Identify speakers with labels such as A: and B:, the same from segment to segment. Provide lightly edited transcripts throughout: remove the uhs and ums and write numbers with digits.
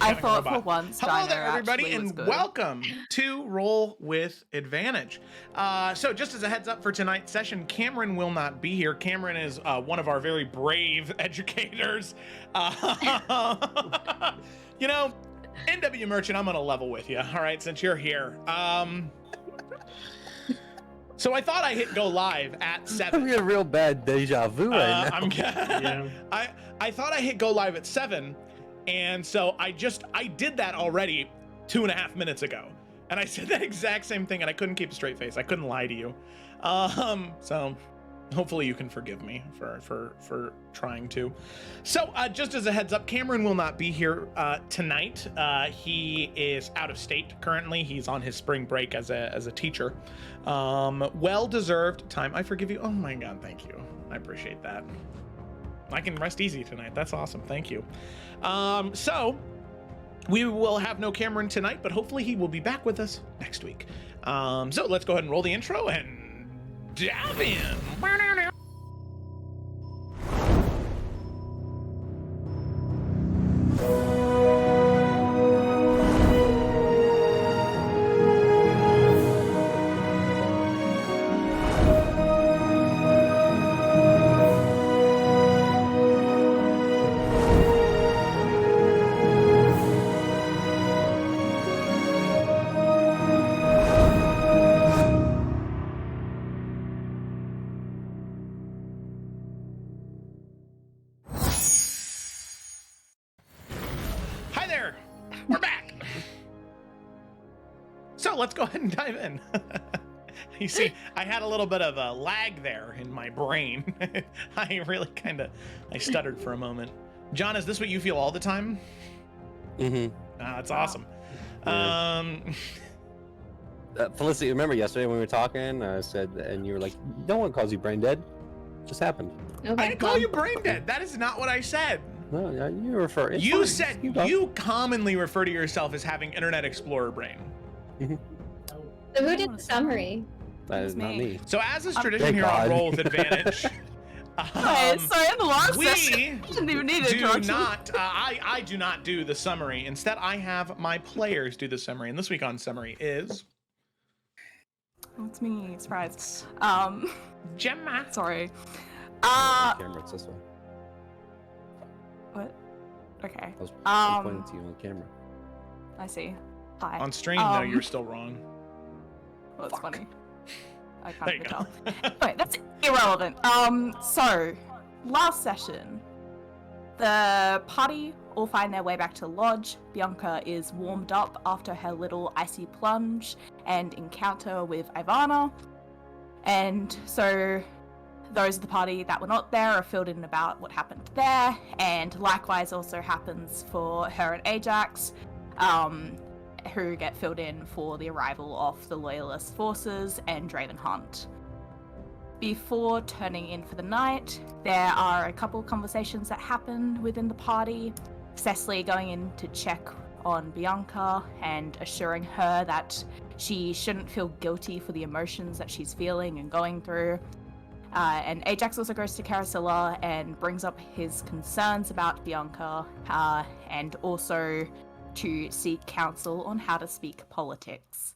A: I thought for once.
B: Hello
A: Dino
B: there, everybody,
A: actually was
B: and
A: good.
B: welcome to Roll with Advantage. So, just as a heads up for tonight's session, Cameron will not be here. Cameron is one of our very brave educators. You know, NW Merchant, I'm gonna level with you. All right, since you're here. So I thought I hit go live at 7.
C: I'm getting real bad deja vu right now.
B: Yeah. I thought I hit go live at 7, and so I did that already 2.5 minutes ago, and I said that exact same thing, and I couldn't keep a straight face. I couldn't lie to you. So hopefully you can forgive me for trying to. So just as a heads up, Cameron will not be here tonight. He is out of state currently. He's on his spring break as a teacher. Well-deserved time. I forgive you. Oh my God, thank you. I appreciate that. I can rest easy tonight. That's awesome. Thank you. So we will have no Cameron tonight, but hopefully he will be back with us next week. So let's go ahead and roll the intro and dive in. Hi there, we're back. So let's go ahead and dive in. You see, I had a little bit of a lag there in my brain. I stuttered for a moment. John, is this what you feel all the time?
C: Mm-hmm.
B: That's awesome.
C: Yeah. Felicity, remember yesterday when we were talking, I said, and you were like, no one calls you brain dead. It just happened.
D: Okay,
B: I didn't call you brain dead. That is not what I said.
C: No, you refer.
B: You said you commonly refer to yourself as having Internet Explorer brain.
D: So who did the summary?
C: That is not me.
B: So as is tradition
C: Thank
B: here on
C: God.
B: Roll with Advantage,
A: Okay, so in the last
B: we
A: session, didn't even need
B: do
A: introduction.
B: not. I do not do the summary. Instead, I have my players do the summary. And this week on summary is
A: It's me, surprised.
B: Gemma.
A: Sorry.
C: Camera, it's this way.
A: What? Okay.
C: I was pointing to you on camera.
A: I see. Hi.
B: On stream, though, you're still wrong.
A: Well, that's funny. I
B: There
A: can't
B: you
A: tell.
B: go.
A: Wait, that's irrelevant. So, last session, the party all find their way back to the lodge. Bianca is warmed up after her little icy plunge and encounter with Ivana. And so those of the party that were not there are filled in about what happened there, and likewise also happens for her and Ajax, who get filled in for the arrival of the Loyalist forces and Draven Hunt. Before turning in for the night, there are a couple of conversations that happen within the party. Cecily going in to check on Bianca and assuring her that she shouldn't feel guilty for the emotions that she's feeling and going through. And Ajax also goes to Caracilla and brings up his concerns about Bianca, and also to seek counsel on how to speak politics.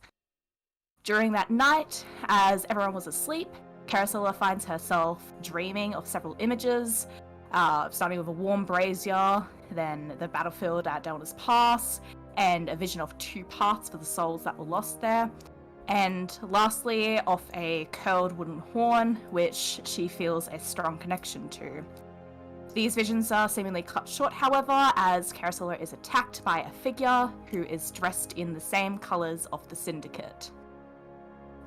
A: During that night, as everyone was asleep, Caracilla finds herself dreaming of several images, starting with a warm brazier, then the battlefield at Delna's Pass, and a vision of 2 paths for the souls that were lost there. And lastly, off a curled wooden horn, which she feels a strong connection to. These visions are seemingly cut short, however, as Caracilla is attacked by a figure who is dressed in the same colours of the Syndicate.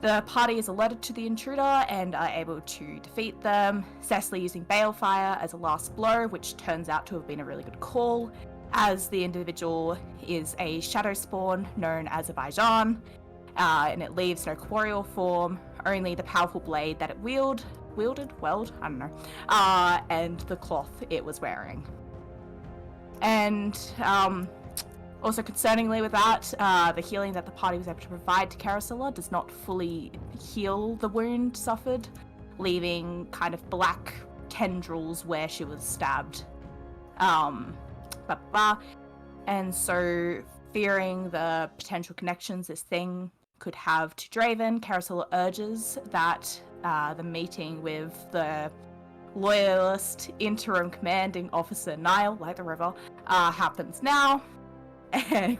A: The party is alerted to the intruder and are able to defeat them, Cecily using Balefire as a last blow, which turns out to have been a really good call, as the individual is a shadow spawn known as a Baijan, and it leaves no corporeal form, only the powerful blade that it wielded, I don't know, and the cloth it was wearing. And also concerningly with that, the healing that the party was able to provide to Caracilla does not fully heal the wound suffered, leaving kind of black tendrils where she was stabbed. And so, fearing the potential connections this thing could have to Draven, Carousel urges that the meeting with the loyalist interim commanding officer Niall, like the river, happens now. And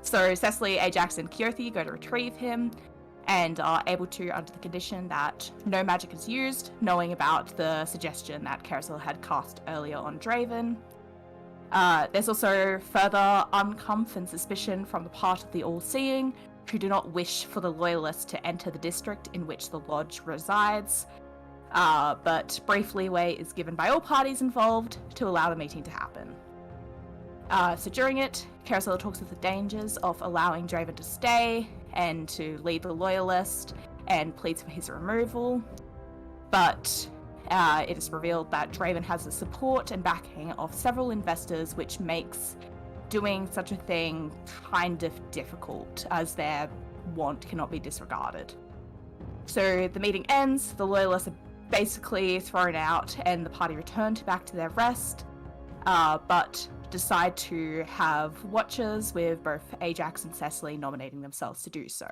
A: so Cecily, Ajax, and Kyothi go to retrieve him and are able to under the condition that no magic is used, knowing about the suggestion that Carousel had cast earlier on Draven. There's also further uncomfort and suspicion from the part of the All-Seeing, who do not wish for the Loyalists to enter the district in which the Lodge resides, but brief leeway is given by all parties involved to allow the meeting to happen. So during it, Carousel talks of the dangers of allowing Draven to stay and to lead the Loyalist, and pleads for his removal, but it is revealed that Draven has the support and backing of several investors, which makes doing such a thing kind of difficult, as their want cannot be disregarded. So the meeting ends, the Loyalists are basically thrown out, and the party return back to their rest, but decide to have watchers, with both Ajax and Cecily nominating themselves to do so.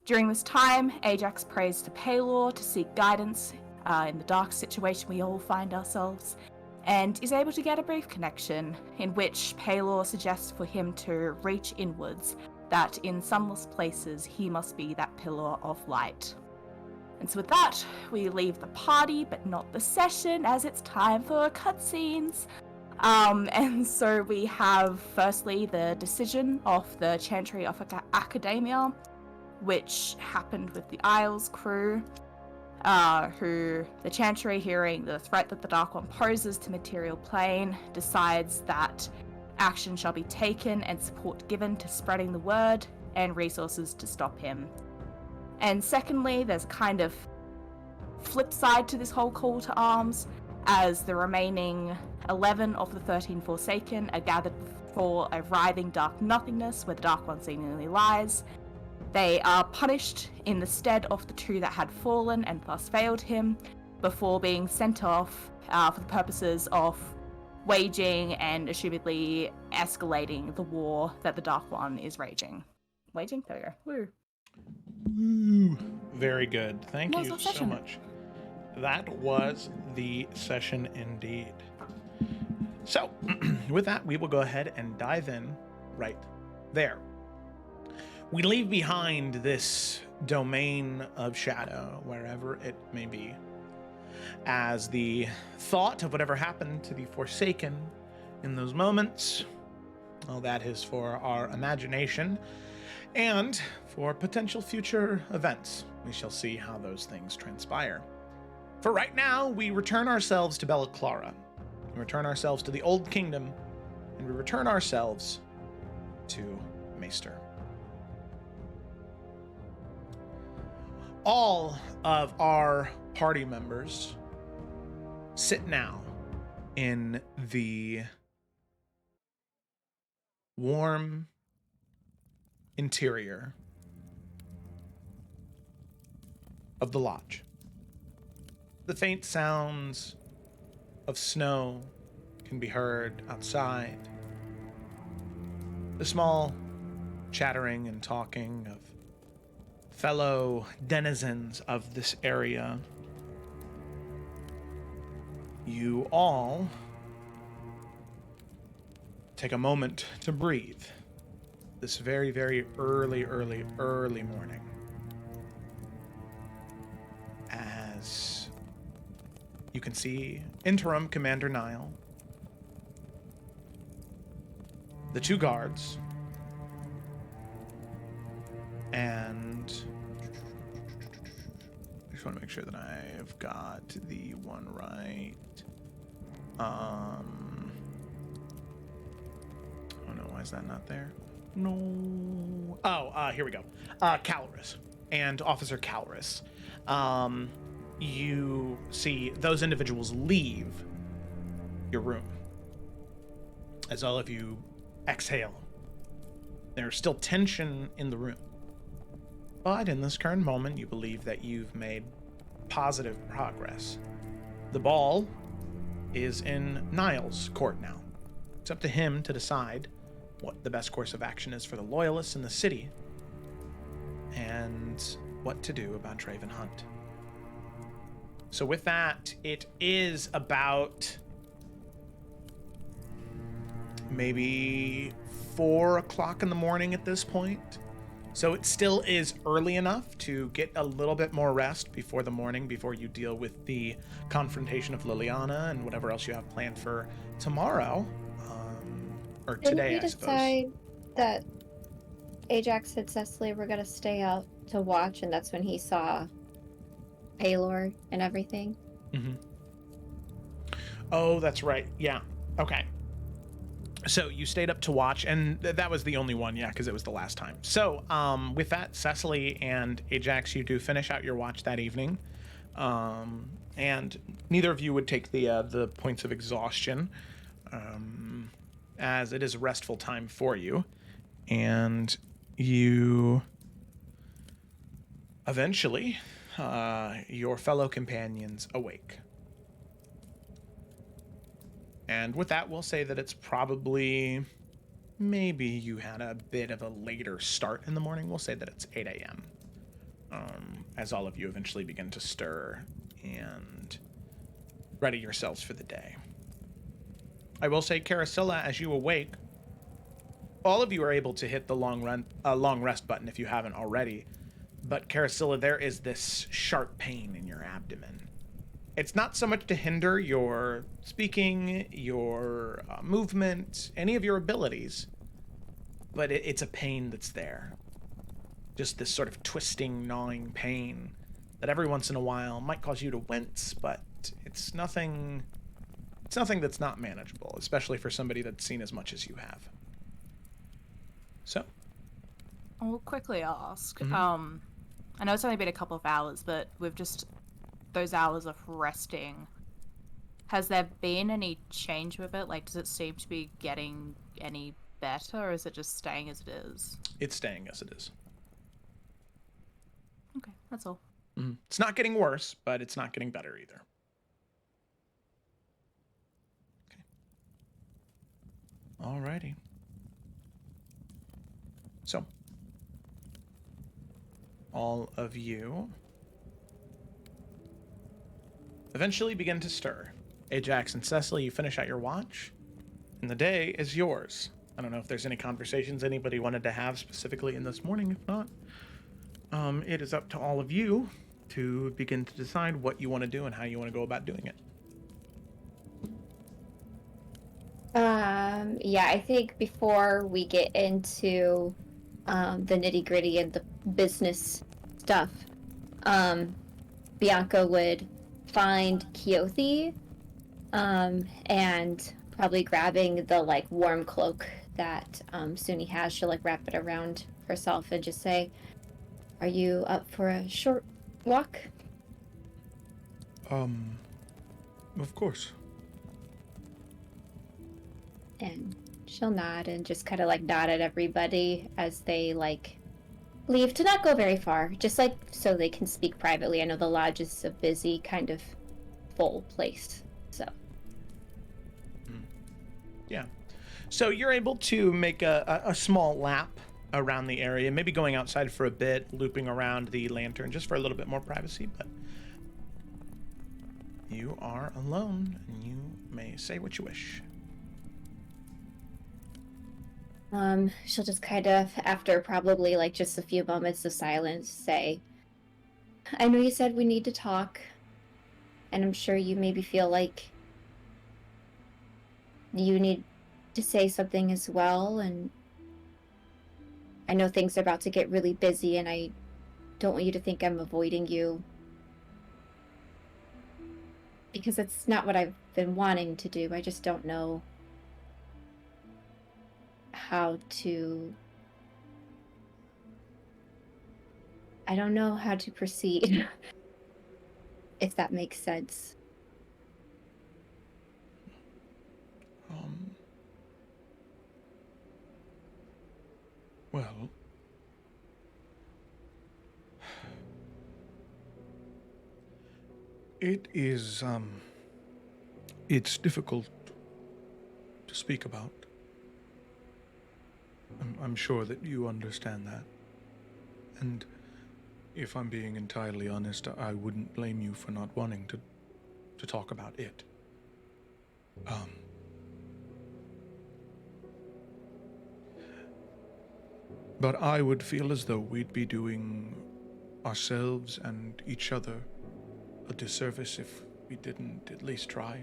A: During this time, Ajax prays to Paylor to seek guidance in the dark situation we all find ourselves, and is able to get a brief connection, in which Paylor suggests for him to reach inwards, that in sunless places he must be that pillar of light. And so with that, we leave the party, but not the session, as it's time for cutscenes. And so we have firstly the decision of the Chantry of Academia, which happened with the Isles crew, who the Chantry, hearing the threat that the Dark One poses to material plane, decides that action shall be taken and support given to spreading the word and resources to stop him. And secondly, there's a kind of flip side to this whole call to arms, as the remaining 11 of the 13 Forsaken are gathered for a writhing dark nothingness where the Dark One seemingly lies. They are punished in the stead of the two that had fallen and thus failed him, before being sent off for the purposes of waging and assumedly escalating the war that the Dark One is raging. Waging? There we go. Woo.
B: Woo. Very good. Thank you so
A: session.
B: much. That was the session indeed. So, with that, we will go ahead and dive in right there. We leave behind this domain of shadow, wherever it may be, as the thought of whatever happened to the Forsaken in those moments, well, that is for our imagination and for potential future events. We shall see how those things transpire. For right now, we return ourselves to Bella Clara. We return ourselves to the Old Kingdom, and we return ourselves to Maester. All of our party members sit now in the warm interior of the lodge. The faint sounds of snow can be heard outside. The small chattering and talking of fellow denizens of this area. You all take a moment to breathe this very, very early morning, as you can see Interim Commander Niall, the two guards, and I just want to make sure that I've got the one right. Oh no, why is that not there? No. Oh, here we go. Caloris and Officer Caloris. You see those individuals leave your room as all of you exhale. There's still tension in the room, but in this current moment, you believe that you've made positive progress. The ball is in Niall's court now, It's up to him to decide what the best course of action is for the Loyalists in the city, and what to do about Draven Hunt. So with that, it is about maybe 4 o'clock in the morning at this point. So it still is early enough to get a little bit more rest before the morning, before you deal with the confrontation of Liliana and whatever else you have planned for tomorrow, or today, I suppose.
D: Didn't we decide that Ajax and Cecily were gonna stay out to watch, and that's when he saw Paylor and everything?
B: Mm-hmm. Oh, that's right. Yeah. Okay. So you stayed up to watch, and that was the only one, yeah, because it was the last time. So with that, Cecily and Ajax, you do finish out your watch that evening, and neither of you would take the points of exhaustion, as it is a restful time for you, and you eventually, your fellow companions awake. And with that, we'll say that it's probably, maybe you had a bit of a later start in the morning. We'll say that it's 8 a.m. As all of you eventually begin to stir and ready yourselves for the day. I will say, Carasilla, as you awake, all of you are able to hit the long rest button if you haven't already. But Carasilla, there is this sharp pain in your abdomen. It's not so much to hinder your speaking, your movement, any of your abilities, but it's a pain that's there. Just this sort of twisting, gnawing pain that every once in a while might cause you to wince, but it's nothing that's not manageable, especially for somebody that's seen as much as you have. So,
A: I'll quickly ask.
B: Mm-hmm.
A: I know it's only been a couple of hours, but with just those hours of resting, has there been any change with it? Like, does it seem to be getting any better, or is it just staying as it is?
B: It's staying as it is.
A: Okay, that's all.
B: Mm-hmm. It's not getting worse, but it's not getting better either. Okay. Alrighty. So, all of you eventually begin to stir. Ajax and Cecily, you finish out your watch, and the day is yours. I don't know if there's any conversations anybody wanted to have specifically in this morning. If not, it is up to all of you to begin to decide what you want to do and how you want to go about doing it.
D: Yeah, I think before we get into the nitty-gritty and the business stuff, Bianca would find Keothi, and probably grabbing the warm cloak that Suni has. She'll wrap it around herself and just say, "Are you up for a short walk?"
B: Of course.
D: And she'll nod and just kind of nod at everybody as they leave to not go very far, just so they can speak privately. I know the lodge is a busy, kind of full place, so.
B: Yeah. So you're able to make a small lap around the area, maybe going outside for a bit, looping around the lantern just for a little bit more privacy, but you are alone and you may say what you wish.
D: She'll just kind of, after probably just a few moments of silence, say, "I know you said we need to talk, and I'm sure you maybe feel like you need to say something as well, and I know things are about to get really busy, and I don't want you to think I'm avoiding you, because it's not what I've been wanting to do. I just don't know how to proceed." If that makes sense.
B: Well, it is, it's difficult to to speak about. I'm sure that you understand that. And if I'm being entirely honest, I wouldn't blame you for not wanting to talk about it. But I would feel as though we'd be doing ourselves and each other a disservice if we didn't at least try.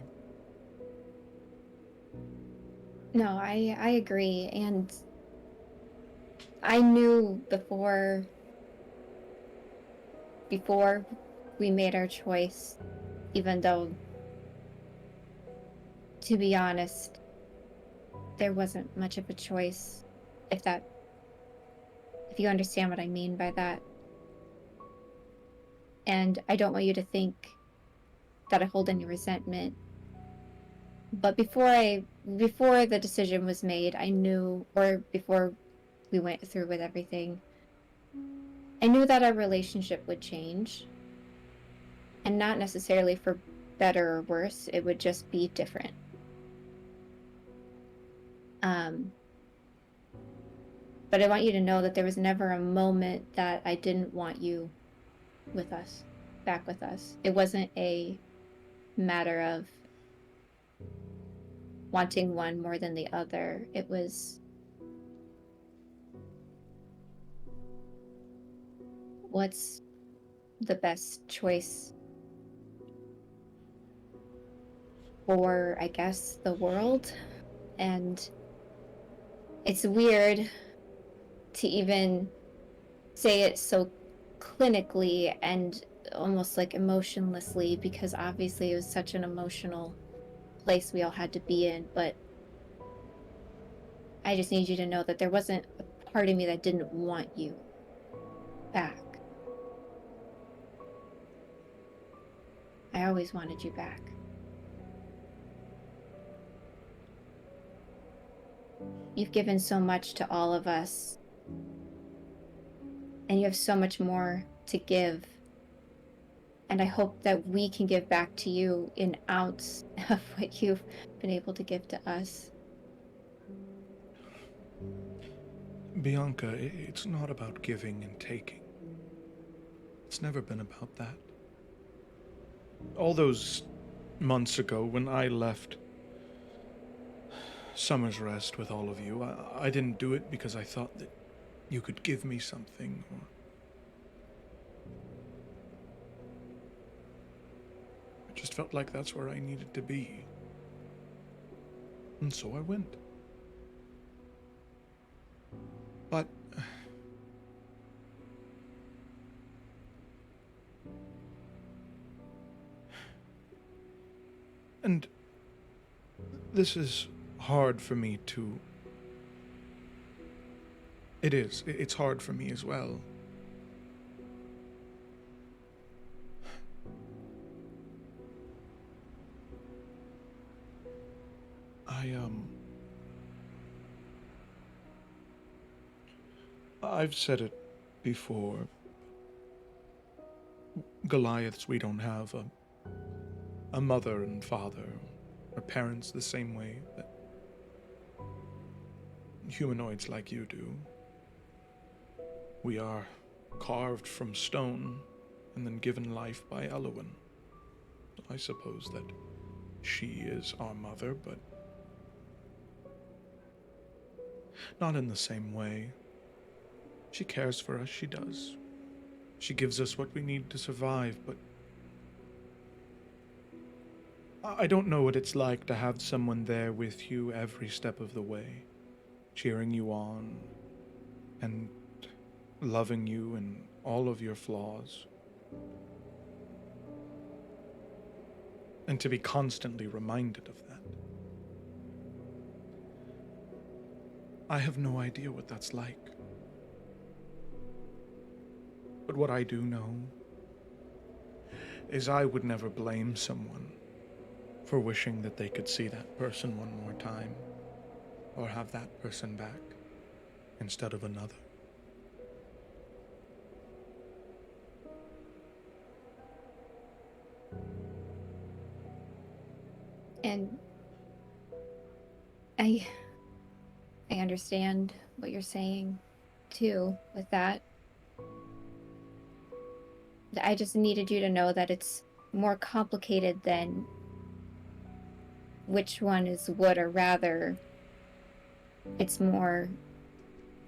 D: No, I agree, and I knew before we made our choice, even though, to be honest, there wasn't much of a choice, if you understand what I mean by that. And I don't want you to think that I hold any resentment. But before the decision was made, I knew, or before we went through with everything, I knew that our relationship would change. And not necessarily for better or worse, it would just be different. But I want you to know that there was never a moment that I didn't want you with us, back with us. It wasn't a matter of wanting one more than the other. It was, what's the best choice for, I guess, the world? And it's weird to even say it so clinically and almost like emotionlessly, because obviously it was such an emotional place we all had to be in, but I just need you to know that there wasn't a part of me that didn't want you back. I always wanted you back. You've given so much to all of us, and you have so much more to give. And I hope that we can give back to you in ounce of what you've been able to give to us.
B: Bianca, it's not about giving and taking. It's never been about that. All those months ago when I left Summer's Rest with all of you, I didn't do it because I thought that you could give me something, or I just felt like that's where I needed to be. And so I went. But and this is hard for me to... It's hard for me as well. I've said it before. Goliaths, we don't have a mother and father, or parents the same way that humanoids like you do. We are carved from stone and then given life by Elowen. I suppose that she is our mother, but not in the same way. She cares for us, she does. She gives us what we need to survive, but I don't know what it's like to have someone there with you every step of the way, cheering you on and loving you in all of your flaws. And to be constantly reminded of that. I have no idea what that's like. But what I do know is I would never blame someone for wishing that they could see that person one more time, or have that person back instead of another.
D: I understand what you're saying, too, with that. I just needed you to know that it's more complicated than which one is would or rather. It's more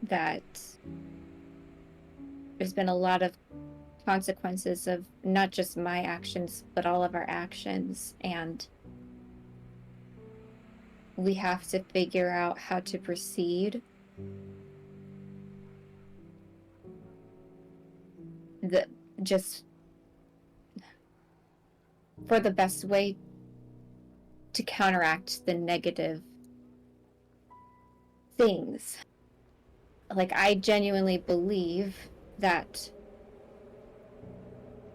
D: that there's been a lot of consequences of not just my actions, but all of our actions, and we have to figure out how to proceed. Just for the best way to counteract the negative things. Like, I genuinely believe that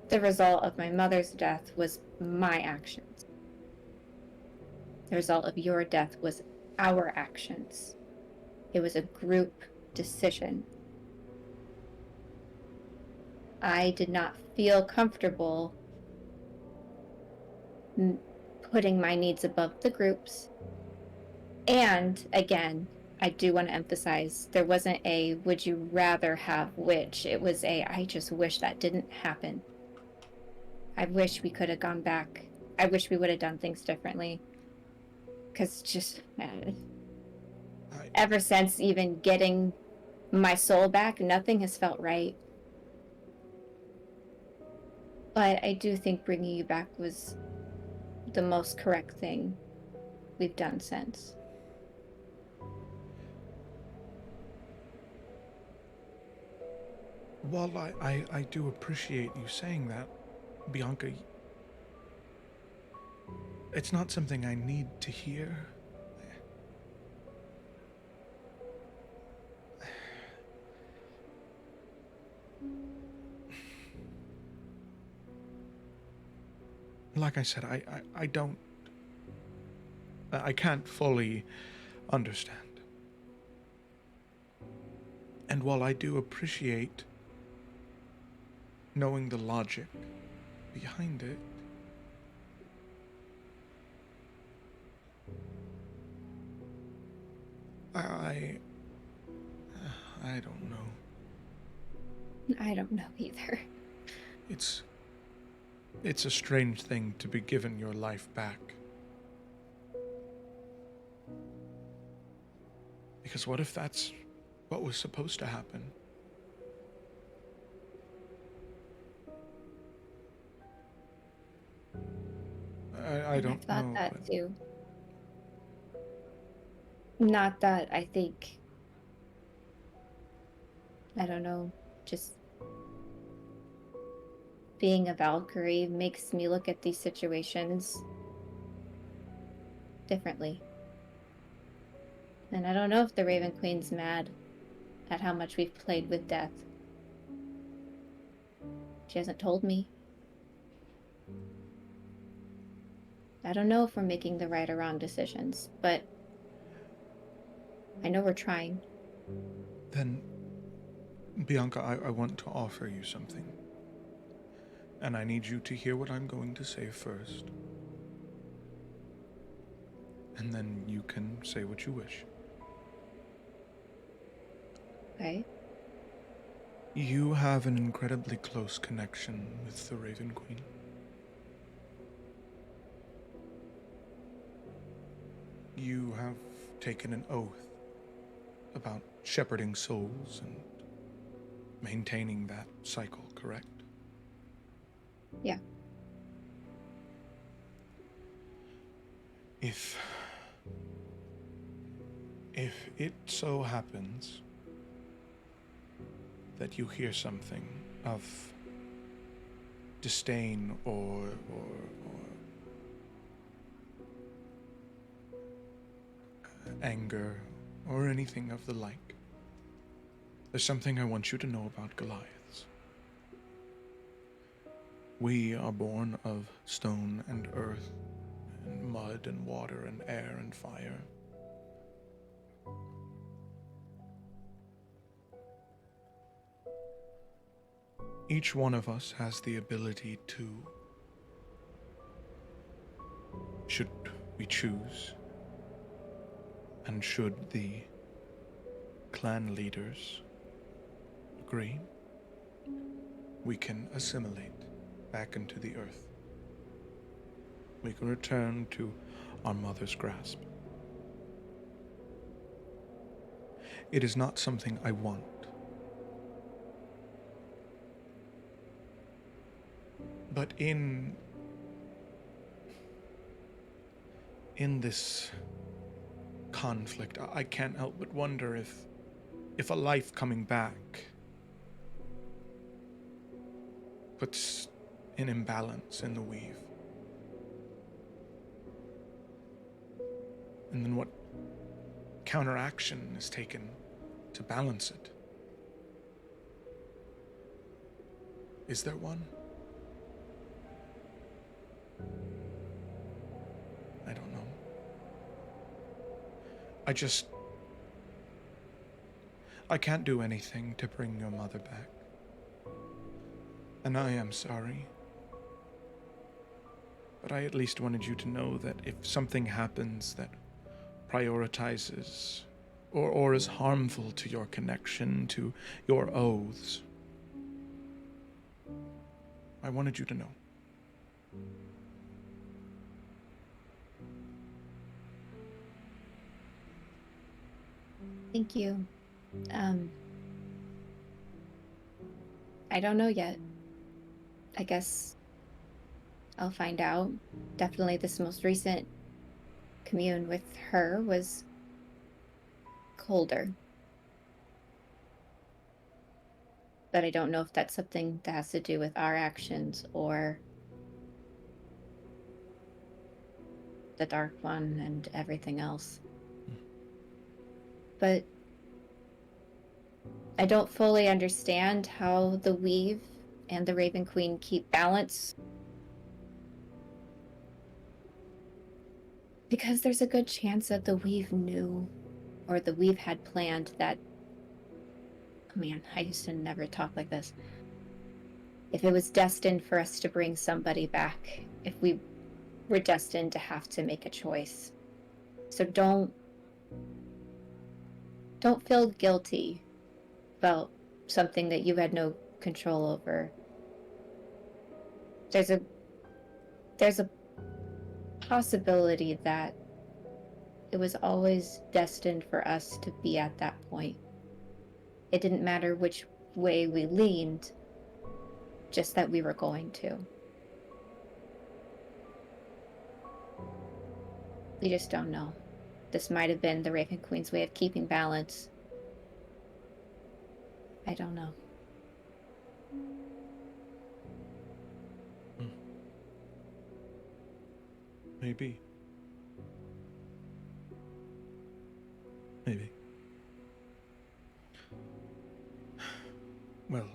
D: the result of my mother's death was my actions. The result of your death was our actions. It was a group decision. I did not feel comfortable putting my needs above the group's. And again, I do want to emphasize there wasn't a would you rather have which. It was a I just wish that didn't happen. I wish we could have gone back. I wish we would have done things differently. Because just ever since even getting my soul back, nothing has felt right. But I do think bringing you back was the most correct thing we've done since.
B: While I do appreciate you saying that, Bianca, it's not something I need to hear. Like I said, I can't fully understand. And while I do appreciate knowing the logic behind it, I don't know.
D: I don't know either.
B: It's a strange thing to be given your life back. Because what if that's what was supposed to happen? I don't know.
D: I thought that too. Not that I think, I don't know, just being a Valkyrie makes me look at these situations differently. And I don't know if the Raven Queen's mad at how much we've played with death. She hasn't told me. I don't know if we're making the right or wrong decisions, but I know we're trying.
B: Then, Bianca, I want to offer you something. And I need you to hear what I'm going to say first. And then you can say what you wish.
D: Okay.
B: You have an incredibly close connection with the Raven Queen. You have taken an oath about shepherding souls and maintaining that cycle, correct?
D: Yeah.
B: If it so happens that you hear something of disdain or anger or anything of the like, there's something I want you to know about Goliaths. We are born of stone and earth and mud and water and air and fire. Each one of us has the ability to, should we choose, And should the clan leaders agree, we can assimilate back into the earth. We can return to our mother's grasp. It is not something I want. But in this conflict, I can't help but wonder if a life coming back puts an imbalance in the weave. And then what counteraction is taken to balance it? Is there one? I don't know. I can't do anything to bring your mother back. And I am sorry. But I at least wanted you to know that if something happens that prioritizes or is harmful to your connection, to your oaths, I wanted you to know.
D: Thank you. I don't know yet. I guess I'll find out. Definitely this most recent commune with her was colder. But I don't know if that's something that has to do with our actions or the Dark One and everything else. But I don't fully understand how the Weave and the Raven Queen keep balance. Because there's a good chance that the Weave knew, or the Weave had planned that. Man, I used to never talk like this. If it was destined for us to bring somebody back, if we were destined to have to make a choice. So don't feel guilty about something that you had no control over. There's a possibility that it was always destined for us to be at that point. It didn't matter which way we leaned, just that we were going to. We just don't know. This might have been the Raven Queen's way of keeping balance. I don't know.
B: Maybe. Maybe. Well,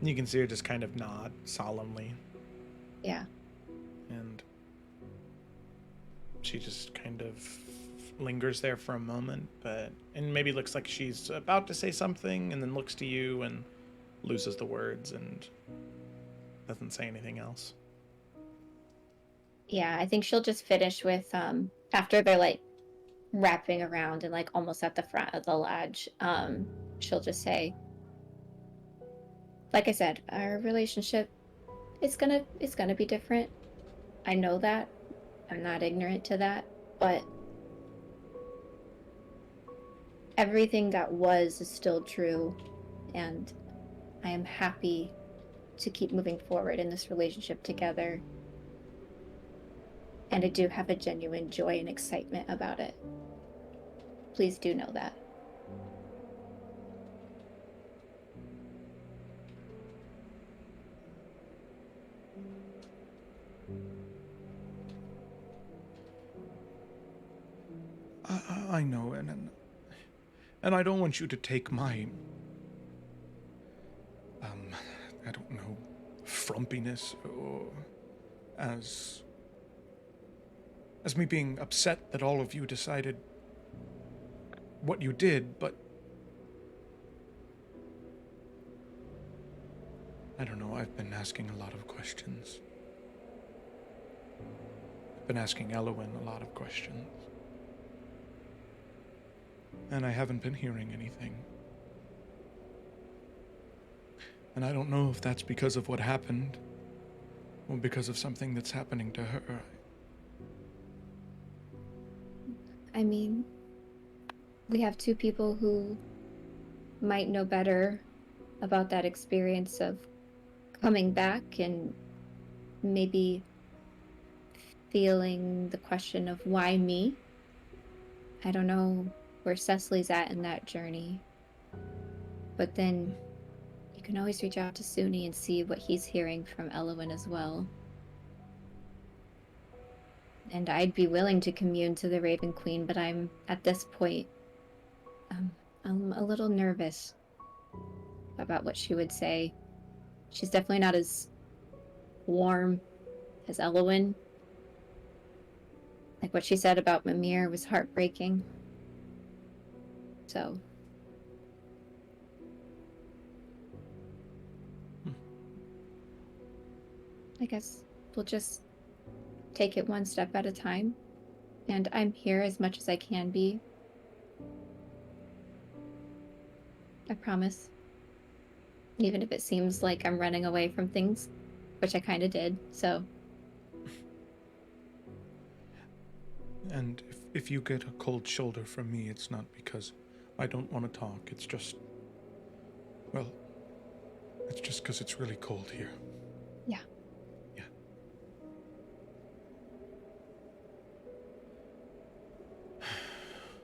B: you can see her just kind of nod solemnly.
D: Yeah.
B: And she just kind of lingers there for a moment, and maybe looks like she's about to say something, and then looks to you and loses the words and doesn't say anything else.
D: Yeah, I think she'll just finish with, after they're like wrapping around and like almost at the front of the lodge, she'll just say, like I said, our relationship, it's gonna be different. I know that. I'm not ignorant to that, but everything that was is still true, and I am happy to keep moving forward in this relationship together. And I do have a genuine joy and excitement about it. Please do know that.
B: I know, and I don't want you to take my, I don't know, frumpiness or as me being upset that all of you decided what you did, but I don't know, I've been asking a lot of questions. I've been asking Elowen a lot of questions. And I haven't been hearing anything. And I don't know if that's because of what happened, or because of something that's happening to her.
D: I mean, we have two people who might know better about that experience of coming back and maybe feeling the question of why me. I don't know where Cecily's at in that journey. But then you can always reach out to Suni and see what he's hearing from Elowen as well. And I'd be willing to commune to the Raven Queen, but I'm, at this point, I'm a little nervous about what she would say. She's definitely not as warm as Elowen. Like what she said about Mimir was heartbreaking. So. I guess we'll just take it one step at a time. And I'm here as much as I can be. I promise. Even if it seems like I'm running away from things, which I kind of did, so.
B: And if you get a cold shoulder from me, it's not because I don't want to talk. It's just, well, it's just because it's really cold here.
D: Yeah.
B: Yeah.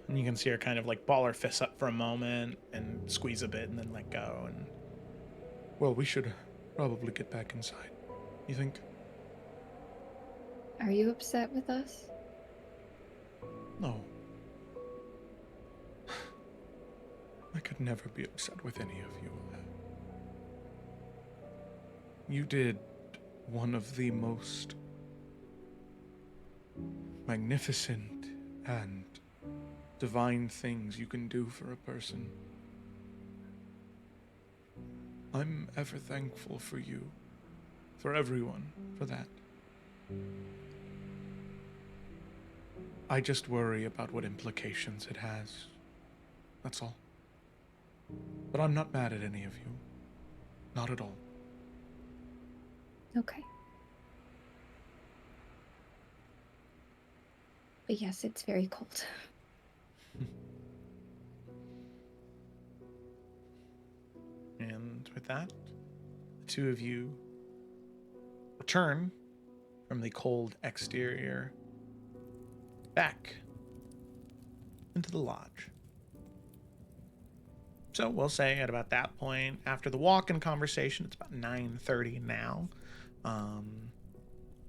B: And you can see her kind of like ball her fists up for a moment and squeeze a bit and then let go. And well, we should probably get back inside. You think?
D: Are you upset with us?
B: No. I could never be upset with any of you. You did one of the most magnificent and divine things you can do for a person. I'm ever thankful for you, for everyone, for that. I just worry about what implications it has. That's all. But I'm not mad at any of you. Not at all.
D: Okay. But yes, it's very cold.
B: And with that, the two of you return from the cold exterior back into the lodge. So we'll say at about that point, after the walk and conversation, it's about 9:30 now.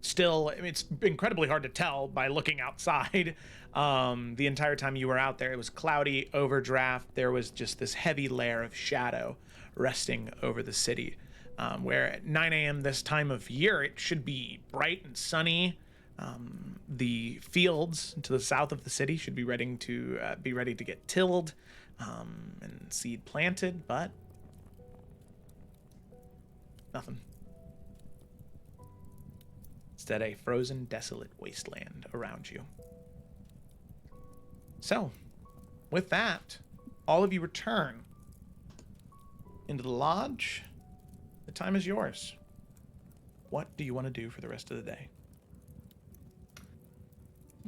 B: Still, I mean, it's incredibly hard to tell by looking outside. The entire time you were out there, it was cloudy, overdraft. There was just this heavy layer of shadow resting over the city. Where at 9 a.m. this time of year, it should be bright and sunny. The fields to the south of the city should be ready to get tilled and seed planted, but nothing. Instead, a frozen, desolate wasteland around you. So, with that, all of you return into the lodge. The time is yours. What do you want to do for the rest of the day?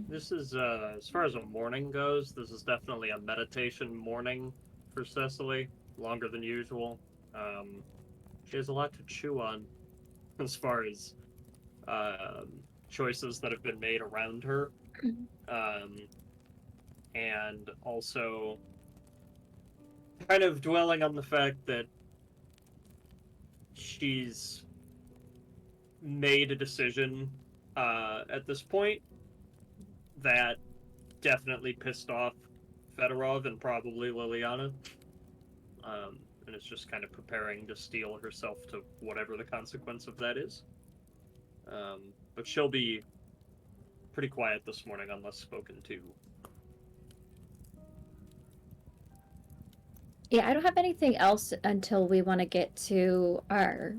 E: This is, as far as a morning goes, this is definitely a meditation morning for Cecily. Longer than usual. She has a lot to chew on as far as choices that have been made around her. And also kind of dwelling on the fact that she's made a decision at this point that definitely pissed off Fedorov and probably Liliana. And is just kind of preparing to steel herself to whatever the consequence of that is. But she'll be pretty quiet this morning unless spoken to.
D: Yeah, I don't have anything else until we want to get to our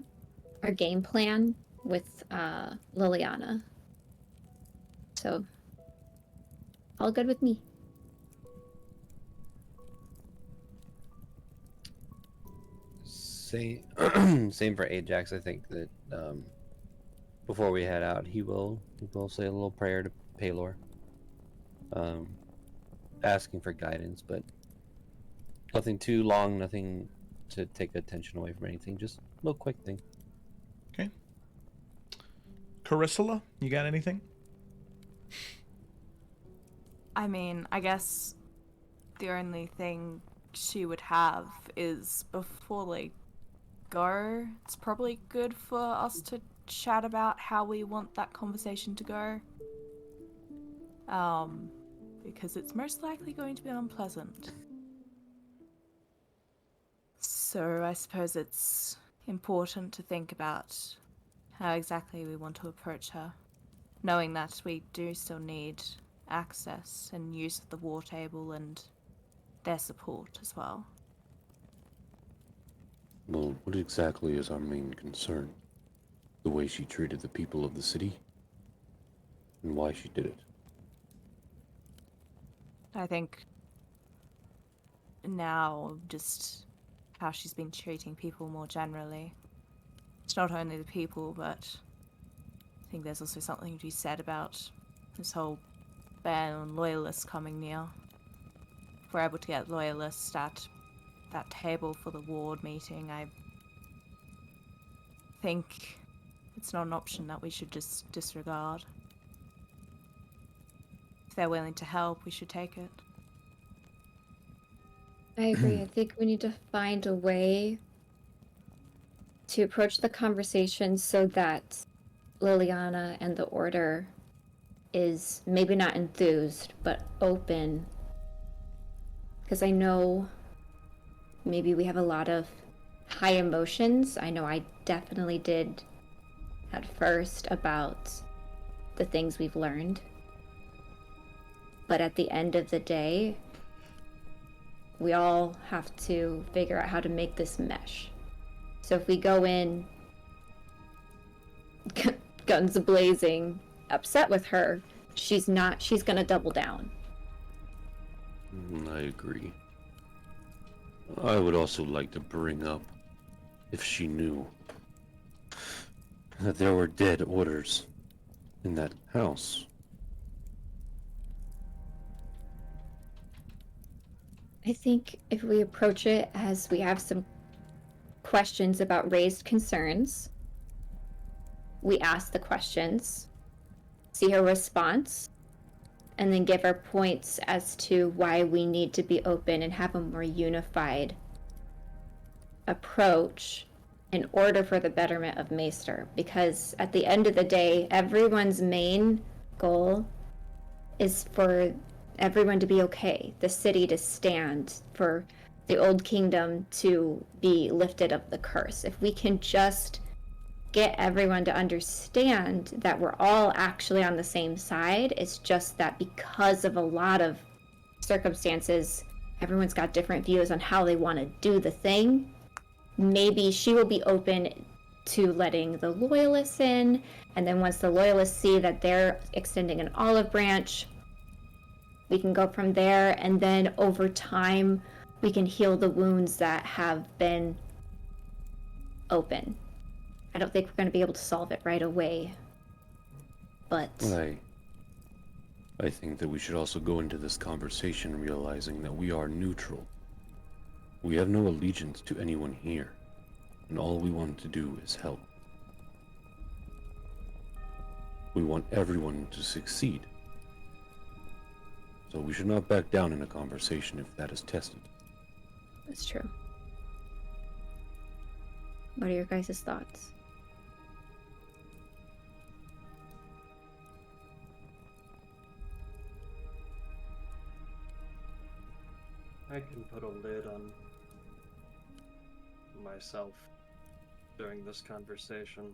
D: our game plan with Liliana. So, all good with me.
C: Same for Ajax. I think that before we head out, he will say a little prayer to Paylor, asking for guidance, but nothing too long, nothing to take attention away from anything. Just a little quick thing.
B: Okay. Carissula, you got anything?
A: I mean, I guess the only thing she would have is before they go, it's probably good for us to chat about how we want that conversation to go. Because it's most likely going to be unpleasant. So I suppose it's important to think about how exactly we want to approach her, knowing that we do still need access and use of the war table and their support as well.
F: Well, what exactly is our main concern? The way she treated the people of the city? And why she did it?
A: I think now just how she's been treating people more generally. It's not only the people, but I think there's also something to be said about this whole ban on loyalists coming near. If we're able to get loyalists at that table for the ward meeting, I think it's not an option that we should just disregard. If they're willing to help, we should take it.
D: I agree. I think we need to find a way to approach the conversation so that Liliana and the Order is maybe not enthused, but open. Because I know maybe we have a lot of high emotions. I know I definitely did at first about the things we've learned. But at the end of the day, we all have to figure out how to make this mesh. So if we go in guns blazing, upset with her, she's gonna double down.
F: I agree. I would also like to bring up if she knew that there were dead orders in that house.
D: I think if we approach it as we have some questions about raised concerns, we ask the questions, see her response, and then give our points as to why we need to be open and have a more unified approach in order for the betterment of Maester. Because at the end of the day, everyone's main goal is for everyone to be okay, the city to stand, for the Old Kingdom to be lifted of the curse. If we can just get everyone to understand that we're all actually on the same side, it's just that because of a lot of circumstances, everyone's got different views on how they want to do the thing. Maybe she will be open to letting the loyalists in, and then once the loyalists see that they're extending an olive branch, we can go from there, and then over time we can heal the wounds that have been open. I don't think we're going to be able to solve it right away, but
F: I think that we should also go into this conversation realizing that we are neutral. We have no allegiance to anyone here, and all we want to do is help. We want everyone to succeed. So we should not back down in a conversation if that is tested.
D: that's true. What are your guys' thoughts?
E: I can put a lid on myself during this conversation.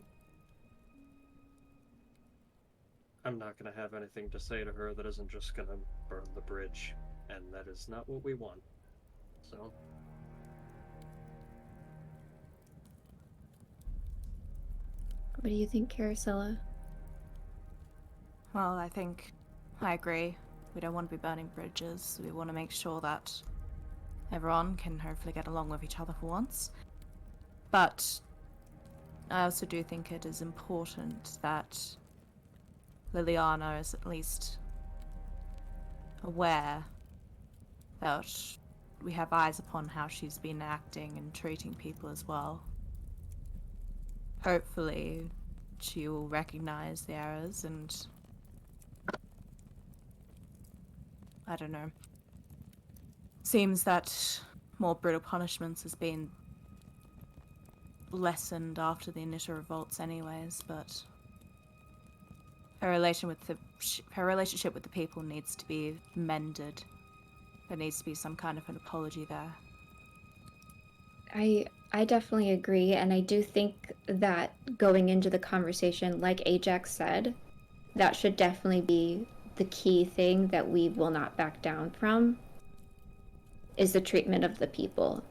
E: I'm not going to have anything to say to her that isn't just going to burn the bridge, and that is not what we want. So,
D: What do you think, Carosella?
A: Well, I agree. We don't want to be burning bridges. We want to make sure that everyone can hopefully get along with each other for once. But I also do think it is important that Liliana is at least aware that we have eyes upon how she's been acting and treating people as well. Hopefully, she will recognize the errors and I don't know. Seems that more brutal punishments has been lessened after the initial revolts anyways, but her relationship with the people needs to be mended. There needs to be some kind of an apology there.
D: I definitely agree, and I do think that going into the conversation, like Ajax said, that should definitely be the key thing that we will not back down from, is the treatment of the people.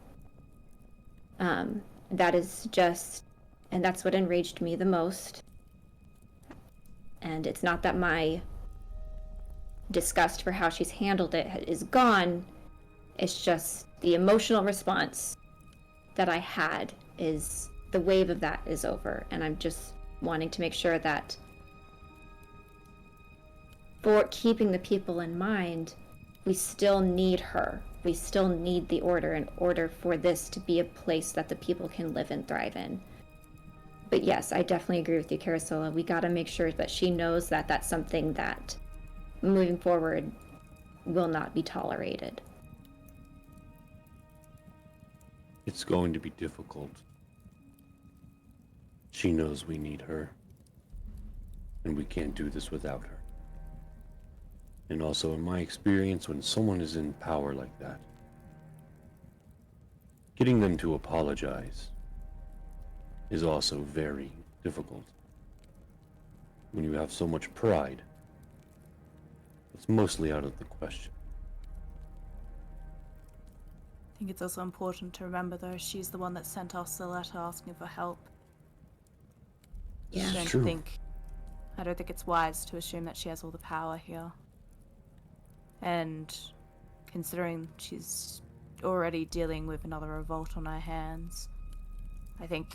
D: That is just, and that's what enraged me the most. And it's not that my disgust for how she's handled it is gone, it's just the emotional response that I had is, the wave of that is over, and I'm just wanting to make sure that for keeping the people in mind, we still need her. We still need the order in order for this to be a place that the people can live and thrive in. But yes, I definitely agree with you, Carosella. We gotta make sure that she knows that that's something that, moving forward, will not be tolerated.
F: It's going to be difficult. She knows we need her. And we can't do this without her. And also, in my experience, when someone is in power like that, getting them to apologize is also very difficult. When you have so much pride, it's mostly out of the question.
A: I think it's also important to remember, though, she's the one that sent us the letter asking for help.
D: Yeah.
F: It's true.
A: I don't think it's wise to assume that she has all the power here. And considering she's already dealing with another revolt on her hands, I think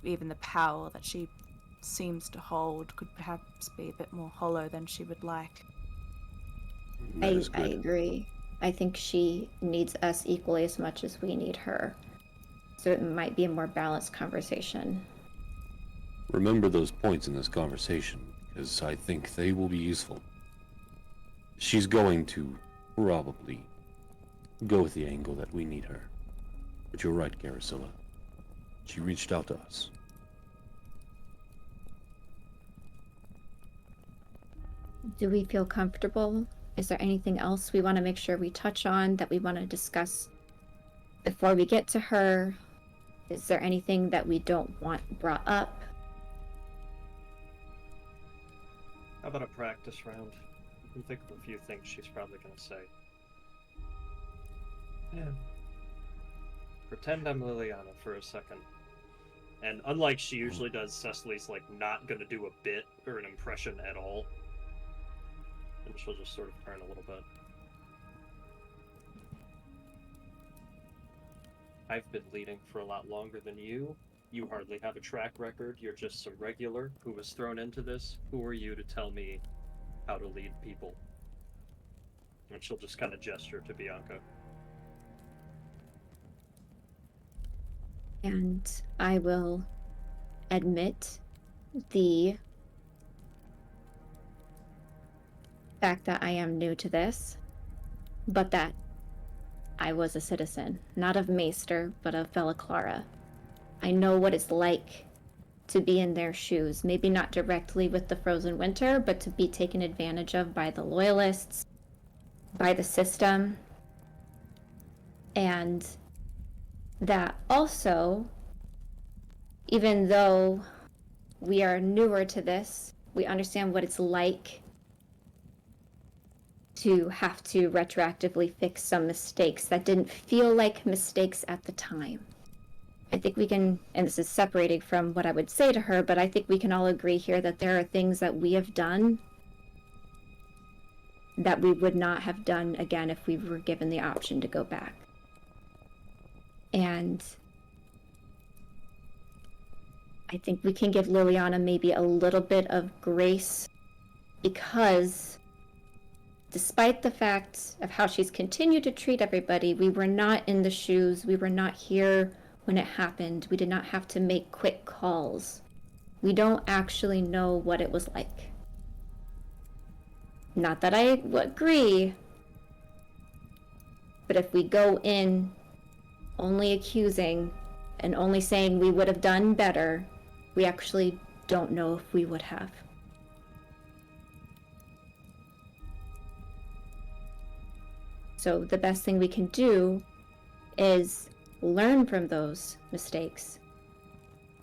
A: even the power that she seems to hold could perhaps be a bit more hollow than she would like.
F: That is
D: I
F: good.
D: agree. I think she needs us equally as much as we need her. So it might be a more balanced conversation.
F: Remember those points in this conversation, because I think they will be useful. She's going to probably go with the angle that we need her. But you're right, Carosilla. She reached out to us.
D: Do we feel comfortable? Is there anything else we want to make sure we touch on, that we want to discuss before we get to her? Is there anything that we don't want brought up?
E: How about a practice round? You can think of a few things she's probably going to say. Yeah. Pretend I'm Liliana for a second. And unlike she usually does, Cecily's like not going to do a bit or an impression at all. And she'll just sort of turn a little bit. I've been leading for a lot longer than you. You hardly have a track record. You're just some regular who was thrown into this. Who are you to tell me how to lead people? And she'll just kind of gesture to Bianca.
D: And I will admit the fact that I am new to this, but that I was a citizen, not of Maester, but of Velaclara. I know what it's like to be in their shoes, maybe not directly with the Frozen Winter, but to be taken advantage of by the Loyalists, by the system, and that also, even though we are newer to this, we understand what it's like to have to retroactively fix some mistakes that didn't feel like mistakes at the time. I think we can, and this is separating from what I would say to her, but I think we can all agree here that there are things that we have done that we would not have done again if we were given the option to go back. And I think we can give Liliana maybe a little bit of grace, because despite the fact of how she's continued to treat everybody, we were not in the shoes, we were not here when it happened, we did not have to make quick calls. We don't actually know what it was like. Not that I agree, but if we go in only accusing and only saying we would have done better, we actually don't know if we would have. So the best thing we can do is learn from those mistakes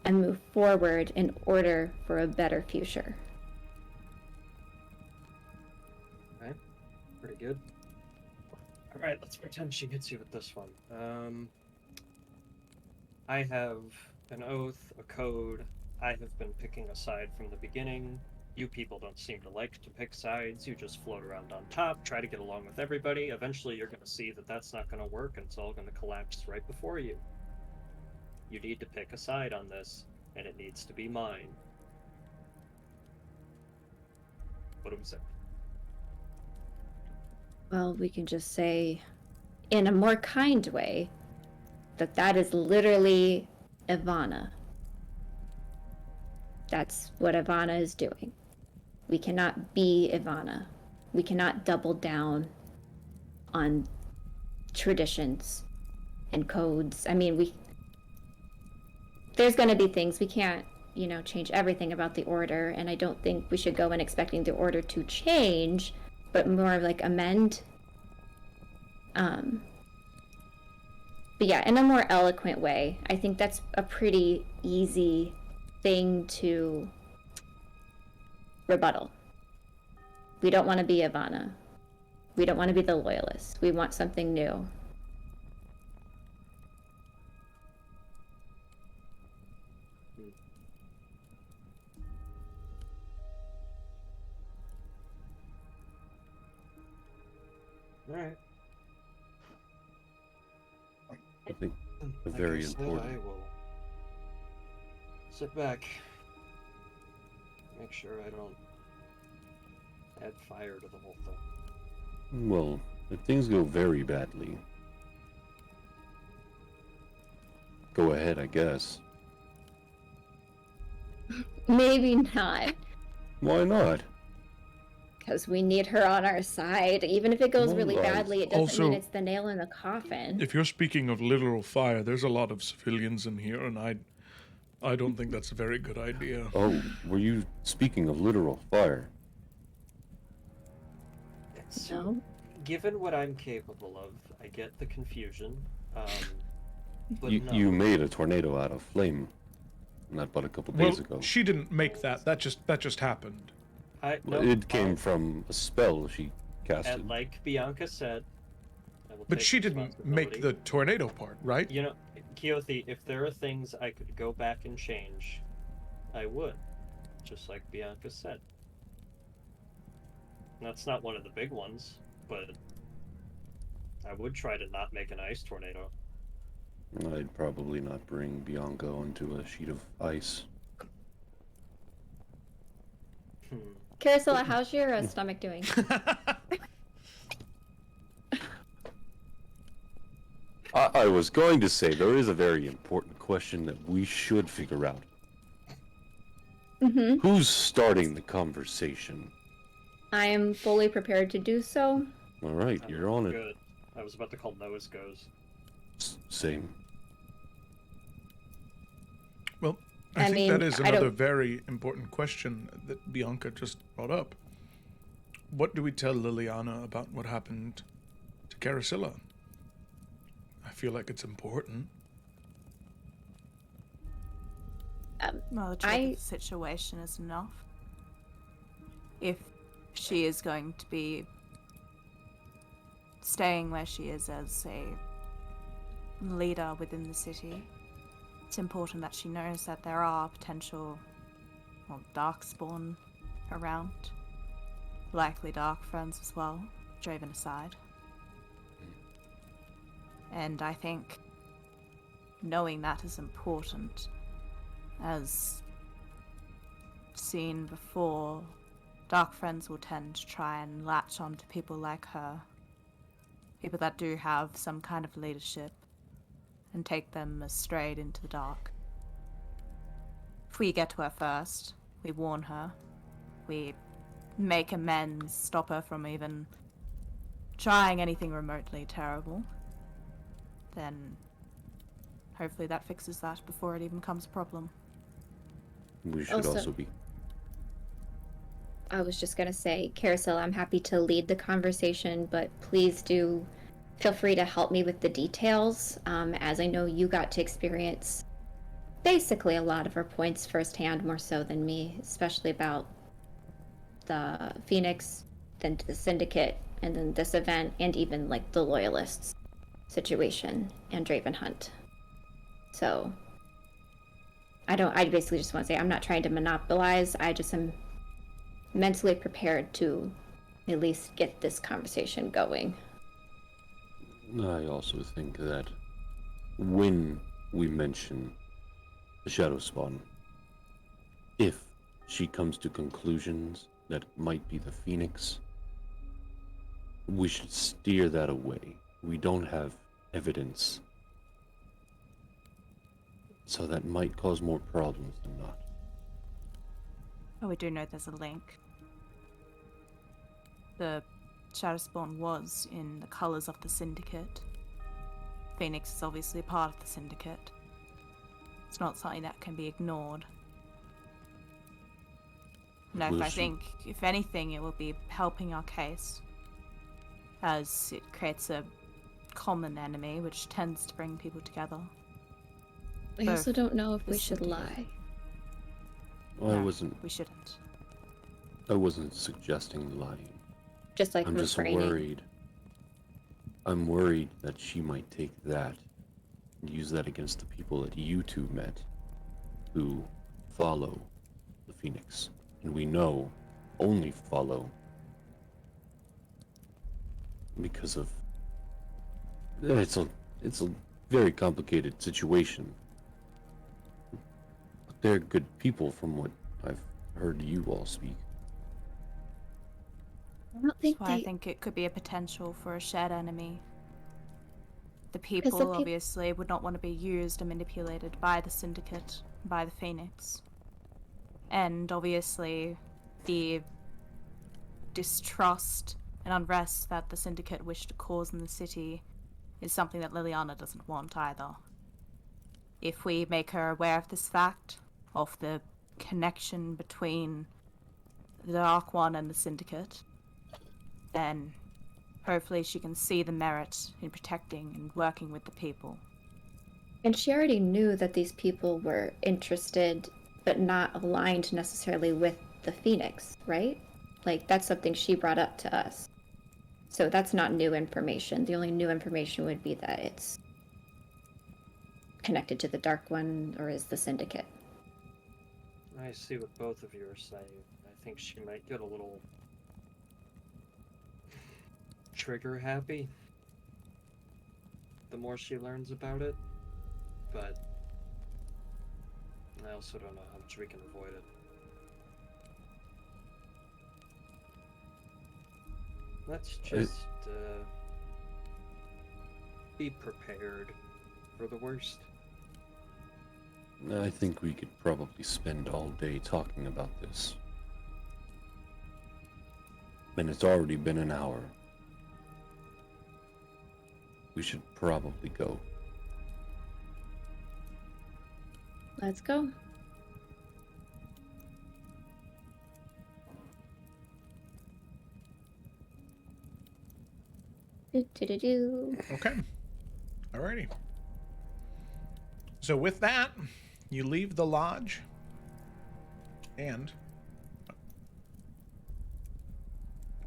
D: and move forward in order for a better future.
E: Pretty good. All right, let's pretend she hits you with this one. I have an oath, a code. I have been picking a side from the beginning. You people don't seem to like to pick sides. You just float around on top, try to get along with everybody. Eventually, you're going to see that that's not going to work, and it's all going to collapse right before you. You need to pick a side on this, and it needs to be mine. What do we say?
D: Well, we can just say, in a more kind way, that is literally Ivana. That's what Ivana is doing. We cannot be Ivana. We cannot double down on traditions and codes. I mean, there's going to be things we can't, change everything about the order, and I don't think we should go in expecting the order to change, but more like amend. But yeah, in a more eloquent way. I think that's a pretty easy thing to rebuttal. We don't want to be Ivana. We don't want to be the loyalists. We want something new.
E: All right.
F: I think
E: Like
F: very
E: I said,
F: important.
E: I will sit back, make sure I don't add fire to the whole thing.
F: Well, if things go very badly, go ahead, I guess.
D: Maybe not,
F: Why not?
D: because we need her on our side. Even if it goes really
F: Well,
D: badly, it doesn't mean
G: also-
D: it's the nail in the coffin.
G: If you're speaking of literal fire, there's a lot of civilians in here, and I don't think that's a very good idea.
F: Oh, were you speaking of literal fire?
D: No?
E: Given what I'm capable of, I get the confusion. But
F: You,
E: no.
F: you made a tornado out of flame, not but a couple
G: Well,
F: days ago.
G: she didn't make that. That just happened.
E: No,
F: It came from a spell she casted.
E: And like Bianca said, I will
G: But
E: take
G: she didn't make
E: responsibility.
G: the tornado part, right?
E: You know, Keothi, if there are things I could go back and change, I would. Just like Bianca said. That's not one of the big ones, but I would try to not make an ice tornado.
F: I'd probably not bring Bianca onto a sheet of ice.
D: Carousel, how's your stomach doing?
F: I was going to say, there is a very important question that we should figure out.
D: Mm-hmm.
F: Who's starting the conversation?
D: I am fully prepared to do so.
F: Alright, you're on it.
E: Good. I was about to call nose goes.
F: Same.
G: Well,
D: I
G: I think
D: mean,
G: that is
D: I
G: another
D: don't-
G: very important question that Bianca just brought up. What do we tell Liliana about what happened to Carasilla? I feel like it's important.
A: Well, the truth of the situation is enough. If she is going to be staying where she is as a leader within the city, It's important that she knows that there are potential, well, darkspawn around. Likely dark friends as well, Draven aside. And I think knowing that is important, as seen before, dark friends will tend to try and latch on to people like her. People that do have some kind of leadership, and take them straight into the dark. If we get to her first, we warn her, we make amends, stop her from even trying anything remotely terrible, then hopefully that fixes that before it even becomes a problem.
F: We should also be.
D: I was just gonna say, Carousel, I'm happy to lead the conversation, but please do feel free to help me with the details, as I know you got to experience basically a lot of her points firsthand, more so than me, especially about the Phoenix, then to the Syndicate, and then this event, and even like the Loyalists situation and Draven Hunt. So I basically just want to say I'm not trying to monopolize, I just am mentally prepared to at least get this conversation going.
F: I also think that when we mention the Shadow Spawn, if she comes to conclusions that it might be the Phoenix, we should steer that away. We don't have evidence, so that might cause more problems than not.
A: Oh, we do know there's a link. The Shadowspawn was in the colors of the Syndicate. Phoenix is obviously part of the Syndicate. It's not something that can be ignored. No, I think, if anything, it will be helping our case, as it creates a common enemy, which tends to bring people together.
D: I also don't know if we should lie.
F: Well,
A: No, we shouldn't.
F: I wasn't suggesting lying.
D: Just like
F: I'm just
D: refraining.
F: worried. I'm worried that she might take that and use that against the people that you two met, who follow the Phoenix. And we know only follow because of... It's a very complicated situation. But they're good people from what I've heard you all speak.
D: I don't think
A: That's why I think it could be a potential for a shared enemy. The people
D: peop-
A: obviously would not want to be used and manipulated by the Syndicate, by the Phoenix. And obviously, the distrust and unrest that the Syndicate wish to cause in the city is something that Liliana doesn't want either. If we make her aware of this fact, of the connection between the Dark One and the Syndicate, then hopefully she can see the merit in protecting and working with the people.
D: And she already knew that these people were interested, but not aligned necessarily with the Phoenix, right? Like, that's something she brought up to us. So that's not new information. The only new information would be that it's connected to the Dark One, or is the Syndicate.
E: I see what both of you are saying. I think she might get a little trigger happy the more she learns about it, but I also don't know how much we can avoid it. Let's just be prepared for the worst.
F: I think we could probably spend all day talking about this. And it's already been an hour. We should probably go.
D: Let's go. Do-do-do-do.
G: Okay. Alrighty. So with that, you leave the lodge, and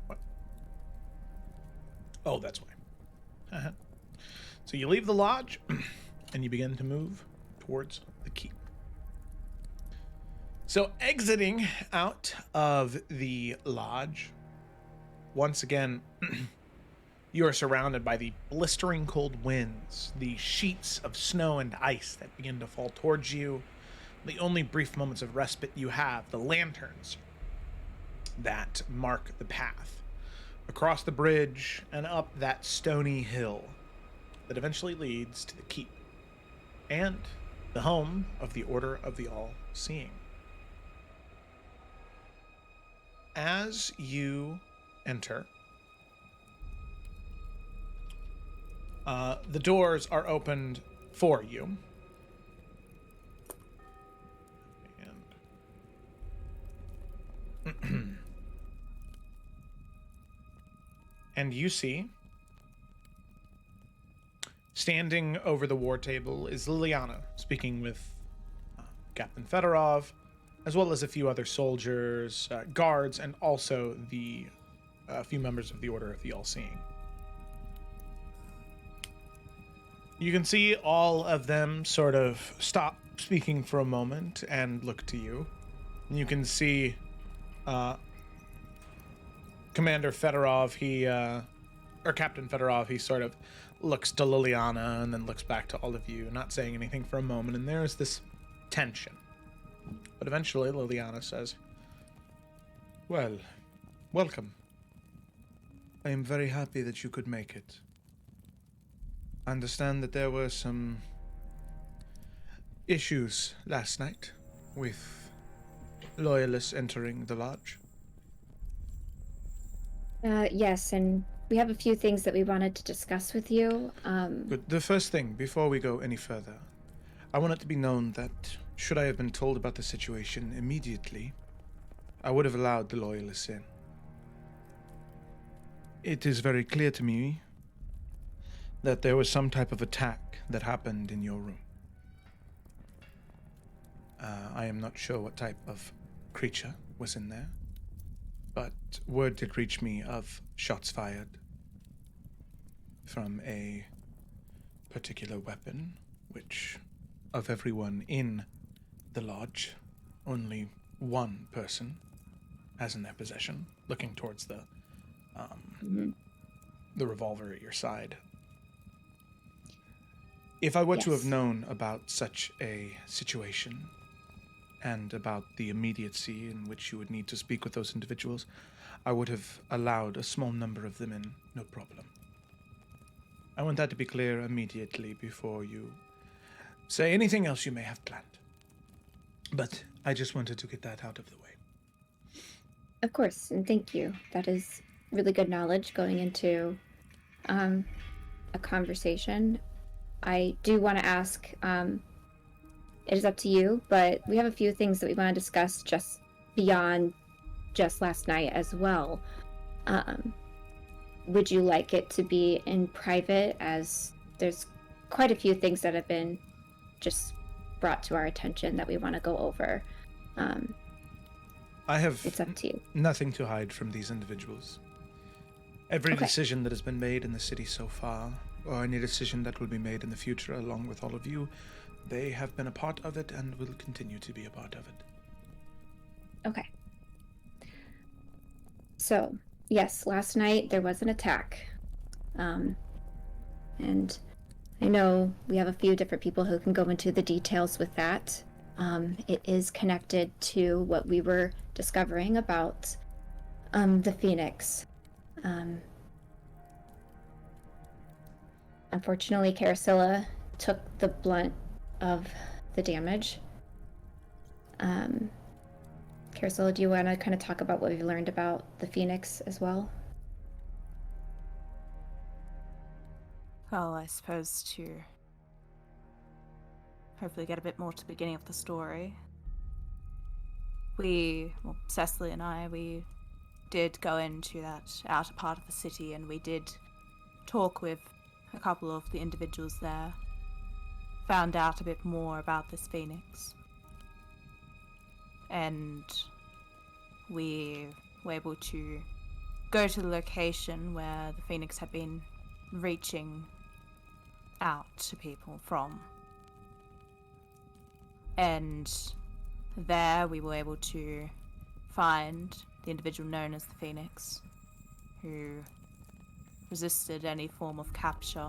G: what? Oh, that's why. So you leave the lodge, and you begin to move towards
B: the keep. So exiting out of the lodge, once again, you are surrounded by the blistering cold winds, the sheets of snow and ice that begin to fall towards you. The only brief moments of respite you have, the lanterns that mark the path across the bridge and up that stony hill that eventually leads to the keep and the home of the Order of the All-Seeing. As you enter, the doors are opened for you. And you see, standing over the war table is Liliana, speaking with Captain Fedorov, as well as a few other soldiers, guards, and also the few members of the Order of the All-Seeing. You can see all of them sort of stop speaking for a moment and look to you. You can see Commander Fedorov, or Captain Fedorov, he sort of looks to Liliana and then looks back to all of you, not saying anything for a moment, and there's this tension. But eventually Liliana says, "Well, welcome. I am very happy that you could make it. I understand that there were some issues last night with loyalists entering the lodge."
D: Yes, and we have a few things that we wanted to discuss with you.
G: But the first thing, before we go any further, I want it to be known that should I have been told about the situation immediately, I would have allowed the loyalists in. It is very clear to me that there was some type of attack that happened in your room. I am not sure what type of creature was in there, but word did reach me of shots fired from a particular weapon, which, of everyone in the lodge, only one person has in their possession, looking towards the revolver at your side. If I were to have
D: Yes.
G: known about such a situation and about the immediacy in which you would need to speak with those individuals, I would have allowed a small number of them in, no problem. I want that to be clear immediately before you say anything else you may have planned. But I just wanted to get that out of the way.
D: Of course, and thank you. That is really good knowledge going into a conversation. I do want to ask, it is up to you, but we have a few things that we want to discuss just beyond just last night as well. Would you like it to be in private, as there's quite a few things that have been just brought to our attention that we want to go over?
G: I have
D: It's up to you.
G: nothing to hide from these individuals. Every
D: Okay.
G: decision that has been made in the city so far, or any decision that will be made in the future along with all of you, they have been a part of it and will continue to be a part of it.
D: Okay. So, yes, last night there was an attack. And I know we have a few different people who can go into the details with that. It is connected to what we were discovering about the Phoenix. Unfortunately, Carasilla took the blunt of the damage. Carasilla, do you want to kind of talk about what we've learned about the Phoenix as well?
A: Well, I suppose to hopefully get a bit more to the beginning of the story. Cecily and I, we did go into that outer part of the city and we did talk with a couple of the individuals there. Found out a bit more about this Phoenix. And we were able to go to the location where the Phoenix had been reaching out to people from. And there we were able to find the individual known as the Phoenix, who resisted any form of capture.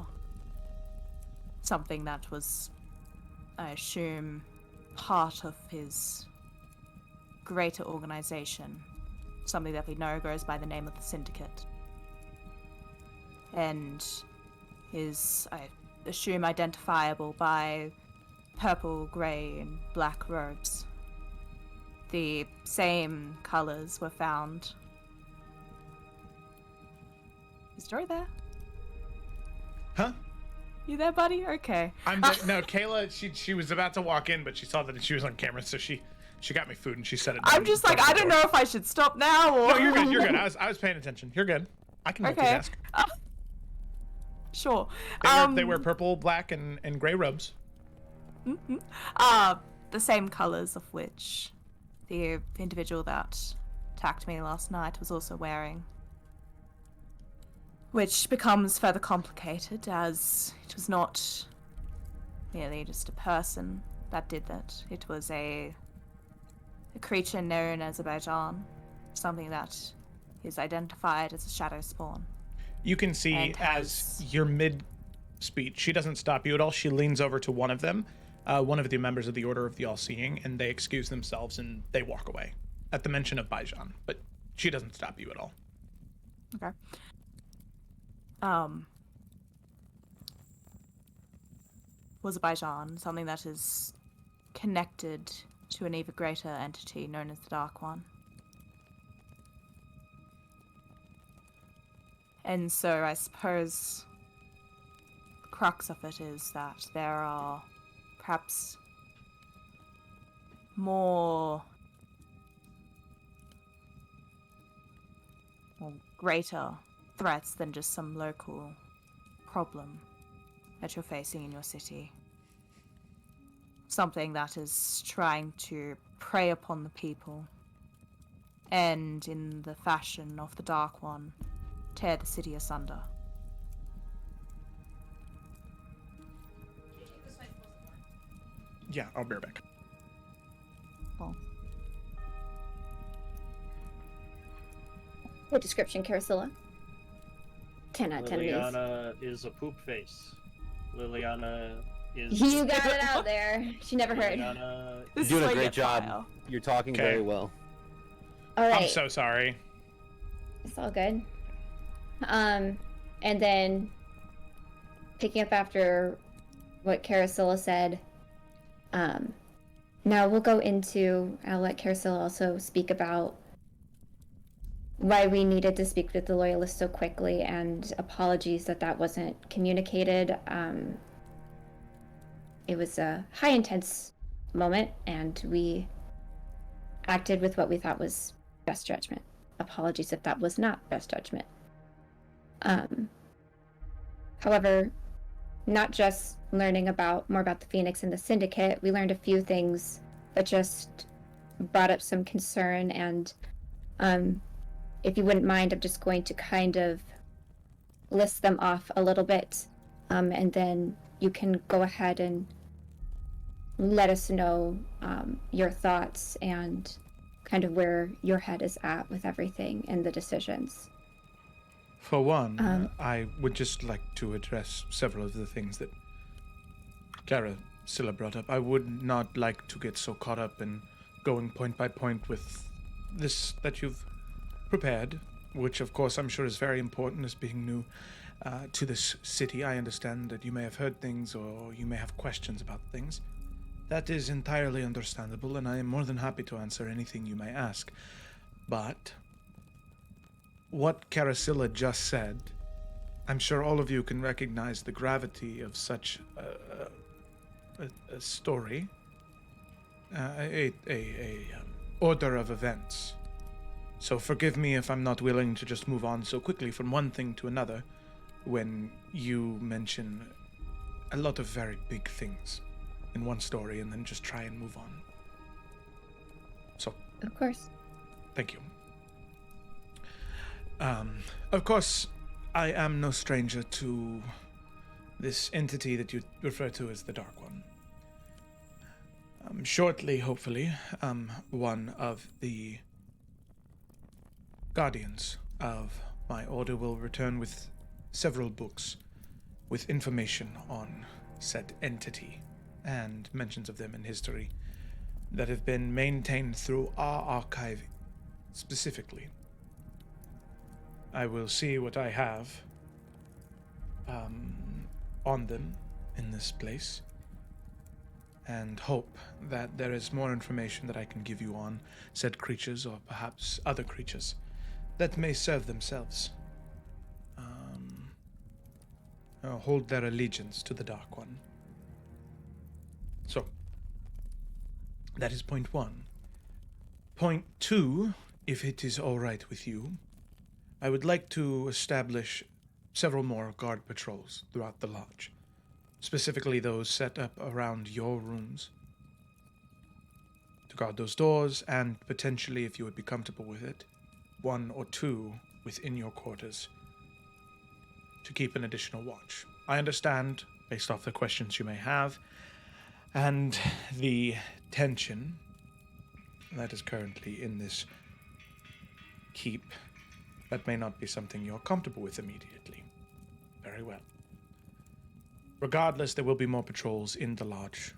A: Something that was, I assume, part of his greater organization. Something that we know goes by the name of the Syndicate. And is, I assume, identifiable by purple, grey, and black robes. The same colors were found. Is Jory there?
B: Huh?
A: You there, buddy? Okay.
B: No, Kayla, she was about to walk in, but she saw that she was on camera, so she got me food and she set it down.
A: I'm just like, I don't know if I should stop now or...
B: No, you're good, you're good. I was paying attention. You're good. I can multitask.
A: Sure.
B: They wear purple, black, and gray robes.
A: The same colors of which the individual that attacked me last night was also wearing. Which becomes further complicated as it was not merely just a person that did that. It was a creature known as Azerbaijan, something that is identified as a shadow spawn.
B: You can see
A: And
B: as you're mid-speech, she doesn't stop you at all. She leans over to one of them, one of the members of the Order of the All-Seeing, and they excuse themselves and they walk away at the mention of Baijan, but she doesn't stop you at all.
A: Okay. Was Azerbaijan something that is connected to an even greater entity known as the Dark One? And so I suppose the crux of it is that there are perhaps more or greater threats than just some local problem that you're facing in your city. Something that is trying to prey upon the people and, in the fashion of the Dark One, tear the city asunder.
B: Yeah, I'll be right back.
A: Well,
D: Good description, Carasilla. 10 out of 10
E: Liliana is a poop face. Liliana is...
D: You got it out there. She never heard.
E: Liliana
C: You're
A: This
C: doing
A: is
C: a
A: like
C: great
A: a
C: job.
A: trial.
C: You're talking
B: Okay.
C: very well.
D: All right.
B: I'm so sorry.
D: It's all good. And then picking up after what Carasilla said, now we'll go into, I'll let Carasilla also speak about why we needed to speak with the Loyalists so quickly, and apologies that wasn't communicated. It was a high intense moment, and we acted with what we thought was best judgment. Apologies if that was not best judgment. However, not just learning more about the Phoenix and the Syndicate, we learned a few things that just brought up some concern, and if you wouldn't mind, I'm just going to kind of list them off a little bit, and then you can go ahead and let us know your thoughts and kind of where your head is at with everything and the decisions.
G: For one, I would just like to address several of the things that Carasilla brought up. I would not like to get so caught up in going point by point with this that you've prepared, which of course I'm sure is very important as being new to this city. I understand that you may have heard things or you may have questions about things. That is entirely understandable, and I am more than happy to answer anything you may ask. But what Carasilla just said, I'm sure all of you can recognize the gravity of such a story, order of events. So forgive me if I'm not willing to just move on so quickly from one thing to another when you mention a lot of very big things in one story and then just try and move on. So,
D: Of course.
G: thank you. Of course, I am no stranger to this entity that you refer to as the Dark One. Shortly, hopefully, one of the guardians of my order will return with several books with information on said entity and mentions of them in history that have been maintained through our archive specifically. I will see what I have on them in this place and hope that there is more information that I can give you on said creatures or perhaps other creatures that may serve themselves. Hold their allegiance to the Dark One. So, that is point one. Point two, if it is all right with you, I would like to establish several more guard patrols throughout the lodge, specifically those set up around your rooms, to guard those doors, and potentially, if you would be comfortable with it, one or two within your quarters to keep an additional watch. I understand, based off the questions you may have, and the tension that is currently in this keep, that may not be something you're comfortable with immediately. Very well. Regardless, there will be more patrols in the lodge.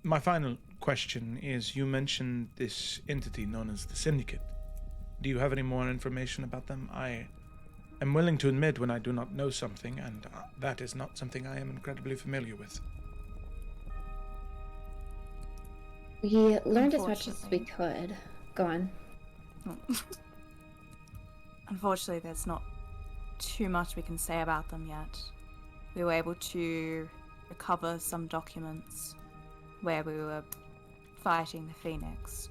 G: My final question is, you mentioned this entity known as the Syndicate. Do you have any more information about them? I am willing to admit when I do not know something, and that is not something I am incredibly familiar with.
D: We learned as much as we could. Go on.
A: Unfortunately, there's not too much we can say about them yet. We were able to recover some documents where we were fighting the Phoenix.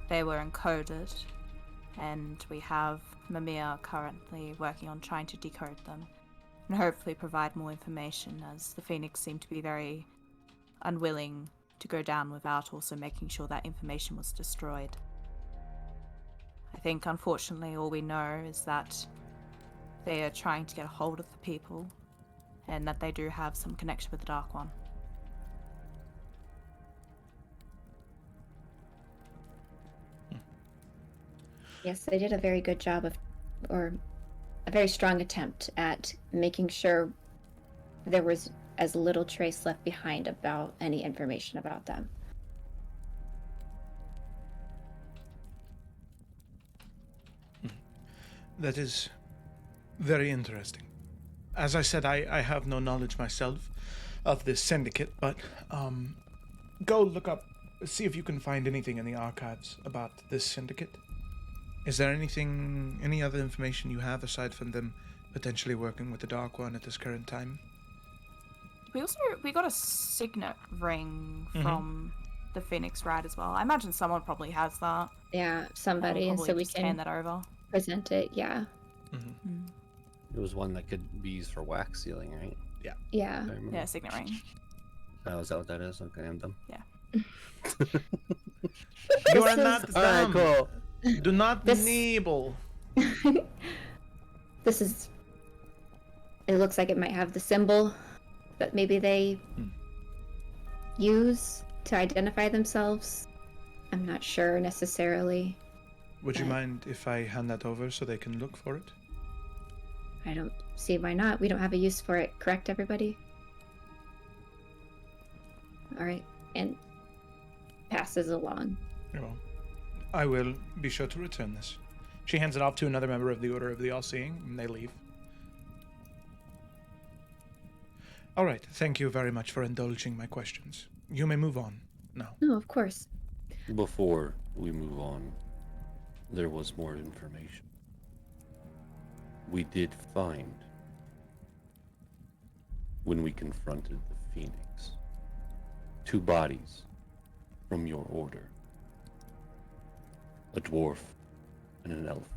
A: They were encoded, and we have Mimir currently working on trying to decode them and hopefully provide more information, as the Phoenix seemed to be very unwilling to go down without also making sure that information was destroyed. I think, unfortunately, all we know is that they are trying to get a hold of the people, and that they do have some connection with the Dark One.
D: Yes, they did a very good job or a very strong attempt at making sure there was as little trace left behind about any information about them.
G: That is very interesting. As I said, I have no knowledge myself of this syndicate, but go look up, see if you can find anything in the archives about this syndicate. Is there any other information you have aside from them potentially working with the Dark One at this current time?
A: We got a signet ring from the Phoenix Ride as well. I imagine someone probably has that.
D: Yeah, somebody, and
A: Probably
D: so we
A: just
D: can
A: hand that over.
D: present it. Yeah.
C: It was one that could be used for wax sealing, right?
D: Yeah.
C: I remember.
A: Yeah, signet ring.
C: Oh, is that what that is? Okay, I'm dumb.
A: Yeah.
G: You
D: This
G: are not
D: is-
G: dumb.
C: cool.
G: Do not
D: This-
G: nibble.
D: This is. It looks like it might have the symbol that maybe they use to identify themselves. I'm not sure necessarily.
G: Would you
D: But-
G: mind if I hand that over so they can look for it?
D: I don't see why not. We don't have a use for it, correct, everybody? All right, and passes along.
G: Well, I will be sure to return this. She hands it off to another member of the Order of the All-Seeing, and they leave. All right, thank you very much for indulging my questions. You may move on now.
D: No, of course.
F: Before we move on, there was more information. We did find, when we confronted the Phoenix, 2 bodies from your order. A dwarf and an elf.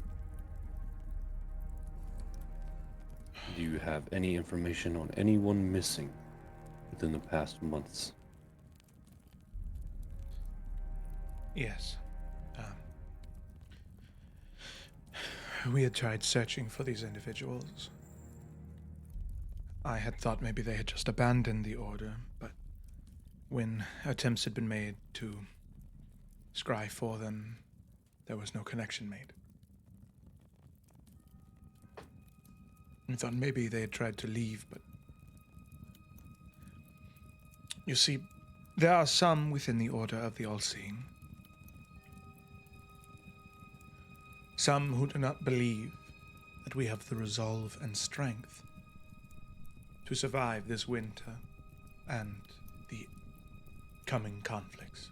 F: Do you have any information on anyone missing within the past months?
G: Yes. We had tried searching for these individuals. I had thought maybe they had just abandoned the Order, but when attempts had been made to scry for them, there was no connection made. I thought maybe they had tried to leave, but you see, there are some within the Order of the All-Seeing. Some who do not believe that we have the resolve and strength to survive this winter and the coming conflicts.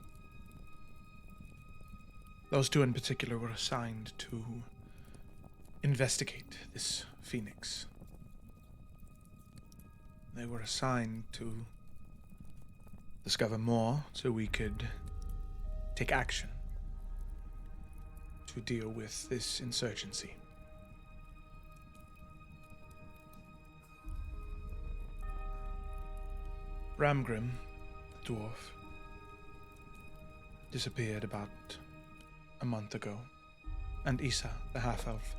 G: Those two in particular were assigned to investigate this phoenix. They were assigned to discover more so we could take action to deal with this insurgency. Ramgrim, the dwarf, disappeared about a month ago, and Isa, the half-elf,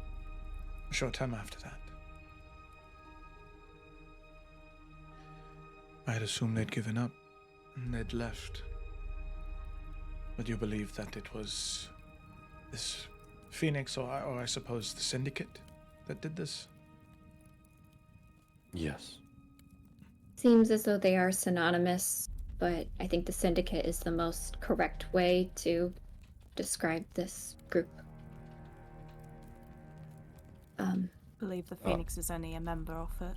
G: a short time after that. I had assumed they'd given up, and they'd left. But you believe that it was this Phoenix, or I suppose the Syndicate, that did this?
F: Yes.
D: Seems as though they are synonymous, but I think the Syndicate is the most correct way to describe this group.
A: Believe the Phoenix is only a member of it.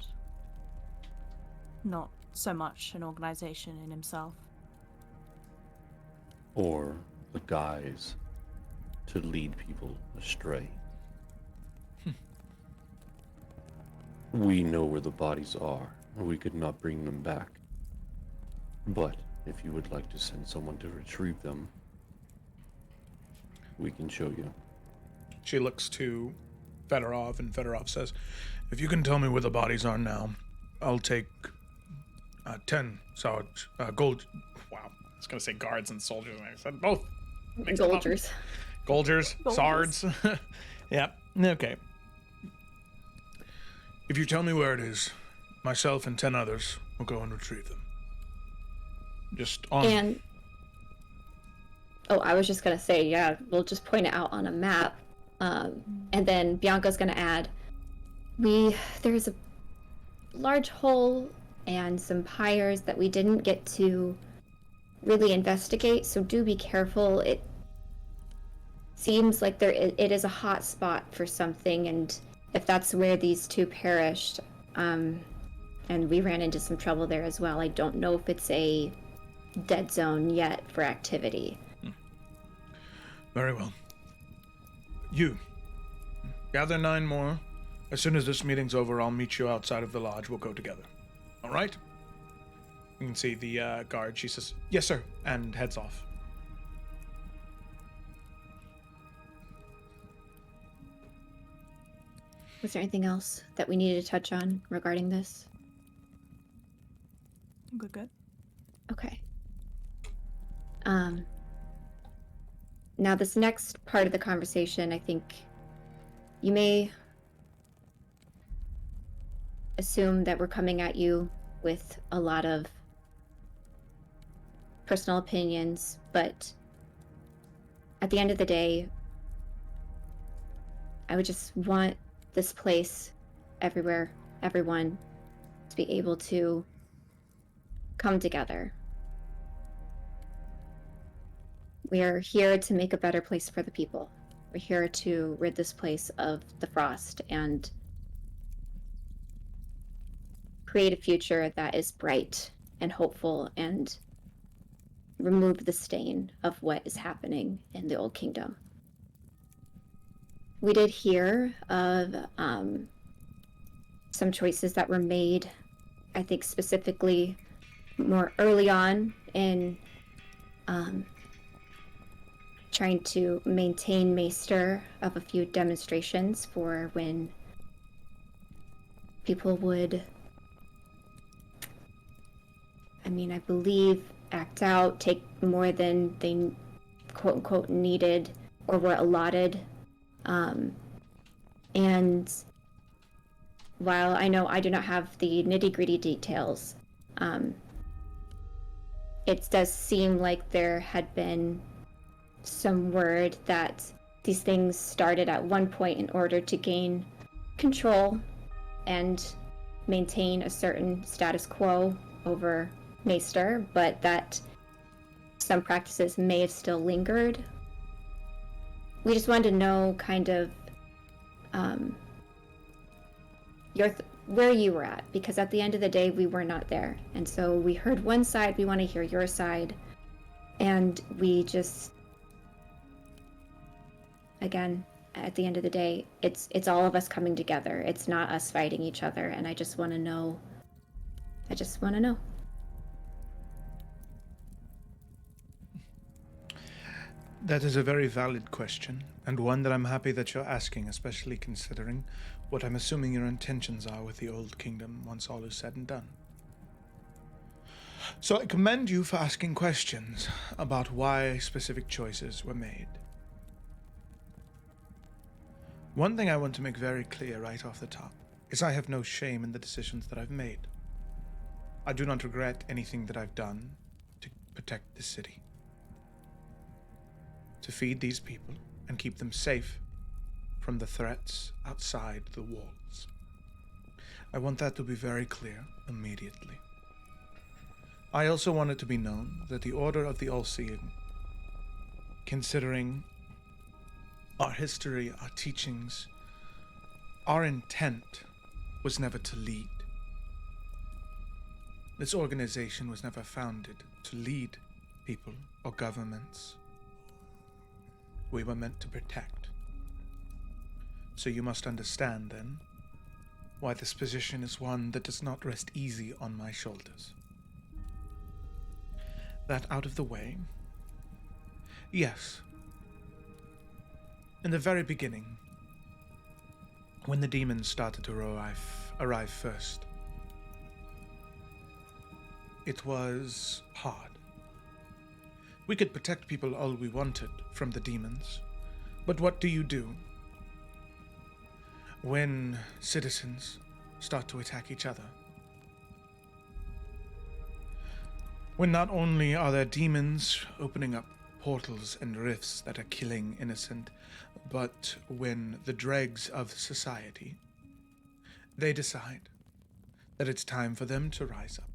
A: Not so much an organization in himself.
F: Or a guise to lead people astray. We know where the bodies are. We could not bring them back. But if you would like to send someone to retrieve them, we can show you.
G: She looks to Fedorov, and Fedorov says, "If you can tell me where the bodies are now, I'll take 10 gold." Wow, I was going to say guards and soldiers, and I said both.
D: Soldiers.
G: Golgers, Sards. Yep, okay. If you tell me where it is, myself and 10 others will go and retrieve them. Just on...
D: And... Oh, I was just going to say, yeah, we'll just point it out on a map. And then Bianca's going to add, there's a large hole and some pyres that we didn't get to really investigate, so do be careful. It seems like it is a hot spot for something, and if that's where these two perished, and we ran into some trouble there as well, I don't know if it's a dead zone yet for activity.
G: Very well. You, gather 9 more. As soon as this meeting's over, I'll meet you outside of the lodge. We'll go together. All right? You can see the guard. She says, "Yes, sir," and heads off.
D: Was there anything else that we needed to touch on regarding this?
A: Good.
D: Okay. Now this next part of the conversation, I think you may assume that we're coming at you with a lot of personal opinions, but at the end of the day, I would just want this place, everywhere, everyone, to be able to come together. We are here to make a better place for the people. We're here to rid this place of the frost and create a future that is bright and hopeful and remove the stain of what is happening in the Old Kingdom. We did hear of some choices that were made, I think specifically more early on in trying to maintain Maester of a few demonstrations for when people would, I believe, act out, take more than they quote-unquote needed or were allotted. And while I know I do not have the nitty-gritty details, it does seem like there had been some word that these things started at one point in order to gain control and maintain a certain status quo over Maester, but that some practices may have still lingered. We just wanted to know kind of where you were at, because at the end of the day, we were not there. And so we heard one side, we want to hear your side. And we just, again, at the end of the day, it's all of us coming together. It's not us fighting each other. And I just want to know.
G: That is a very valid question, and one that I'm happy that you're asking, especially considering what I'm assuming your intentions are with the Old Kingdom once all is said and done. So I commend you for asking questions about why specific choices were made. One thing I want to make very clear right off the top is I have no shame in the decisions that I've made. I do not regret anything that I've done to protect the city, to feed these people and keep them safe from the threats outside the walls. I want that to be very clear immediately. I also want it to be known that the Order of the All-Seeing, considering our history, our teachings, our intent was never to lead. This organization was never founded to lead people or governments. We were meant to protect. So you must understand, then, why this position is one that does not rest easy on my shoulders. That out of the way, yes, in the very beginning, when the demons started to arrive first, it was hard. We could protect people all we wanted from the demons, but what do you do when citizens start to attack each other? When not only are there demons opening up portals and rifts that are killing innocent, but when the dregs of society, they decide that it's time for them to rise up.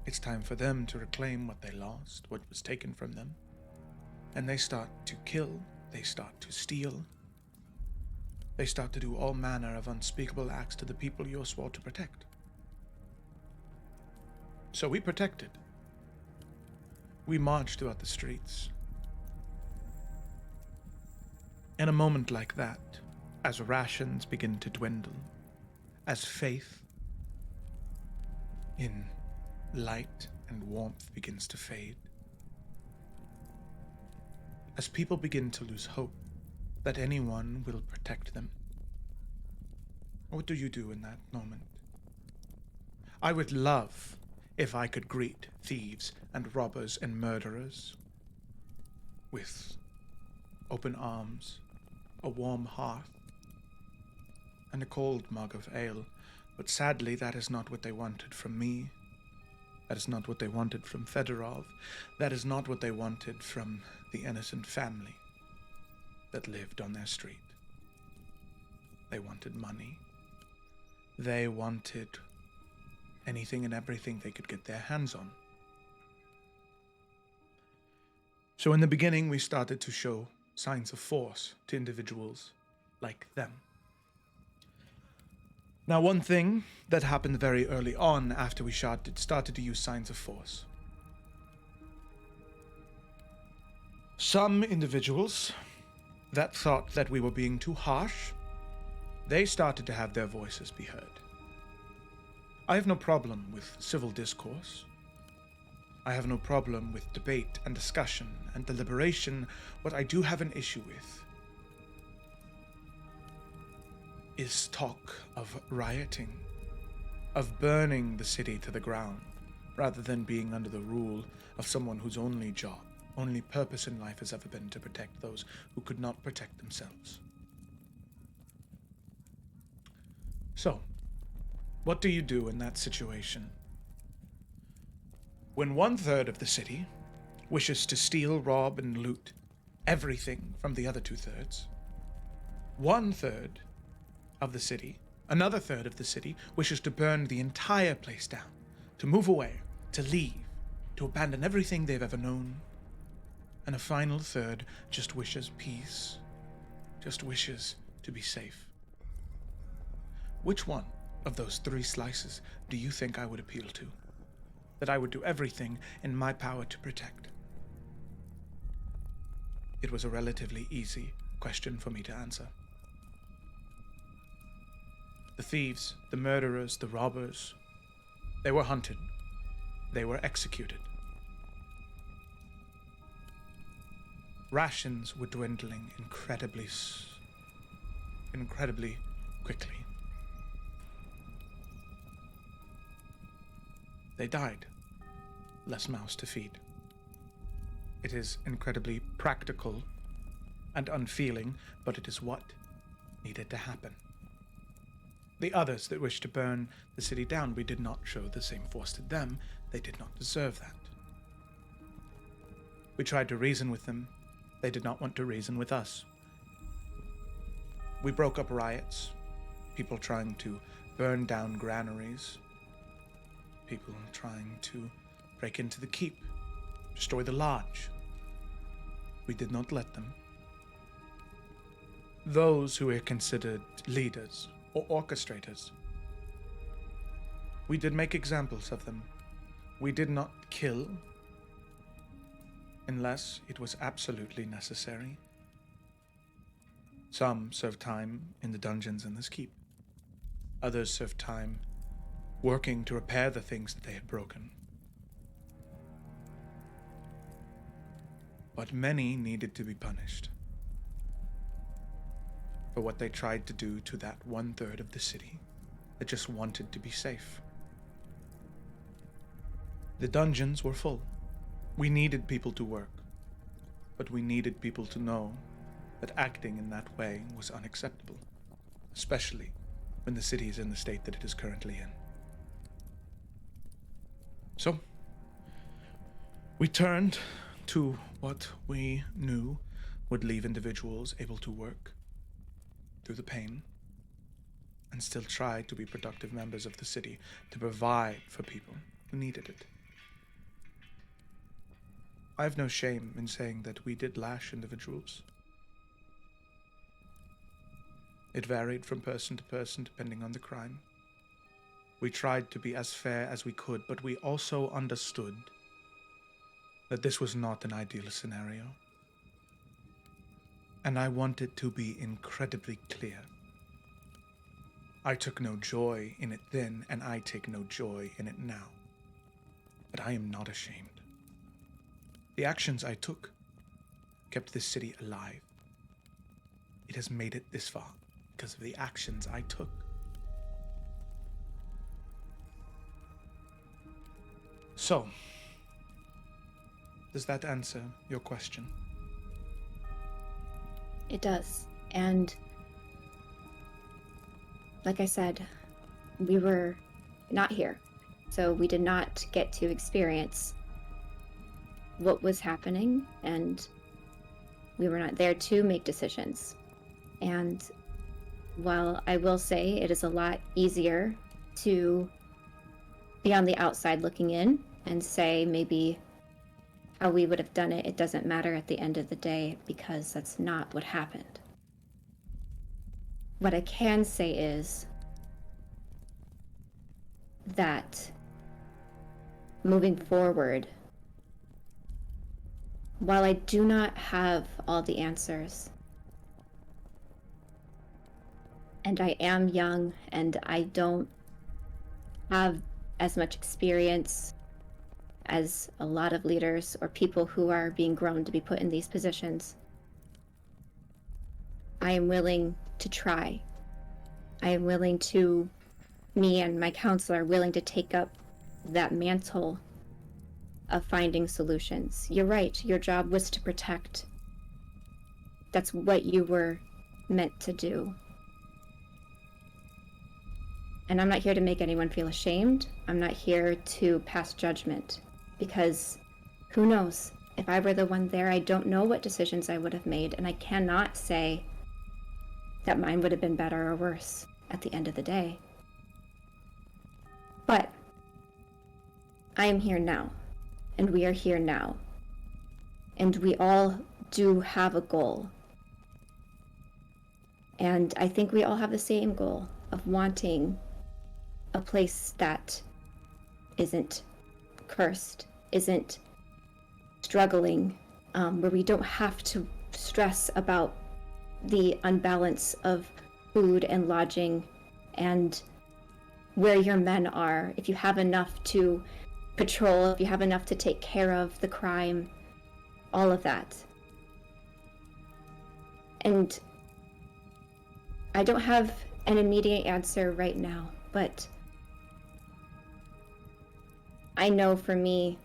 G: It's time for them to reclaim what they lost, what was taken from them. And they start to kill, they start to steal, they start to do all manner of unspeakable acts to the people you're sworn to protect. So we protected. We marched throughout the streets. In a moment like that, as rations begin to dwindle, as faith in light and warmth begins to fade, as people begin to lose hope that anyone will protect them, what do you do in that moment? I would love if I could greet thieves and robbers and murderers with open arms, a warm hearth, and a cold mug of ale, but sadly that is not what they wanted from me. That is not what they wanted from Fedorov. That is not what they wanted from the innocent family that lived on their street. They wanted money. They wanted anything and everything they could get their hands on. So in the beginning, we started to show signs of force to individuals like them. Now, one thing that happened very early on after we started to use signs of force. Some individuals that thought that we were being too harsh, they started to have their voices be heard. I have no problem with civil discourse. I have no problem with debate and discussion and deliberation. What I do have an issue with is talk of rioting, of burning the city to the ground, rather than being under the rule of someone whose only job, only purpose in life has ever been to protect those who could not protect themselves. So, what do you do in that situation? When 1/3 of the city wishes to steal, rob, and loot everything from the other 2/3, 1/3 of the city, another third of the city, wishes to burn the entire place down, to move away, to leave, to abandon everything they've ever known, and a final third just wishes peace, just wishes to be safe. Which one of those 3 slices do you think I would appeal to? That I would do everything in my power to protect? It was a relatively easy question for me to answer. The thieves, the murderers, the robbers, they were hunted. They were executed. Rations were dwindling incredibly quickly. They died. Less mouths to feed. It is incredibly practical and unfeeling, but it is what needed to happen. The others that wished to burn the city down, we did not show the same force to them. They did not deserve that. We tried to reason with them. They did not want to reason with us. We broke up riots, people trying to burn down granaries, people trying to break into the keep, destroy the lodge. We did not let them. Those who were considered leaders or orchestrators, we did make examples of them. We did not kill unless it was absolutely necessary. Some served time in the dungeons in this keep. Others served time working to repair the things that they had broken. But many needed to be punished for what they tried to do to that 1/3 of the city that just wanted to be safe. The dungeons were full. We needed people to work, but we needed people to know that acting in that way was unacceptable, especially when the city is in the state that it is currently in. So, we turned to what we knew would leave individuals able to work through the pain and still try to be productive members of the city to provide for people who needed it. I have no shame in saying that we did lash individuals. It varied from person to person depending on the crime. We tried to be as fair as we could, but we also understood that this was not an ideal scenario. And I wanted to be incredibly clear. I took no joy in it then, and I take no joy in it now. But I am not ashamed. The actions I took kept this city alive. It has made it this far because of the actions I took. So, does that answer your question?
D: It does. And like I said, we were not here, so we did not get to experience what was happening, and we were not there to make decisions. And while I will say it is a lot easier to be on the outside looking in and say maybe how we would have done it, it doesn't matter at the end of the day, because that's not what happened. What I can say is that moving forward, while I do not have all the answers, and I am young and I don't have as much experience as a lot of leaders or people who are being grown to be put in these positions, I am willing to try. I am willing to, me and my counselor are willing to take up that mantle of finding solutions. You're right, your job was to protect. That's what you were meant to do. And I'm not here to make anyone feel ashamed. I'm not here to pass judgment. Because who knows? If I were the one there, I don't know what decisions I would have made, and I cannot say that mine would have been better or worse at the end of the day. But I am here now, and we are here now, and we all do have a goal. And I think we all have the same goal of wanting a place that isn't cursed, isn't struggling, where we don't have to stress about the unbalance of food and lodging and where your men are, if you have enough to patrol, if you have enough to take care of the crime, all of that. And I don't have an immediate answer right now, but I know for me,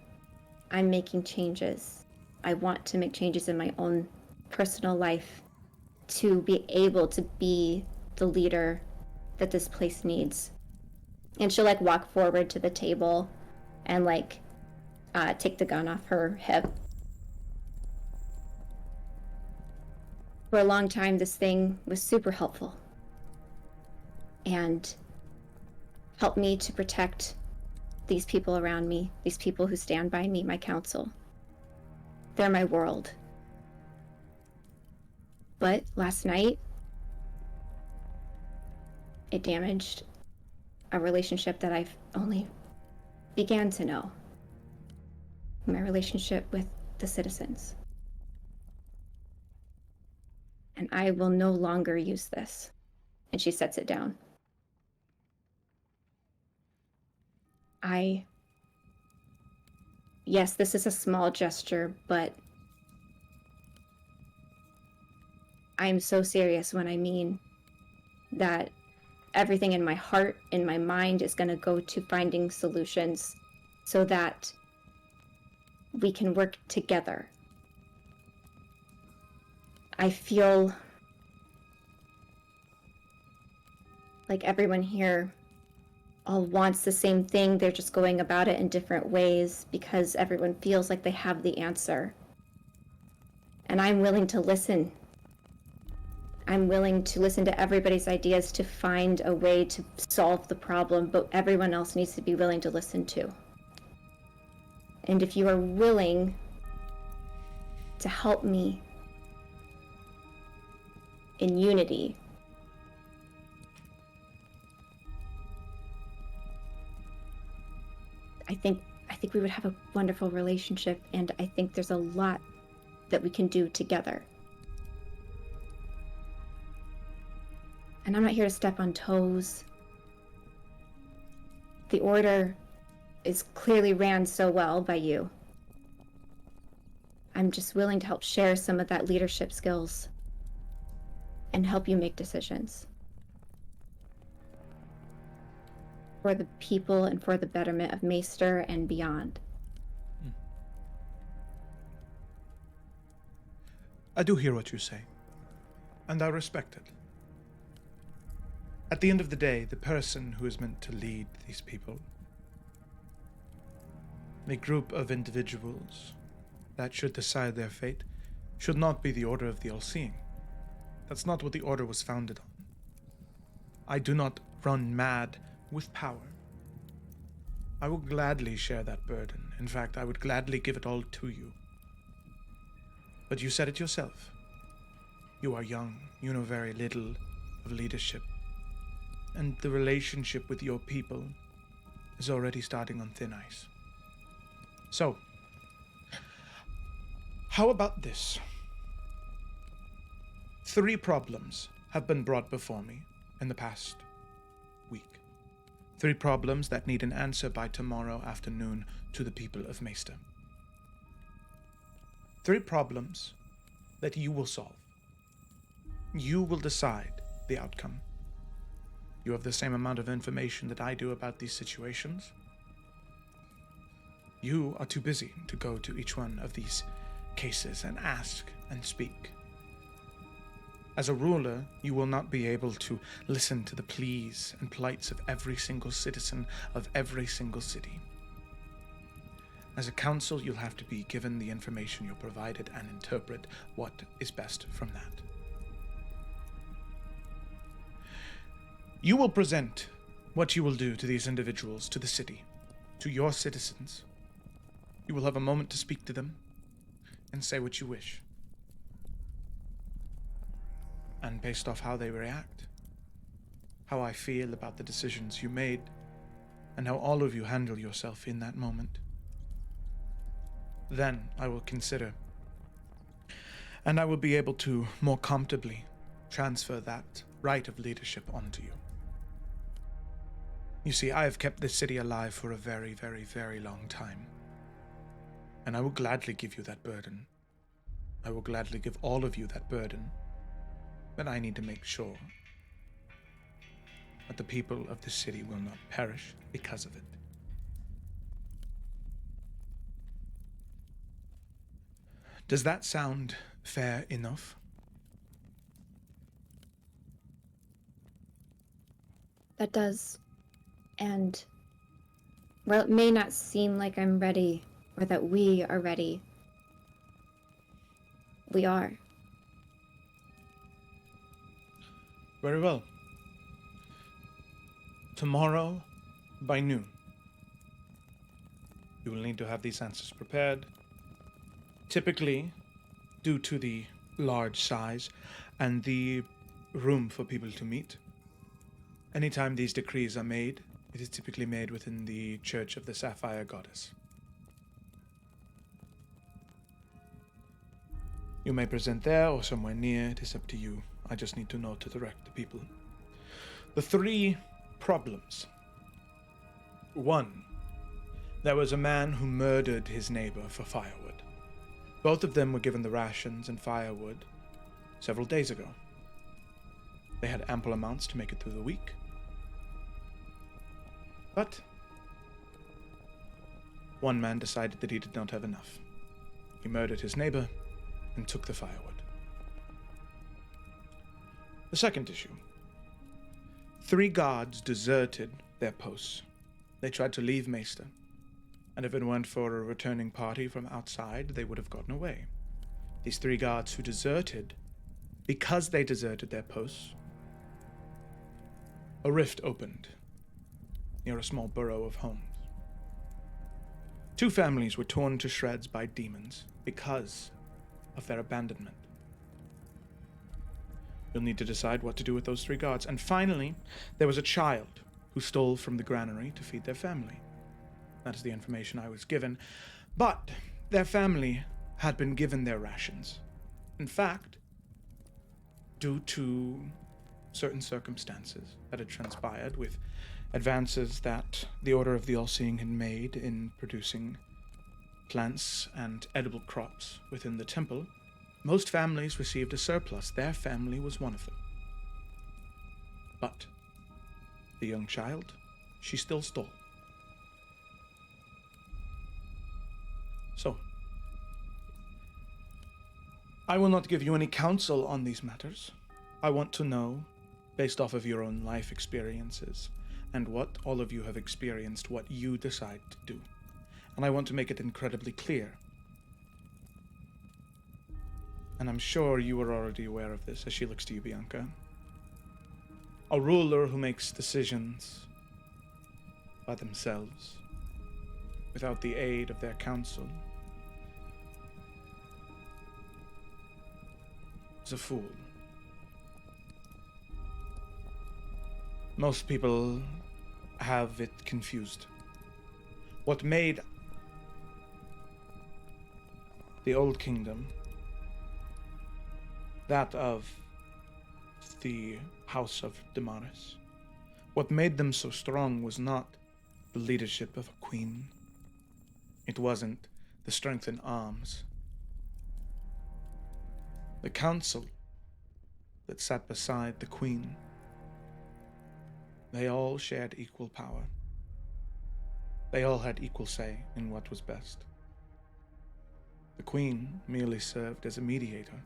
D: I'm making changes. I want to make changes in my own personal life to be able to be the leader that this place needs. And she'll like walk forward to the table and like take the gun off her hip. For a long time, this thing was super helpful and helped me to protect these people around me, these people who stand by me, my council. They're my world. But last night, it damaged a relationship that I've only began to know. My relationship with the citizens. And I will no longer use this. And she sets it down. Yes, this is a small gesture, but I'm so serious when I mean that everything in my heart, in my mind, is going to go to finding solutions so that we can work together. I feel like everyone here all wants the same thing. They're just going about it in different ways because everyone feels like they have the answer. And I'm willing to listen. I'm willing to listen to everybody's ideas to find a way to solve the problem, but everyone else needs to be willing to listen too. And if you are willing to help me in unity, I think we would have a wonderful relationship, and I think there's a lot that we can do together. And I'm not here to step on toes. The order is clearly ran so well by you. I'm just willing to help share some of that leadership skills and help you make decisions for the people and for the betterment of Maester and beyond.
G: I do hear what you say, and I respect it. At the end of the day, the person who is meant to lead these people, the group of individuals that should decide their fate, should not be the Order of the All-Seeing. That's not what the Order was founded on. I do not run mad with power. I will gladly share that burden. In fact, I would gladly give it all to you. But you said it yourself. You are young. You know very little of leadership. And the relationship with your people is already starting on thin ice. So, how about this? 3 problems have been brought before me in the past week. 3 problems that need an answer by tomorrow afternoon to the people of Maester. 3 problems that you will solve. You will decide the outcome. You have the same amount of information that I do about these situations. You are too busy to go to each one of these cases and ask and speak. As a ruler, you will not be able to listen to the pleas and plights of every single citizen of every single city. As a council, you'll have to be given the information you're provided and interpret what is best from that. You will present what you will do to these individuals, to the city, to your citizens. You will have a moment to speak to them and say what you wish. And based off how they react, how I feel about the decisions you made, and how all of you handle yourself in that moment, then I will consider, and I will be able to more comfortably transfer that right of leadership onto you. You see, I have kept this city alive for a very, very, very long time, and I will gladly give you that burden. I will gladly give all of you that burden, but I need to make sure that the people of this city will not perish because of it. Does that sound fair enough?
D: That does. And while it may not seem like I'm ready, or that we are ready, we are.
G: Very well. Tomorrow, by noon, you will need to have these answers prepared. Typically, due to the large size and the room for people to meet, anytime these decrees are made, it is typically made within the Church of the Sapphire Goddess. You may present there or somewhere near, it is up to you. I just need to know to direct the people. The 3 problems. 1, there was a man who murdered his neighbor for firewood. Both of them were given the rations and firewood several days ago. They had ample amounts to make it through the week. But one man decided that he did not have enough. He murdered his neighbor and took the firewood. The second issue. 3 guards deserted their posts. They tried to leave Maester, and if it weren't for a returning party from outside, they would have gotten away. These 3 guards who deserted, because they deserted their posts, a rift opened near a small borough of homes. 2 families were torn to shreds by demons because of their abandonment. You'll need to decide what to do with those 3 guards. And finally, there was a child who stole from the granary to feed their family. That is the information I was given. But their family had been given their rations. In fact, due to certain circumstances that had transpired with advances that the Order of the All-Seeing had made in producing plants and edible crops within the temple, most families received a surplus. Their family was one of them. But the young child, she still stole. So, I will not give you any counsel on these matters. I want to know, based off of your own life experiences, and what all of you have experienced, what you decide to do. And I want to make it incredibly clear. And I'm sure you are already aware of this, as she looks to you, Bianca. A ruler who makes decisions by themselves, without the aid of their council, is a fool. Most people have it confused. What made the Old Kingdom that of the House of Damaris, what made them so strong was not the leadership of a queen. It wasn't the strength in arms. The council that sat beside the queen, they all shared equal power. They all had equal say in what was best. The queen merely served as a mediator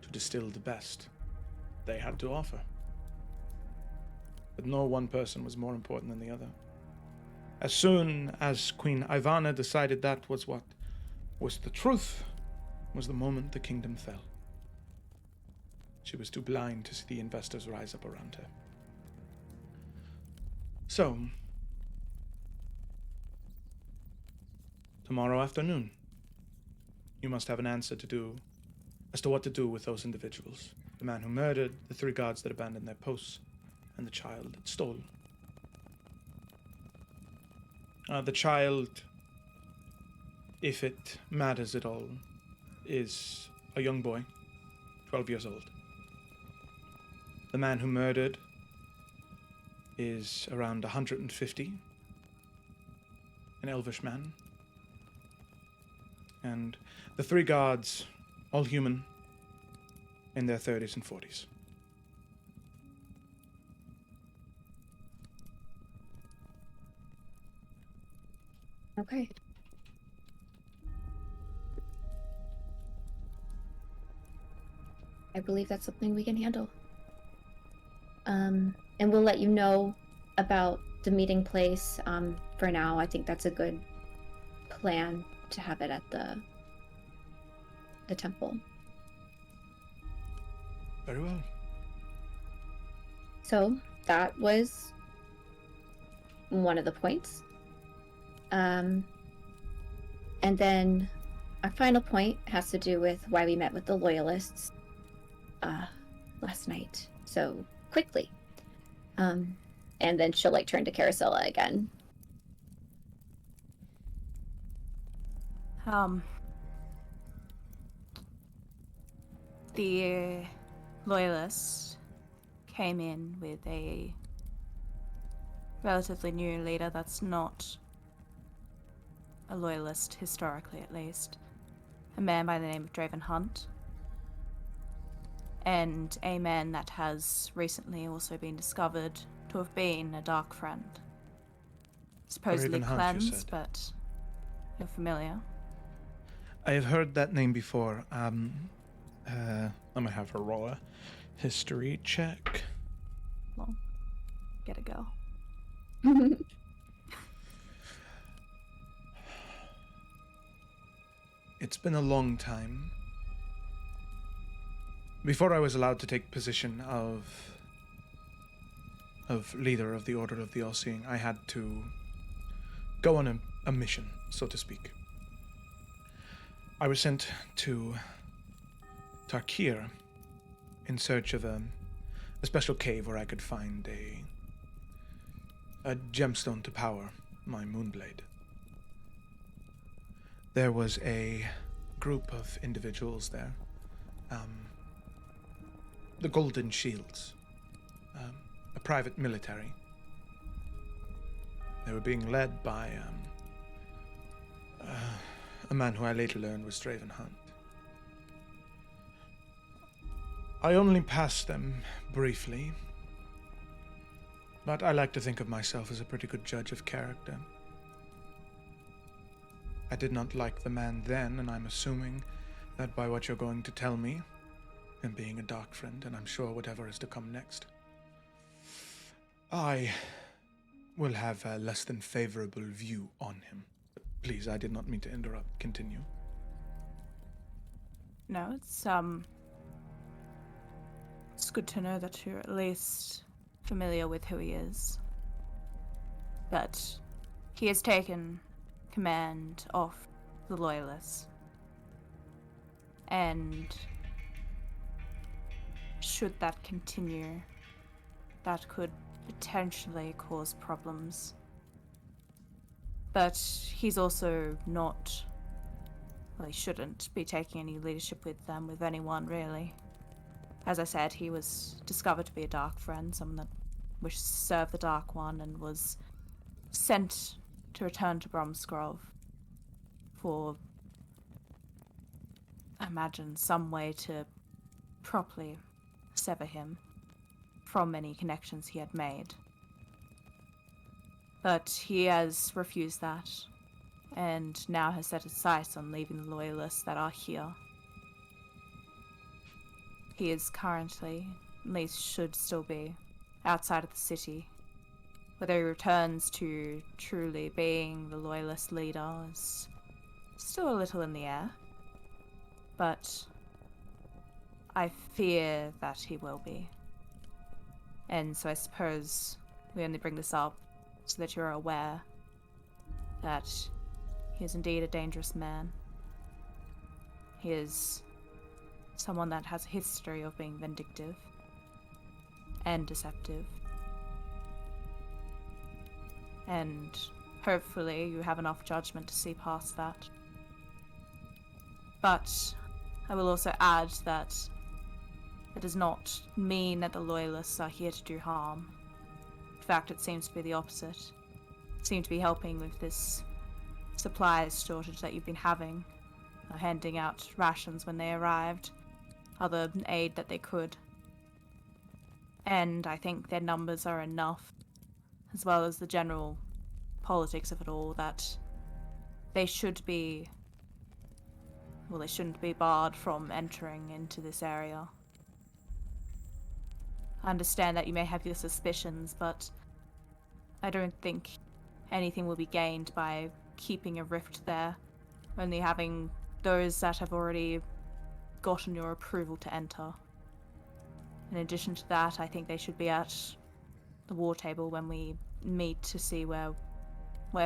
G: to distill the best they had to offer. But no one person was more important than the other. As soon as Queen Ivana decided that was what was the truth, was the moment the kingdom fell. She was too blind to see the investors rise up around her. So, tomorrow afternoon, you must have an answer as to what to do with those individuals. The man who murdered, the 3 guards that abandoned their posts, and the child that stole. The child, if it matters at all, is a young boy, 12 years old. The man who murdered is around 150, an elvish man. And the 3 guards, all human, in their 30s and 40s.
D: Okay. I believe that's something we can handle. And we'll let you know about the meeting place. For now, I think that's a good plan to have it at the temple.
G: Very well.
D: So that was one of the points. And then our final point has to do with why we met with the loyalists last night so quickly. And then she'll like turn to Caracella again.
A: The loyalists came in with a relatively new leader that's not a loyalist, historically at least. A man by the name of Draven Hunt. And a man that has recently also been discovered to have been a dark friend. Supposedly
G: Draven Hunt, you
A: cleansed,
G: said?
A: but you're familiar.
G: I have heard that name before. I'm gonna have her roll a history check.
A: Well, get a go.
G: It's been a long time. Before I was allowed to take position of leader of the Order of the All-Seeing, I had to go on a mission, so to speak. I was sent to Tarkir in search of a special cave where I could find a gemstone to power my Moonblade. There was a group of individuals there. The Golden Shields. A private military. They were being led by a man who I later learned was Draven Hunt. I only passed them briefly, but I like to think of myself as a pretty good judge of character. I did not like the man then, and I'm assuming that by what you're going to tell me, him being a dark friend, and I'm sure whatever is to come next, I will have a less than favorable view on him. Please, I did not mean to interrupt. Continue.
A: No, it's good to know that you're at least familiar with who he is. But he has taken command of the Loyalists. And should that continue, that could potentially cause problems. But he's also not, well, he shouldn't be taking any leadership with them, with anyone really. As I said, he was discovered to be a dark friend, someone that wished to serve the Dark One, and was sent to return to Bromsgrove for, I imagine, some way to properly sever him from any connections he had made. But he has refused that, and now has set his sights on leaving the Loyalists that are here. He is currently, at least should still be, outside of the city, whether he returns to truly being the loyalist leader is still a little in the air. But I fear that he will be. And so I suppose we only bring this up so that you're aware that he is indeed a dangerous man. He is someone that has a history of being vindictive and deceptive. And hopefully you have enough judgment to see past that. But I will also add that it does not mean that the Loyalists are here to do harm. In fact, it seems to be the opposite. Seem to be helping with this supplies shortage that you've been having, handing out rations when they arrived, other aid that they could. And I think their numbers are enough, as well as the general politics of it all, that they should be, well, they shouldn't be barred from entering into this area. I understand that you may have your suspicions, but I don't think anything will be gained by keeping a rift there, only having those that have already gotten your approval to enter. In addition to that, I think they should be at the war table when we meet to see where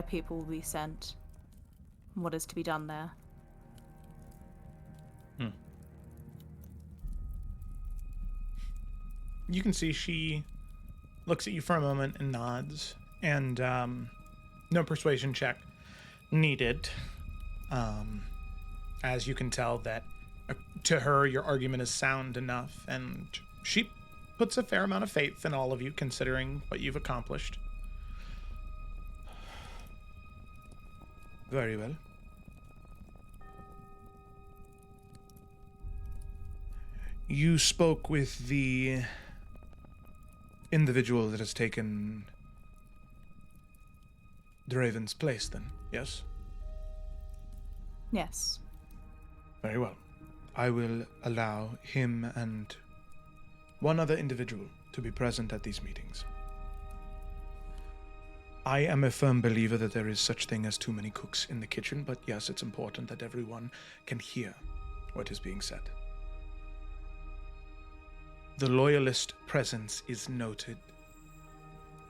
A: people will be sent and what is to be done there.
B: You can see she looks at you for a moment and nods, and no persuasion check needed. As you can tell that to her your argument is sound enough, and she puts a fair amount of faith in all of you considering what you've accomplished.
G: Very well. You spoke with the individual that has taken the Raven's place, then, yes?
A: Yes.
G: Very well. I will allow him and one other individual to be present at these meetings. I am a firm believer that there is such thing as too many cooks in the kitchen, but yes, it's important that everyone can hear what is being said. The loyalist presence is noted.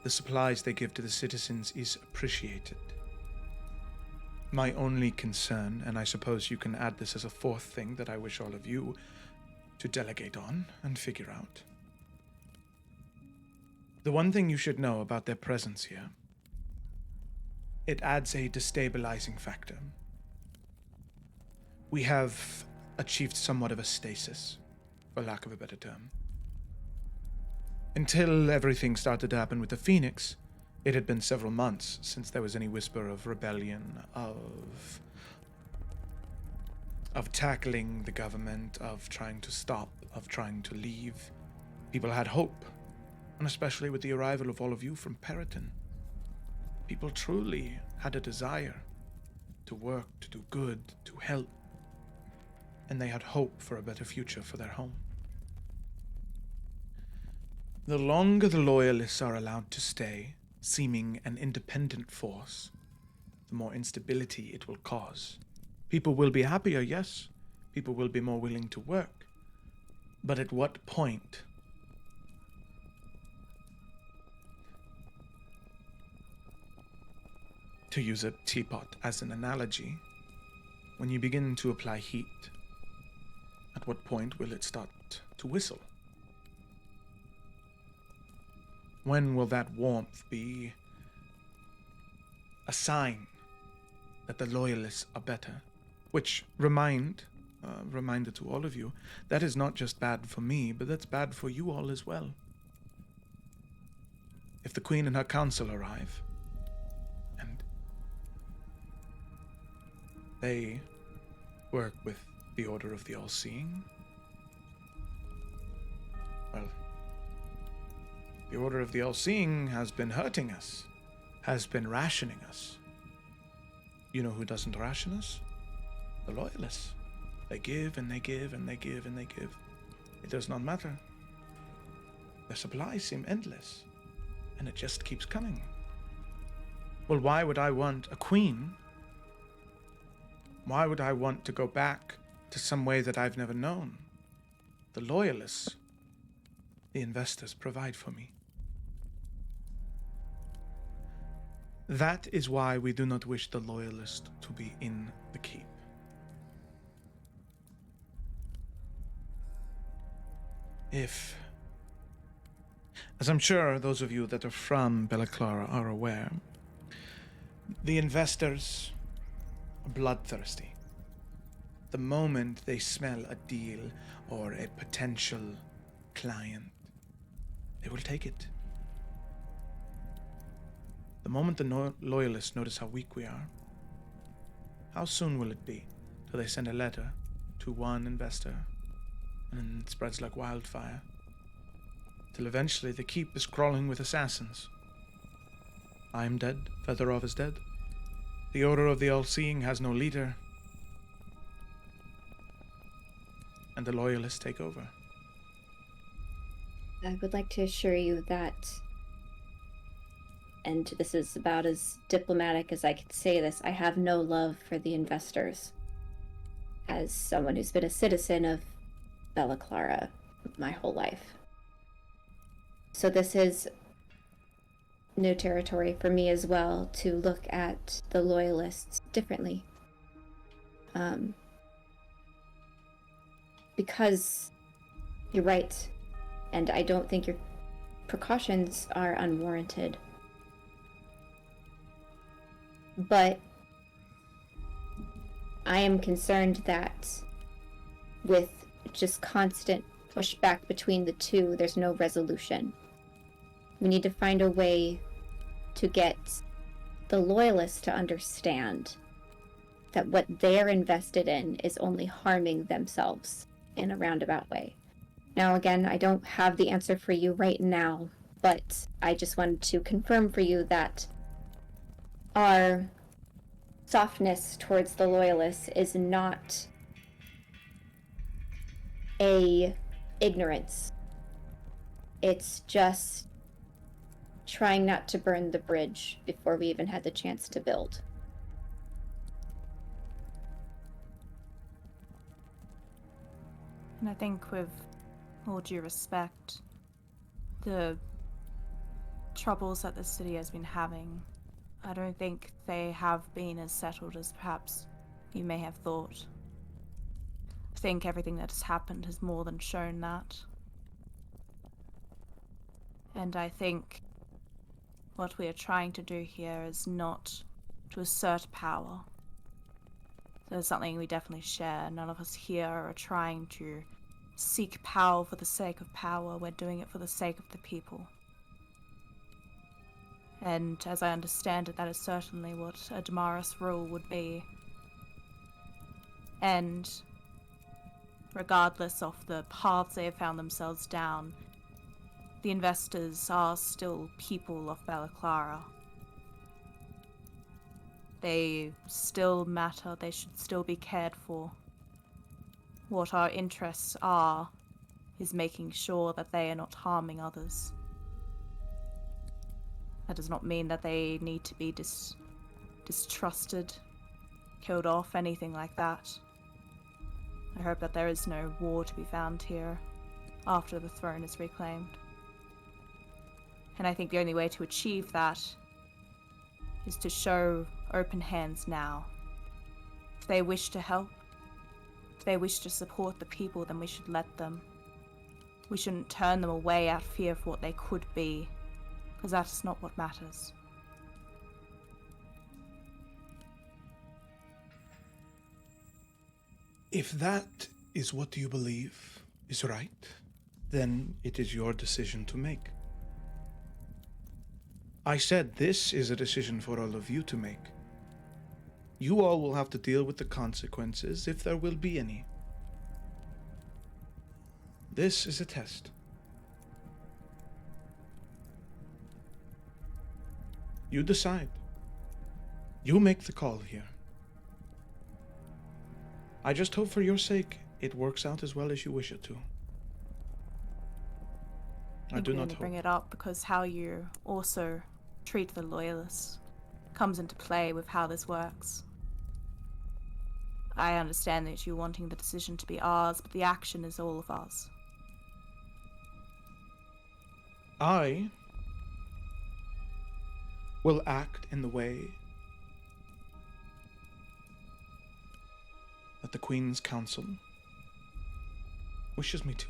G: The supplies they give to the citizens is appreciated. My only concern, and I suppose you can add this as a fourth thing that I wish all of you to delegate on and figure out. The one thing you should know about their presence here, it adds a destabilizing factor. We have achieved somewhat of a stasis, for lack of a better term. Until everything started to happen with the Phoenix, it had been several months since there was any whisper of rebellion, of tackling the government, of trying to stop, of trying to leave. People had hope, and especially with the arrival of all of you from Periton. People truly had a desire to work, to do good, to help, and they had hope for a better future for their home. The longer the Loyalists are allowed to stay, seeming an independent force, the more instability it will cause. People will be happier, yes. People will be more willing to work. But at what point? To use a teapot as an analogy, when you begin to apply heat, at what point will it start to whistle? When will that warmth be a sign that the Loyalists are better? Which, reminder to all of you, that is not just bad for me, but that's bad for you all as well. If the Queen and her council arrive, and they work with the Order of the All-Seeing, well, the Order of the All-Seeing has been hurting us, has been rationing us. You know who doesn't ration us? The Loyalists. They give and they give and they give and they give. It does not matter. Their supplies seem endless, and it just keeps coming. Well, why would I want a queen? Why would I want to go back to some way that I've never known? The loyalists, the investors provide for me. That is why we do not wish the loyalist to be in the keep. If, as I'm sure those of you that are from Bella Clara are aware, the investors are bloodthirsty. The moment they smell a deal or a potential client, they will take it. The moment the loyalists notice how weak we are, how soon will it be till they send a letter to one investor and it spreads like wildfire, till eventually the keep is crawling with assassins. I am dead, Fedorov is dead. The Order of the All-Seeing has no leader, and the loyalists take over.
D: I would like to assure you that, and this is about as diplomatic as I can say this, I have no love for the investors. As someone who's been a citizen of Bella Clara my whole life. So this is new territory for me as well, to look at the loyalists differently. Because you're right, and I don't think your precautions are unwarranted. But I am concerned that with just constant pushback between the two, there's no resolution. We need to find a way to get the loyalists to understand that what they're invested in is only harming themselves in a roundabout way. Now, again, I don't have the answer for you right now, but I just wanted to confirm for you that our softness towards the loyalists is not a ignorance. It's just trying not to burn the bridge before we even had the chance to build.
A: And I think with all due respect, the troubles that the city has been having, I don't think they have been as settled as perhaps you may have thought. I think everything that has happened has more than shown that. And I think what we are trying to do here is not to assert power. There's something we definitely share. None of us here are trying to seek power for the sake of power. We're doing it for the sake of the people. And as I understand it, that is certainly what a Damaris rule would be. And regardless of the paths they have found themselves down, the investors are still people of Bella Clara. They still matter, they should still be cared for. What our interests are is making sure that they are not harming others. That does not mean that they need to be distrusted, killed off, anything like that. I hope that there is no war to be found here after the throne is reclaimed. And I think the only way to achieve that is to show open hands now. If they wish to help, if they wish to support the people, then we should let them. We shouldn't turn them away out of fear of what they could be, because that is not what matters.
G: If that is what you believe is right, then it is your decision to make. I said this is a decision for all of you to make. You all will have to deal with the consequences, if there will be any. This is a test. You decide. You make the call here. I just hope for your sake it works out as well as you wish it to. I do not hope.
A: Bring it up because how you also treat the loyalists comes into play with how this works. I understand that you're wanting the decision to be ours, but the action is all of ours.
G: I will act in the way that the Queen's Council wishes me to.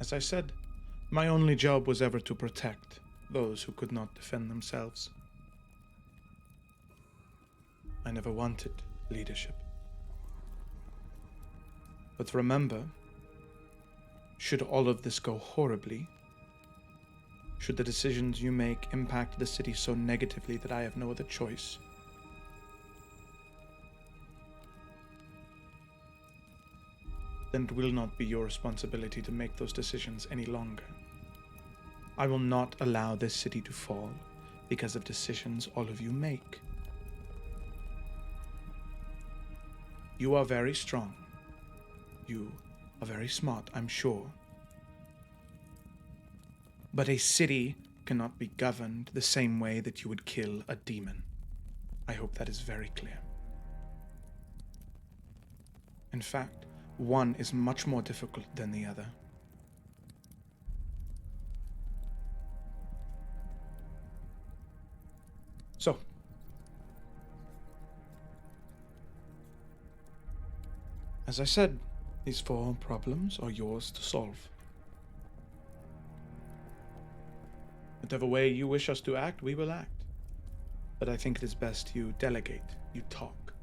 G: As I said, my only job was ever to protect those who could not defend themselves. I never wanted leadership. But remember, should all of this go horribly, should the decisions you make impact the city so negatively that I have no other choice, then it will not be your responsibility to make those decisions any longer. I will not allow this city to fall because of decisions all of you make. You are very strong. You are very smart, I'm sure. But a city cannot be governed the same way that you would kill a demon. I hope that is very clear. In fact, one is much more difficult than the other. So, as I said, these 4 problems are yours to solve. Whatever way you wish us to act, we will act. But I think it is best you delegate, you talk.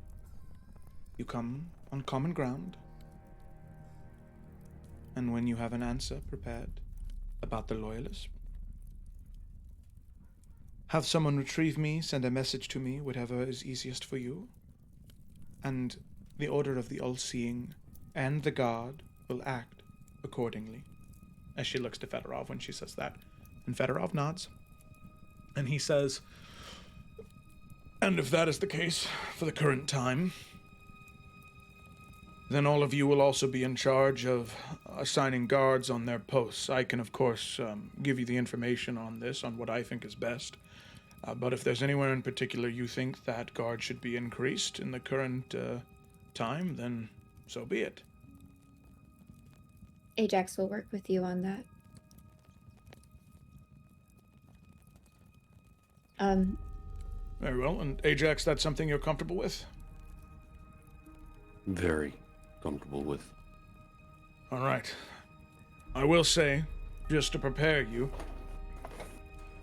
G: You come on common ground, and when you have an answer prepared about the Loyalists, have someone retrieve me, send a message to me, whatever is easiest for you, and the Order of the All-Seeing and the Guard will act accordingly. As she looks to Fedorov when she says that. And Fedorov nods. And he says, and if that is the case for the current time, then all of you will also be in charge of assigning guards on their posts. I can, of course, give you the information on this, on what I think is best. But if there's anywhere in particular you think that guard should be increased in the current time, then so be it.
D: Ajax will work with you on that.
G: Very well. And Ajax, that's something you're comfortable with?
F: Very comfortable with.
G: All right. I will say, just to prepare you,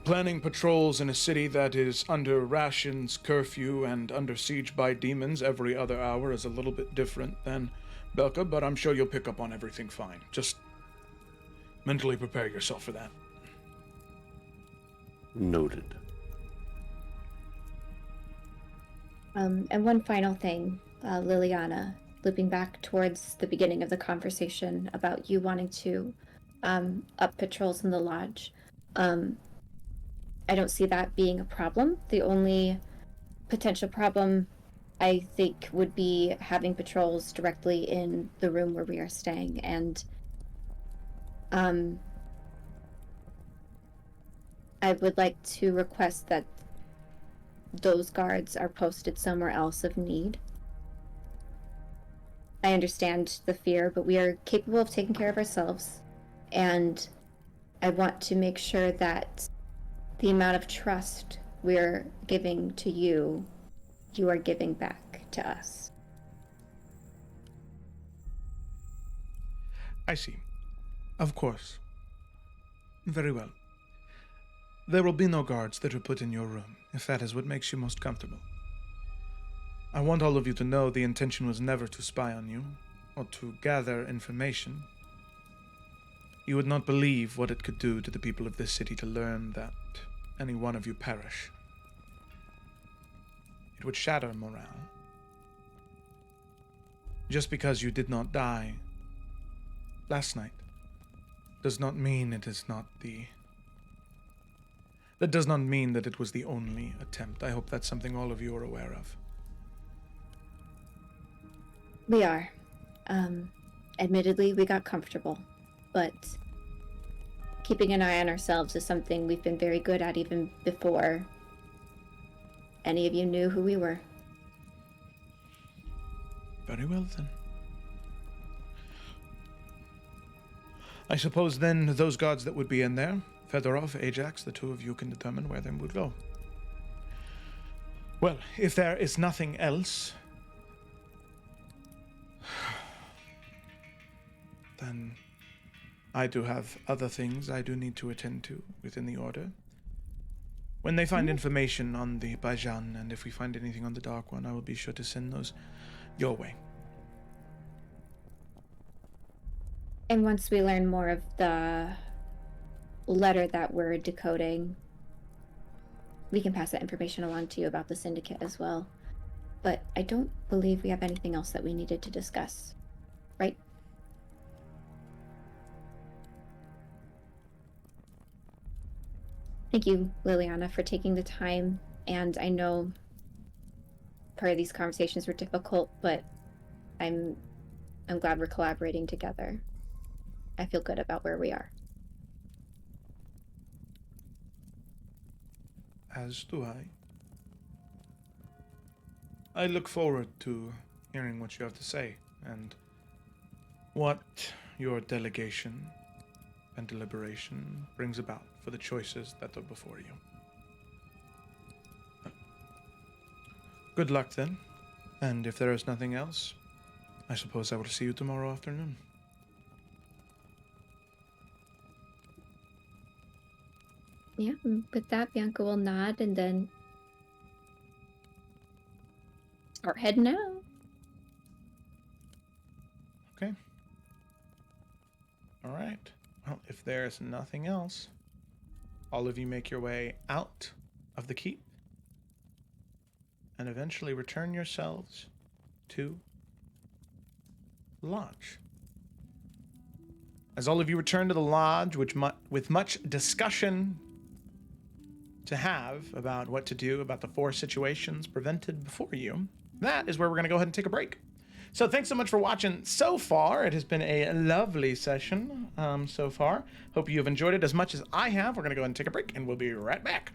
G: planning patrols in a city that is under rations, curfew, and under siege by demons every other hour is a little bit different than Belka, but I'm sure you'll pick up on everything fine. Just mentally prepare yourself for that.
F: Noted.
D: And one final thing, Liliana, looping back towards the beginning of the conversation about you wanting to up patrols in the lodge. I don't see that being a problem. The only potential problem, I think, would be having patrols directly in the room where we are staying. And I would like to request that those guards are posted somewhere else of need. I understand the fear, but we are capable of taking care of ourselves. And I want to make sure that the amount of trust we're giving to you, you are giving back to us.
G: I see. Of course. Very well. There will be no guards that are put in your room, if that is what makes you most comfortable. I want all of you to know the intention was never to spy on you, or to gather information. You would not believe what it could do to the people of this city to learn that any one of you perish. It would shatter morale. Just because you did not die last night does not mean it is not the... That does not mean that it was the only attempt. I hope that's something all of you are aware of.
D: We are. Admittedly, we got comfortable, but keeping an eye on ourselves is something we've been very good at even before any of you knew who we were.
G: Very well, then. I suppose, then, those guards that would be in there, Fedorov, Ajax, the two of you can determine where they would go. Well, if there is nothing else, then I do have other things I do need to attend to within the Order. When they find information on the Bajan, and if we find anything on the Dark One, I will be sure to send those your way.
D: And once we learn more of the letter that we're decoding, we can pass that information along to you about the Syndicate as well. But I don't believe we have anything else that we needed to discuss, right? Thank you, Liliana, for taking the time. And I know part of these conversations were difficult, but I'm glad we're collaborating together. I feel good about where we are.
G: As do I. I look forward to hearing what you have to say, and what your delegation and deliberation brings about for the choices that are before you. Good luck, then, and if there is nothing else, I suppose I will see you tomorrow afternoon.
D: Yeah, and with that, Bianca will nod and then start heading out.
G: Okay. All right. Well, if there's nothing else, all of you make your way out of the keep and eventually return yourselves to the lodge. As all of you return to the lodge, with much discussion to have about what to do about the 4 situations presented before you, that is where we're going to go ahead and take a break. So thanks so much for watching so far. It has been a lovely session so far. Hope you have enjoyed it as much as I have. We're going to go ahead and take a break, and we'll be right back.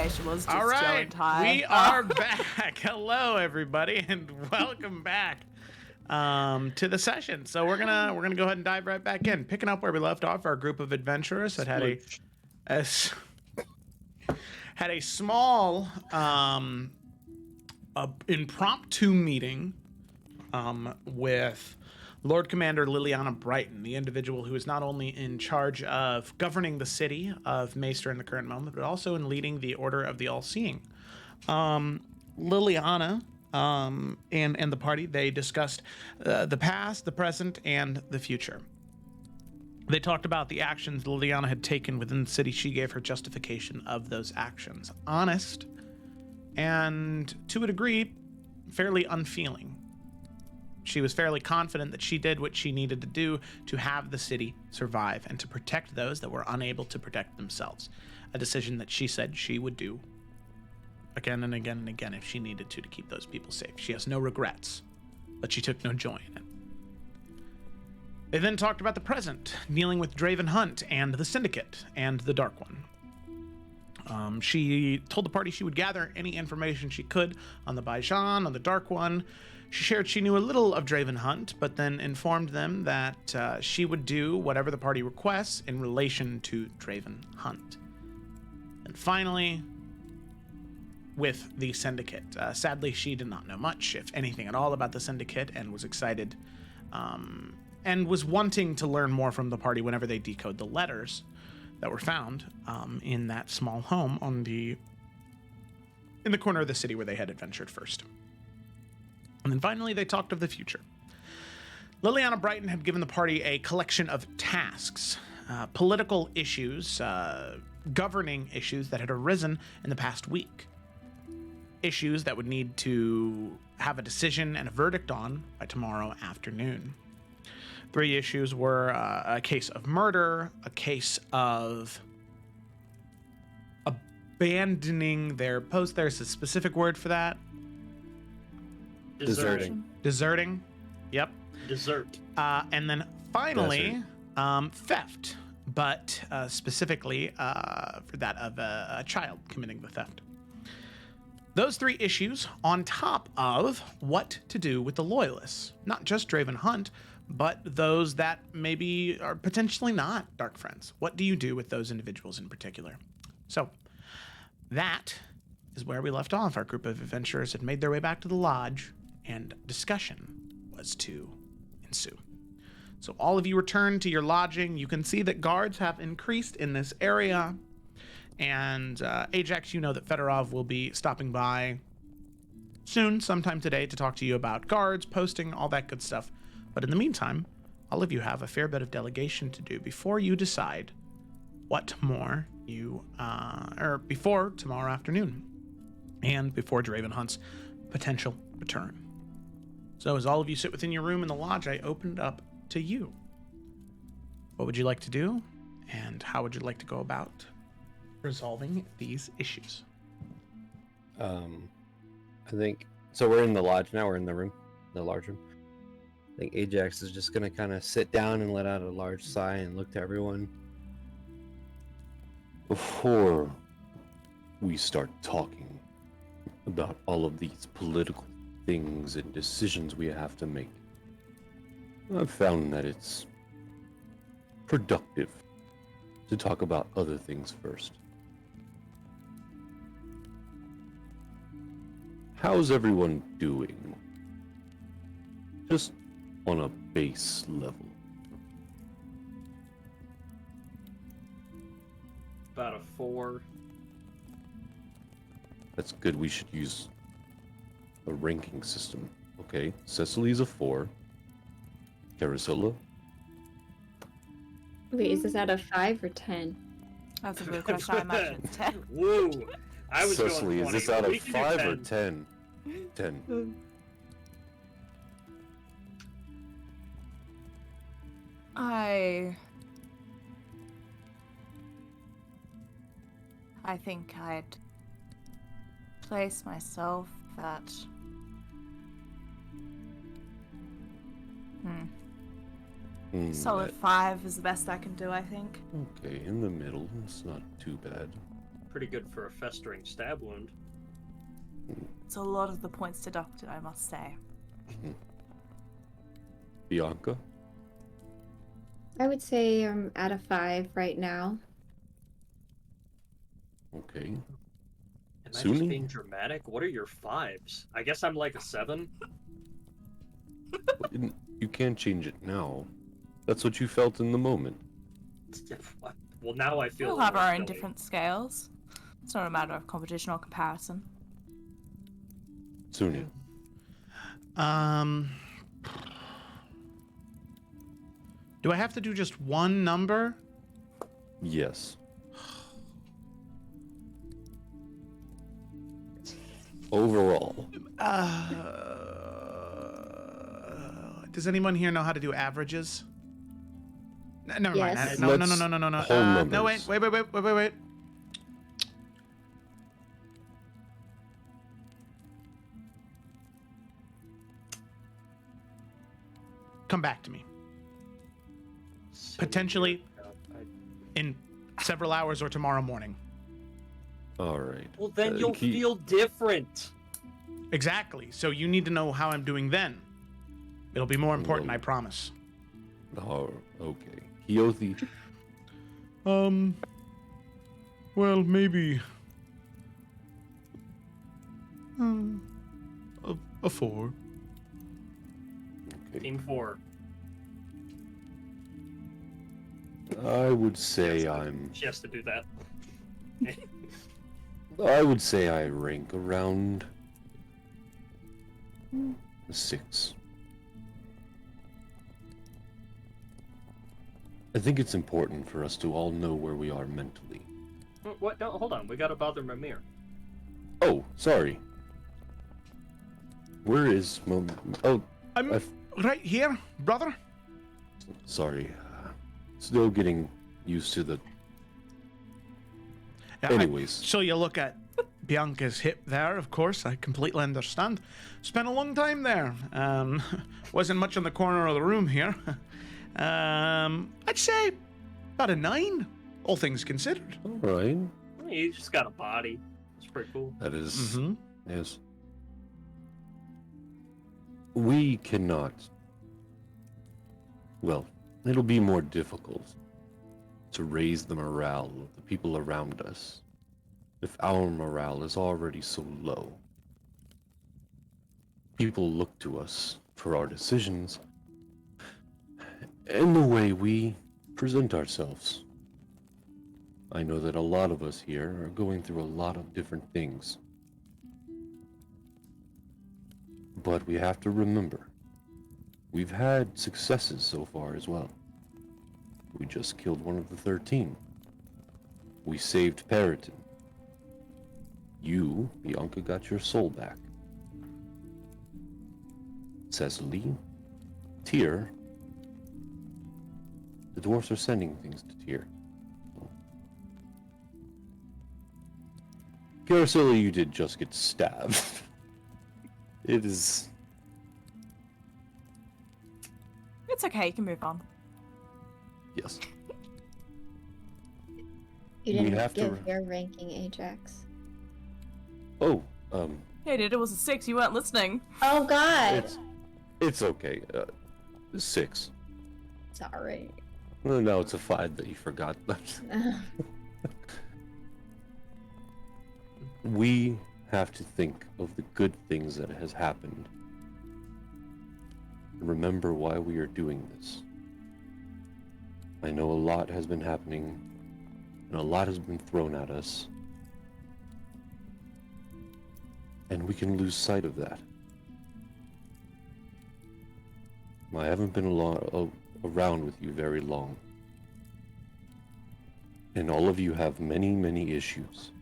A: notification was just
B: All right,
A: Joe and Ty.
B: we are back. Hello, everybody, and welcome back to the session. So we're gonna go ahead and dive right back in, picking up where we left off. Our group of adventurers that had a small impromptu meeting with Lord Commander Liliana Brighton, the individual who is not only in charge of governing the city of Maester in the current moment, but also in leading the Order of the All-Seeing. Liliana and the party, they discussed the past, the present, and the future. They talked about the actions Liliana had taken within the city. She gave her justification of those actions. Honest, and to a degree, fairly unfeeling. She was fairly confident that she did what she needed to do to have the city survive and to protect those that were unable to protect themselves. A decision that she said she would do again and again and again if she needed to keep those people safe. She has no regrets, but she took no joy in it. They then talked about the present, dealing with Draven Hunt and the Syndicate and the Dark One. She told the party she would gather any information she could on the Baijan, on the Dark One. She shared she knew a little of Draven Hunt, but then informed them that she would do whatever the party requests in relation to Draven Hunt. And finally, with the Syndicate. Sadly, she did not know much, if anything at all, about the Syndicate, and was excited and was wanting to learn more from the party whenever they decode the letters that were found in that small home in the corner of the city where they had adventured first. And then finally, they talked of the future. Liliana Brighton had given the party a collection of tasks, political issues, governing issues that had arisen in the past week. Issues that would need to have a decision and a verdict on by tomorrow afternoon. 3 issues were a case of murder, a case of abandoning their post. There's a specific word for that. Deserting. Yep.
E: Desert.
B: And then finally, theft, but specifically for that of a child committing the theft. Those 3 issues on top of what to do with the Loyalists. Not just Draven Hunt, but those that maybe are potentially not Dark Friends. What do you do with those individuals in particular? So that is where we left off. Our group of adventurers had made their way back to the lodge, and discussion was to ensue. So all of you return to your lodging. You can see that guards have increased in this area. And Ajax, you know that Fedorov will be stopping by soon, sometime today, to talk to you about guards, posting, all that good stuff. But in the meantime, all of you have a fair bit of delegation to do before you decide what more you, or before tomorrow afternoon, and before Draven Hunt's potential return. So as all of you sit within your room in the lodge, I open it up to you. What would you like to do, and how would you like to go about resolving these issues?
C: I think so. We're in the lodge now. We're in the room, the large room. I think Ajax is just gonna kind of sit down and let out a large sigh and look to everyone.
F: Before we start talking about all of these political things and decisions we have to make, I've found that it's productive to talk about other things first. How's everyone doing? Just on a base level.
E: About a 4.
F: That's good. We should use a ranking system. Okay, Cecily's a 4. Carousella?
D: Wait, is this out of 5 or 10?
A: That's a good question. I imagine it's 10.
E: Whoa! I was
F: Cecily,
E: going 20.
F: is this out
E: We
F: of
E: can do
F: 5 or 10? 10.
A: I think I'd place myself at solid 5 is the best I can do, I think.
F: Okay, in the middle. It's not too bad.
E: pretty good for a festering stab wound.
A: It's a lot of the points deducted, I must say.
F: Bianca?
D: I would say I'm at a 5 right now.
F: Okay.
E: Am I just
F: Suni?
E: being dramatic? What are your 5s? I guess I'm like a 7.
F: You can't change it now. That's what you felt in the moment.
E: Well, now I feel.
A: We'll have our own
E: silly.
A: different scales. It's not a matter of competition or comparison.
F: Suni.
B: Do I have to do just one number?
F: Yes. Overall.
B: Does anyone here know how to do averages? Never
D: Yes.
B: mind. No.
F: Whole
B: No,
F: numbers.
B: wait. Come back to me. Potentially in several hours or tomorrow morning.
F: All right.
E: Well, then you'll feel different.
B: Exactly. So you need to know how I'm doing then. It'll be more important, I promise.
F: Oh, okay. Keothi.
B: Well, maybe a 4.
F: Okay.
E: Team 4.
F: I would say I'm.
E: She has to do that.
F: I would say I rank around a 6. I think it's important for us to all know where we are mentally.
E: What? No, hold on. We gotta bother Mimir.
F: Oh, sorry. Where is Mom? Oh,
B: I'm right here, brother.
F: sorry. Still getting used to the.
B: Yeah,
F: Anyways.
B: so you look at Bianca's hip there, of course. I completely understand. Spent a long time there. Wasn't much in the corner of the room here. I'd say about a 9, all things considered.
F: All right.
E: You just got a body. It's pretty cool.
F: That is.
B: Mm-hmm.
F: Yes. We cannot. Well, it'll be more difficult to raise the morale of the people around us if our morale is already so low. People look to us for our decisions and the way we present ourselves. I know that a lot of us here are going through a lot of different things. But we have to remember, we've had successes so far as well. We just killed one of the 13. We saved Periton. You, Bianca, got your soul back. Cecily, Tyr. The dwarfs are sending things to Tyr. Caracilla, you did just get stabbed. It is...
A: It's okay, you can move on.
F: Yes.
D: You
F: We
D: didn't
F: have to
D: give
F: re-
D: your ranking, Ajax.
F: Oh,
A: Hey, dude, it was a 6, you weren't listening.
D: Oh God.
F: it's okay. 6.
D: Sorry.
F: Well, no, it's a 5 that you forgot. We have to think of the good things that has happened. And remember why we are doing this. I know a lot has been happening, and a lot has been thrown at us. And we can lose sight of that. I haven't been around with you very long. And all of you have many, many issues.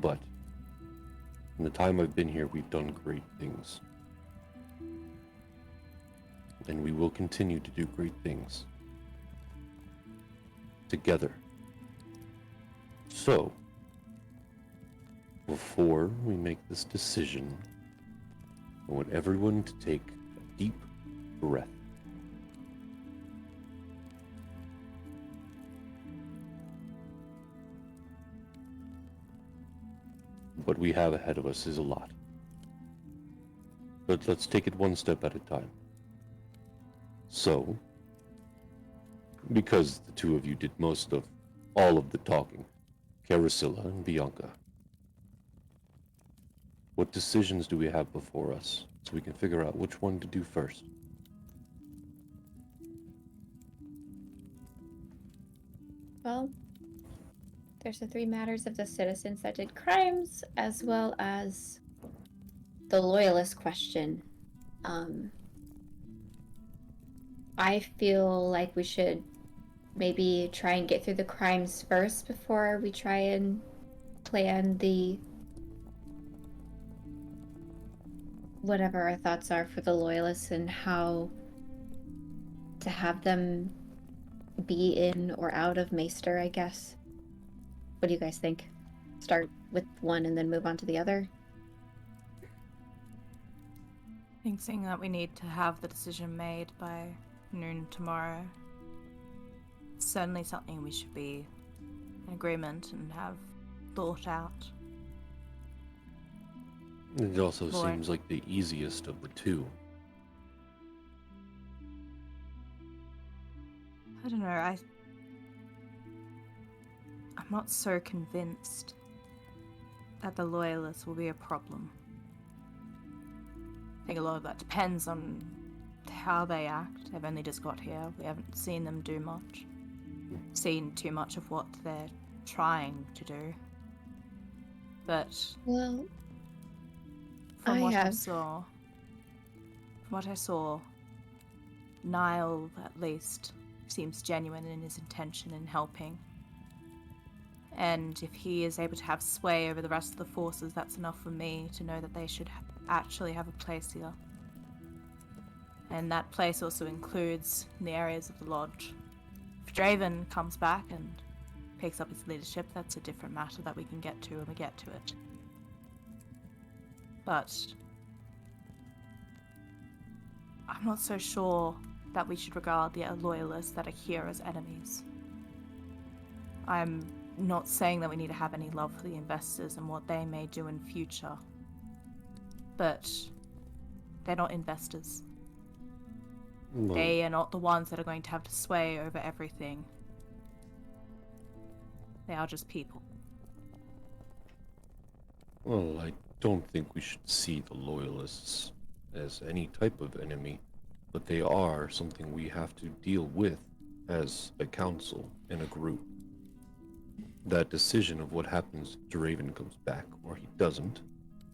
F: But in the time I've been here, we've done great things. And we will continue to do great things. Together. So, before we make this decision, I want everyone to take a deep breath. What we have ahead of us is a lot. But let's take it one step at a time. So, because the two of you did most of all of the talking, Carasilla and Bianca, what decisions do we have before us so we can figure out which one to do first?
D: Well, there's the 3 matters of the citizens that did crimes, as well as the loyalist question. I feel like we should maybe try and get through the crimes first before we try and plan the whatever our thoughts are for the loyalists and how to have them be in or out of Maester, I guess. What do you guys think? Start with one and then move on to the other?
A: I think saying that we need to have the decision made by noon tomorrow. It's certainly something we should be in agreement and have thought out.
F: It also
A: Boy.
F: seems like the easiest of the two.
A: I don't know, I'm not so convinced that the loyalists will be a problem. I think a lot of that depends on how they act. They've only just got here. We haven't seen them do much. Seen too much of what they're trying to do. But
D: Well,
A: from
D: I
A: what
D: have-
A: from what I saw, Niall at least seems genuine in his intention in helping. And if he is able to have sway over the rest of the forces, that's enough for me to know that they should actually have a place here. And that place also includes the areas of the lodge. If Draven comes back and picks up his leadership, that's a different matter that we can get to when we get to it. But I'm not so sure that we should regard the loyalists that are here as enemies. I'm not saying that we need to have any love for the investors and what they may do in future. But they're not investors.
F: Well,
A: They are not the ones that are going to have to sway over everything. They are just people.
F: well, I don't think we should see the Loyalists as any type of enemy, but they are something we have to deal with as a council and a group. That decision of what happens if Draven comes back or he doesn't,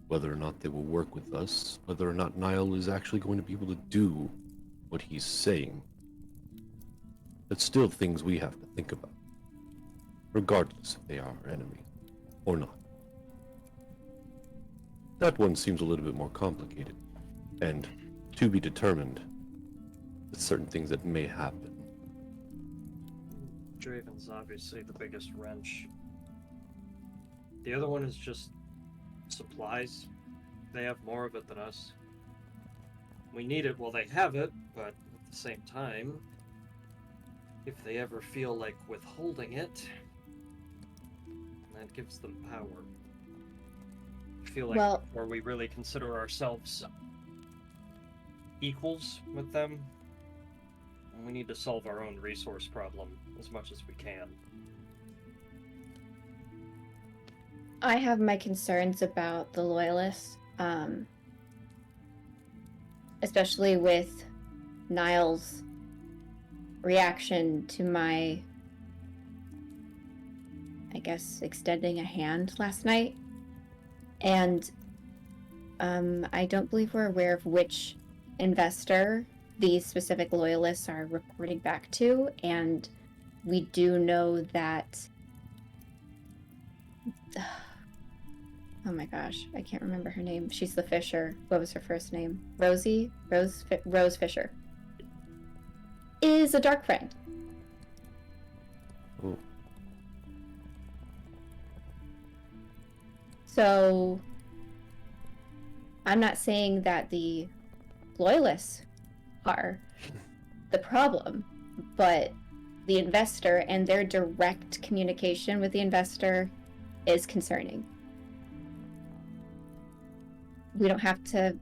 F: whether or not they will work with us, whether or not Niall is actually going to be able to do what he's saying, that's still things we have to think about, regardless if they are our enemy or not. That one seems a little bit more complicated, and to be determined with certain things that may happen.
E: Draven's obviously the biggest wrench. The other one is just supplies. They have more of it than us. We need it while they have it, but at the same time, if they ever feel like withholding it, that gives them power. I feel like
D: Well-
E: before we really consider ourselves equals with them, we need to solve our own resource problem as much as we can.
D: I have my concerns about the loyalists, especially with Niall's reaction to my, I guess, extending a hand last night. And I don't believe we're aware of which investor these specific loyalists are reporting back to, and we do know that oh my gosh, I can't remember her name. She's the Fisher. What was her first name? Rosie? Rose Fisher. Is a dark friend.
F: Oh,
D: So I'm not saying that the loyalists are the problem, but the investor and their direct communication with the investor is concerning. we don't have to,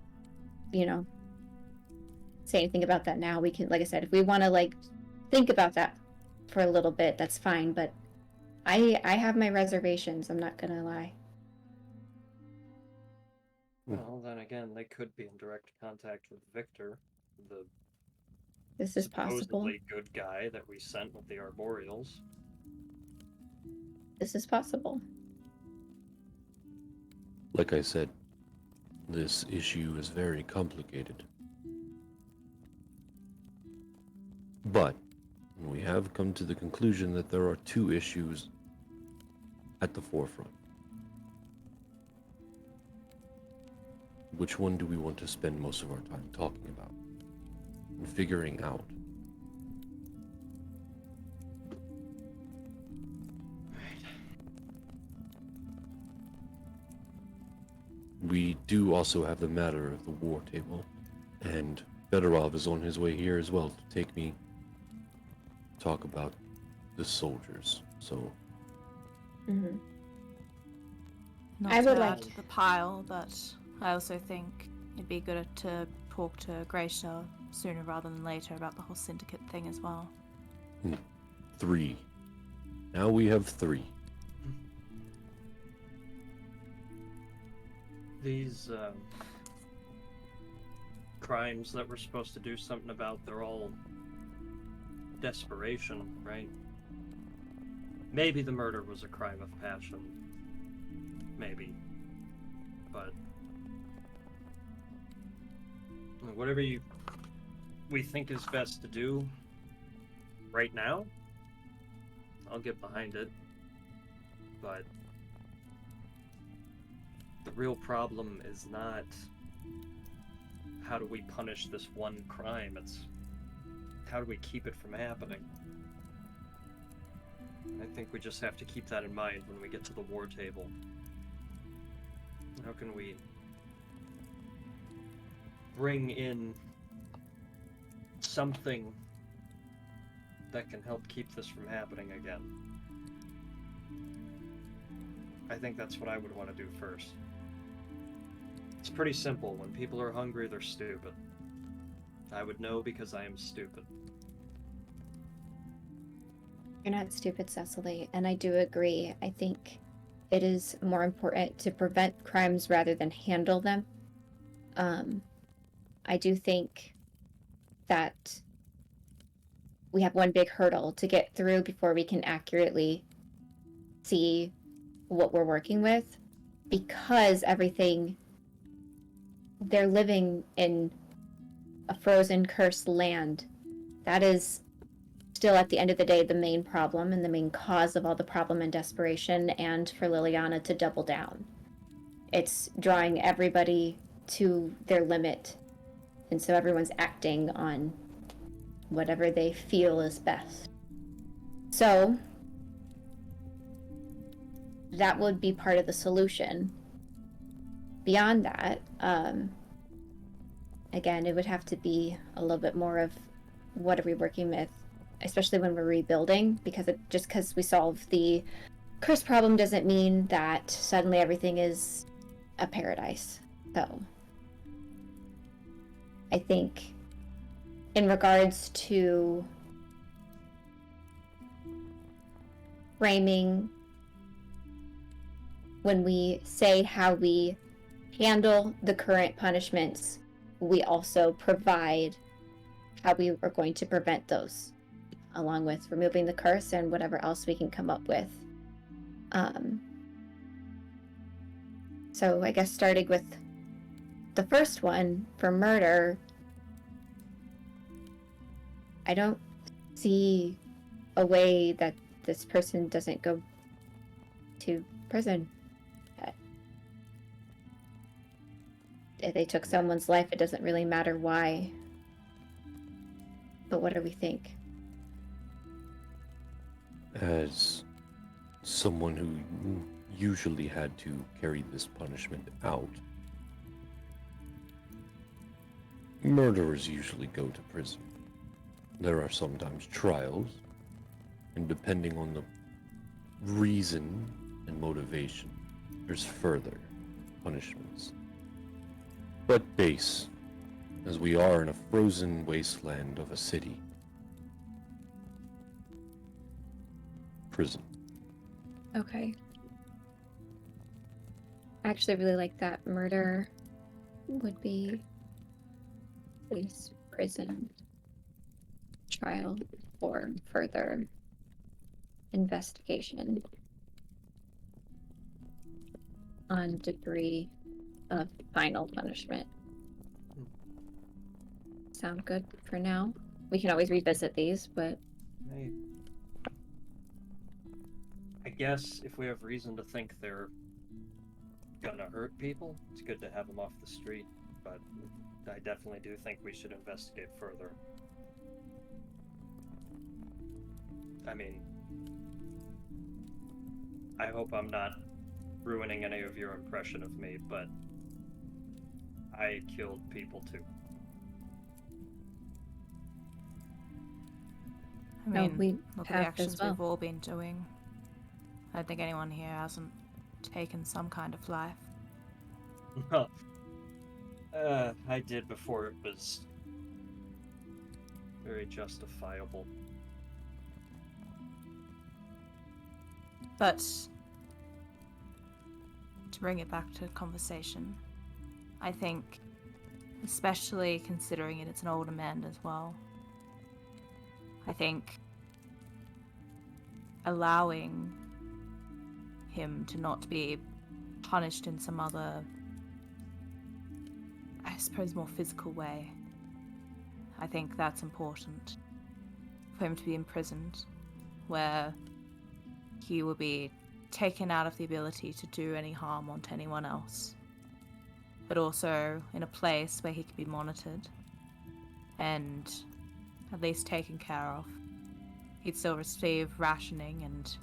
D: say anything about that now. We can, like I said, if we want to think about that for a little bit, that's fine. But I have my reservations. I'm not gonna lie.
E: Well, then again, they could be in direct contact with Victor, the
D: This is possible.
E: supposedly good guy that we sent with the Arboreals.
D: This is possible.
F: Like I said, this issue is very complicated. But we have come to the conclusion that there are two issues at the forefront. Which one do we want to spend most of our time talking about and figuring out? We do also have the matter of the war table, and Fedorov is on his way here as well to take me talk about the soldiers. So
D: Mm-hmm.
A: Not
D: I
A: to
D: would
A: add
D: like-
A: to the pile, but I also think it'd be good to talk to Graystar sooner rather than later about the whole syndicate thing as well.
F: 3. Now we have 3.
E: These crimes that we're supposed to do something about, they're all desperation, right? Maybe the murder was a crime of passion. Maybe. But whatever we think is best to do right now, I'll get behind it. But the real problem is not how do we punish this one crime, it's how do we keep it from happening. I think we just have to keep that in mind when we get to the war table. How can we bring in something that can help keep this from happening again? I think that's what I would want to do first. It's pretty simple. When people are hungry, they're stupid. I would know because I am stupid.
D: You're not stupid, Cecily, and I do agree. I think it is more important to prevent crimes rather than handle them. I do think that we have one big hurdle to get through before we can accurately see what we're working with, because they're living in a frozen, cursed land. That is still, at the end of the day, the main problem and the main cause of all the problem and desperation, and for Liliana to double down. It's drawing everybody to their limit, and so everyone's acting on whatever they feel is best. So that would be part of the solution. Beyond that, again, it would have to be a little bit more of what are we working with, especially when we're rebuilding, because just because we solve the curse problem doesn't mean that suddenly everything is a paradise. So I think in regards to framing, when we say how we handle the current punishments, we also provide how we are going to prevent those, along with removing the curse and whatever else we can come up with. So I guess starting with the first one for murder, I don't see a way that this person doesn't go to prison. If they took someone's life, it doesn't really matter why. But what do we think?
F: As someone who usually had to carry this punishment out, murderers usually go to prison. There are sometimes trials, and depending on the reason and motivation, there's further punishments. but base, as we are in a frozen wasteland of a city. Prison.
D: Okay. I actually really like that. Murder would be police, prison, trial, or further investigation on degree of final punishment. Sound good for now? We can always revisit these, but
E: I guess if we have reason to think they're gonna hurt people, it's good to have them off the street, but I definitely do think we should investigate further. I mean, I hope I'm not ruining any of your impression of me, but I killed people too.
A: I
D: No,
A: mean,
D: we
A: look at the
D: have as
A: actions
D: well.
A: we've all been doing. I don't think anyone here hasn't taken some kind of life.
E: I did before it was very justifiable.
A: But to bring it back to conversation, I think, especially considering it's an older man as well, I think allowing him to not be punished in some other, I suppose, more physical way, I think that's important. For him to be imprisoned, where he will be taken out of the ability to do any harm onto anyone else, but also in a place where he can be monitored and at least taken care of. He'd still receive rationing and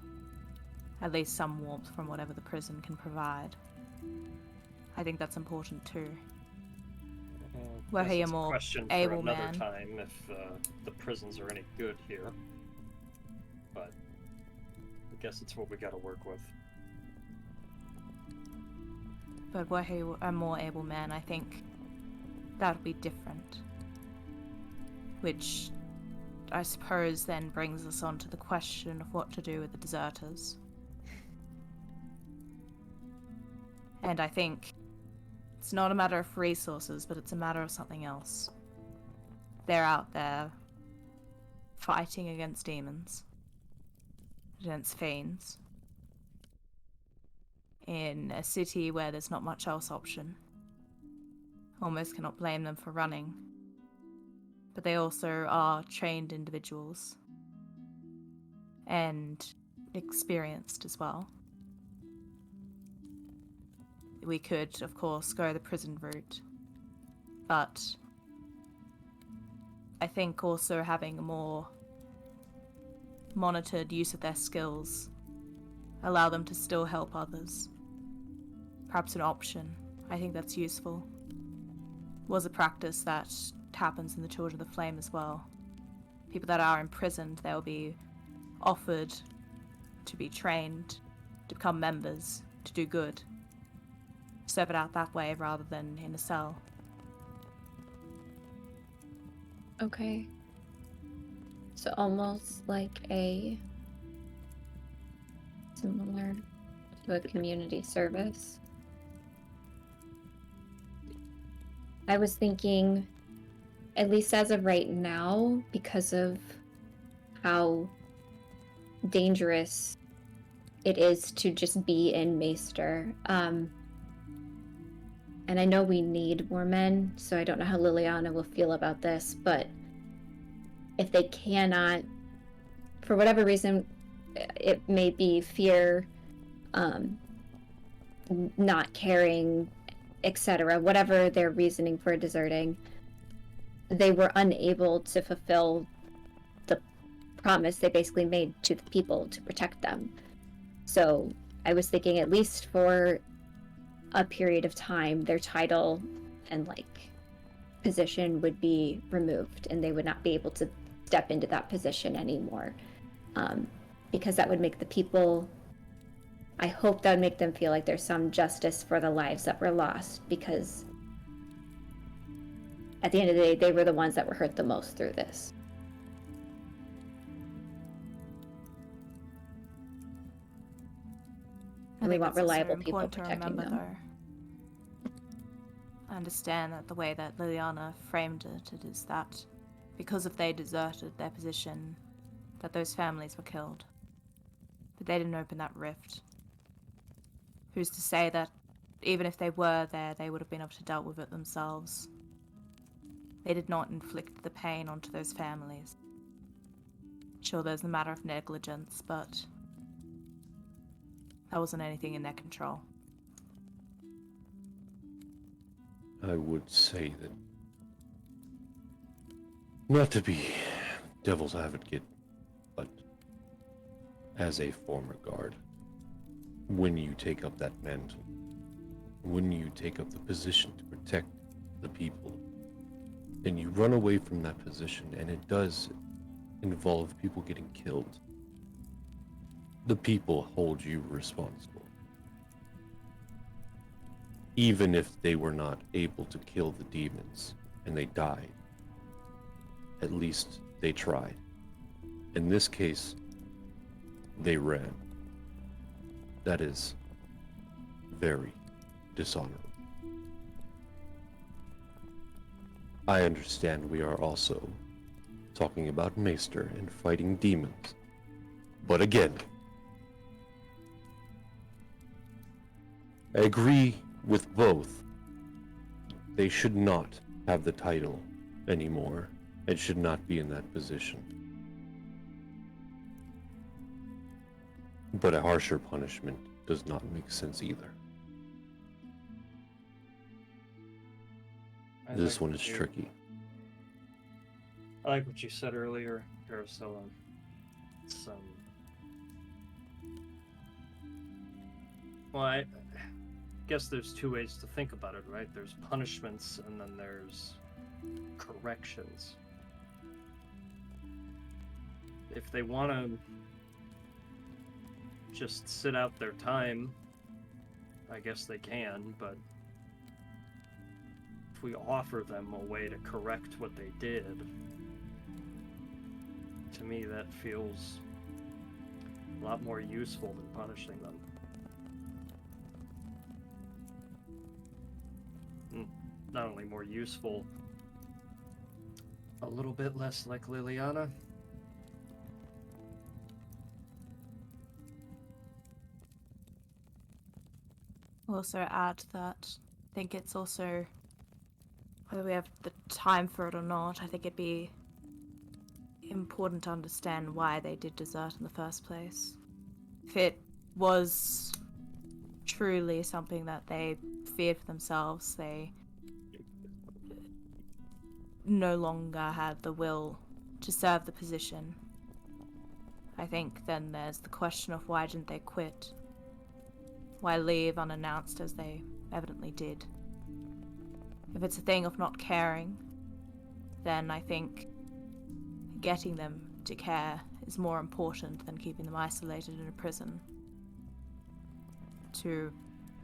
A: at least some warmth from whatever the prison can provide. I think that's important too. Were
E: Guess
A: he a
E: it's
A: more
E: question
A: able
E: for another
A: man?
E: time if the prisons are any good here. But I guess it's what we gotta work with.
A: But were he a more able man, I think that would be different. Which I suppose then brings us on to the question of what to do with the deserters. And I think it's not a matter of resources, but it's a matter of something else. They're out there fighting against demons, against fiends, in a city where there's not much else option. Almost cannot blame them for running. But they also are trained individuals and experienced as well. We could, of course, go the prison route, but I think also having a more monitored use of their skills allow them to still help others. Perhaps an option. I think that's useful. Was a practice that happens in the Children of the Flame as well. People that are imprisoned, they'll be offered to be trained, to become members, to do good. Serve it out that way rather than in a cell.
D: Okay. So almost like a similar to a community service. I was thinking, at least as of right now, because of how dangerous it is to just be in Maester. And I know we need more men, so I don't know how Liliana will feel about this, but if they cannot, for whatever reason, it may be fear, not caring, etc., whatever their reasoning for deserting, they were unable to fulfill the promise they basically made to the people to protect them. So I was thinking, at least for a period of time, their title and position would be removed and they would not be able to step into that position anymore, because that would make the people, I hope that would make them feel like there's some justice for the lives that were lost, because at the end of the day, they were the ones that were hurt the most through this. And we want reliable people protecting them.
A: Though. I understand that the way that Liliana framed it is that because if they deserted their position, that those families were killed. But they didn't open that rift. Who's to say that even if they were there, they would have been able to deal with it themselves? They did not inflict the pain onto those families. Sure, there's a matter of negligence, but that wasn't anything in their control.
F: I would say that, not to be devil's advocate, but as a former guard, when you take up that mantle, when you take up the position to protect the people, and you run away from that position, and it does involve people getting killed, the people hold you responsible. Even if they were not able to kill the demons and they died, at least they tried. In this case, they ran. That is very dishonorable. I understand we are also talking about Maester and fighting demons. But again, I agree with both. They should not have the title anymore and should not be in that position. But a harsher punishment does not make sense either. This one is tricky.
E: I like what you said earlier, Aracilla. Well, I guess there's two ways to think about it, right? There's punishments and then there's corrections. If they want to just sit out their time, I guess they can, but if we offer them a way to correct what they did, to me that feels a lot more useful than punishing them. Not only more useful, a little bit less like Liliana.
A: I'll also add that I think it's also, whether we have the time for it or not, I think it'd be important to understand why they did desert in the first place. If it was truly something that they feared for themselves, they no longer had the will to serve the position, I think then there's the question of why didn't they quit? Why leave unannounced as they evidently did? If it's a thing of not caring, then I think getting them to care is more important than keeping them isolated in a prison. To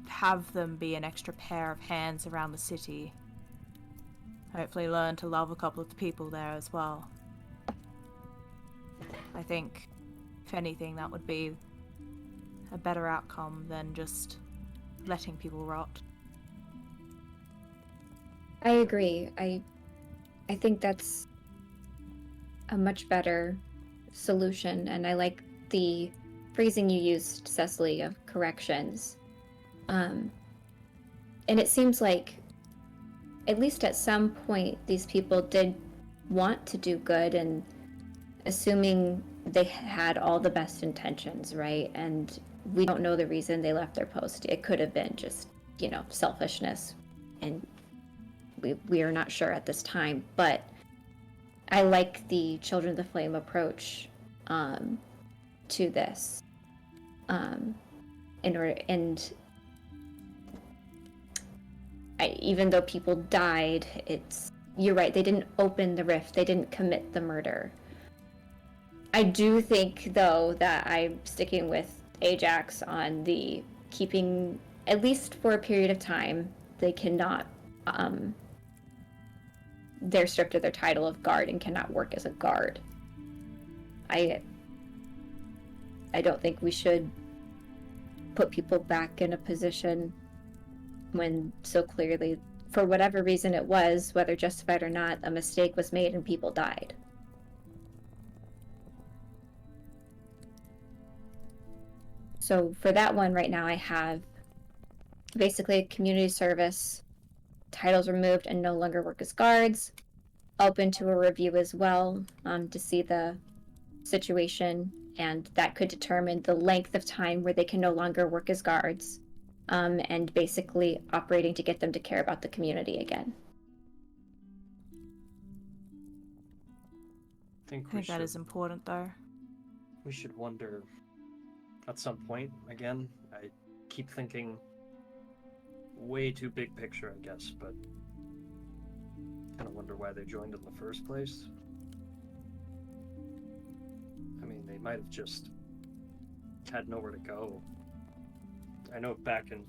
A: have them be an extra pair of hands around the city, hopefully learn to love a couple of the people there as well. I think, if anything, that would be a better outcome than just letting people rot.
D: I agree. I think that's a much better solution, and I like the phrasing you used, Cecily, of corrections. And it seems like, at least at some point, these people did want to do good, and assuming they had all the best intentions, right? And we don't know the reason they left their post. It could have been just, selfishness, and we are not sure at this time. But I like the Children of the Flame approach to this. Even though people died, you're right, they didn't open the rift, they didn't commit the murder. I do think, though, that I'm sticking with Ajax on the keeping, at least for a period of time, they cannot they're stripped of their title of guard and cannot work as a guard. I don't think we should put people back in a position when so clearly, for whatever reason it was, whether justified or not, a mistake was made and people died. So for that one right now, I have basically community service, titles removed and no longer work as guards, open to a review as well, to see the situation, and that could determine the length of time where they can no longer work as guards, and basically operating to get them to care about the community again.
E: I think
A: that is important, though.
E: We should wonder at some point, again, I keep thinking way too big picture, I guess, but kind of wonder why they joined in the first place. I mean, they might have just had nowhere to go. I know back in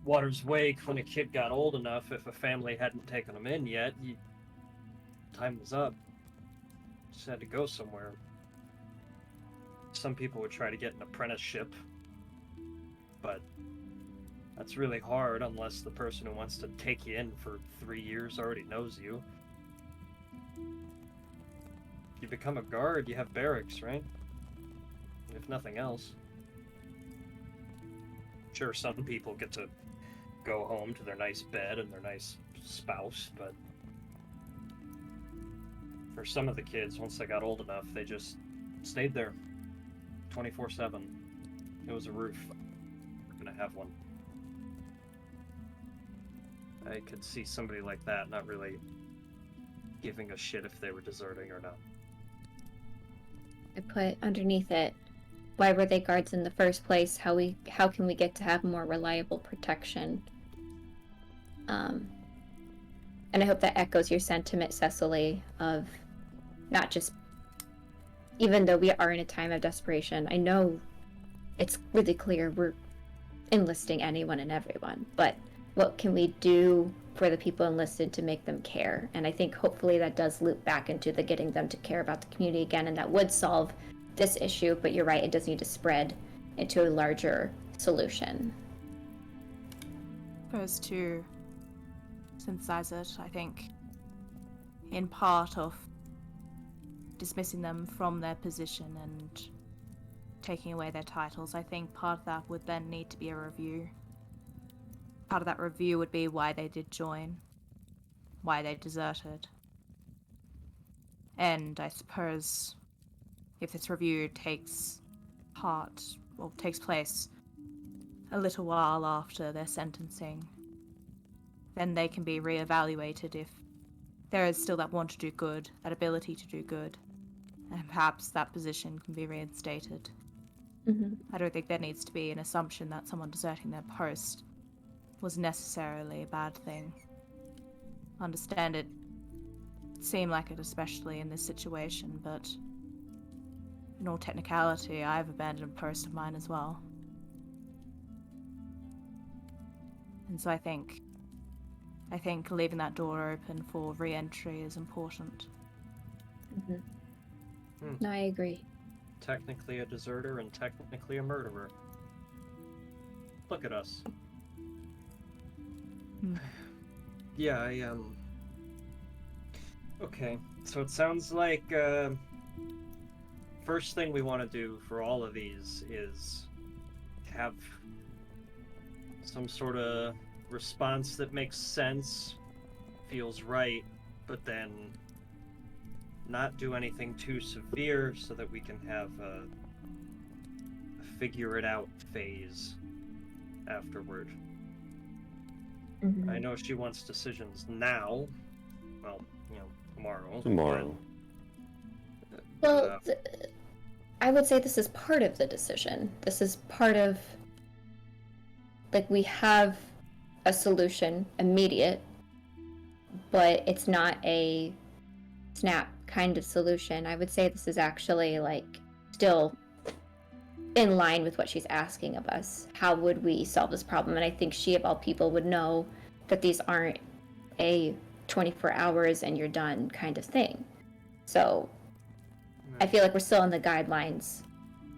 E: Water's Wake, when a kid got old enough, if a family hadn't taken him in yet, time was up. Just had to go somewhere. Some people would try to get an apprenticeship, but that's really hard unless the person who wants to take you in for 3 years already knows you. You become a guard, you have barracks, right? If nothing else. Sure, some people get to go home to their nice bed and their nice spouse, but for some of the kids, once they got old enough, they just stayed there 24/7. It was a roof. We're gonna have one. I could see somebody like that not really giving a shit if they were deserting or not.
D: I put underneath it, why were they guards in the first place? How can we get to have more reliable protection? And I hope that echoes your sentiment, Cecily, of not just, even though we are in a time of desperation, I know it's really clear we're enlisting anyone and everyone, but what can we do for the people enlisted to make them care? And I think hopefully that does loop back into the getting them to care about the community again, and that would solve this issue, but you're right, it does need to spread into a larger solution.
A: First to synthesize it, I think in part of dismissing them from their position and taking away their titles, I think part of that would then need to be a review. Part of that review would be why they did join, why they deserted. And I suppose if this review takes place a little while after their sentencing, then they can be re-evaluated if there is still that want to do good, that ability to do good, and perhaps that position can be reinstated.
D: Mm-hmm.
A: I don't think there needs to be an assumption that someone deserting their post was necessarily a bad thing. Understand it seemed like it, especially in this situation, but in all technicality, I've abandoned a post of mine as well. And so I think leaving that door open for re-entry is important.
D: Mm-hmm. No, I agree.
E: Technically a deserter and technically a murderer. Look at us. Yeah, okay, so it sounds like, first thing we want to do for all of these is have some sort of response that makes sense, feels right, but then not do anything too severe so that we can have a figure it out phase afterward.
D: Mm-hmm.
E: I know she wants decisions now. Well, tomorrow.
F: Tomorrow.
D: Well, I would say this is part of the decision. This is part of, like, we have a solution, immediate, but it's not a snap kind of solution. I would say this is actually, like, still in line with what she's asking of us. How would we solve this problem? And I think she, of all people, would know that these aren't a 24 hours and you're done kind of thing. So I feel like we're still in the guidelines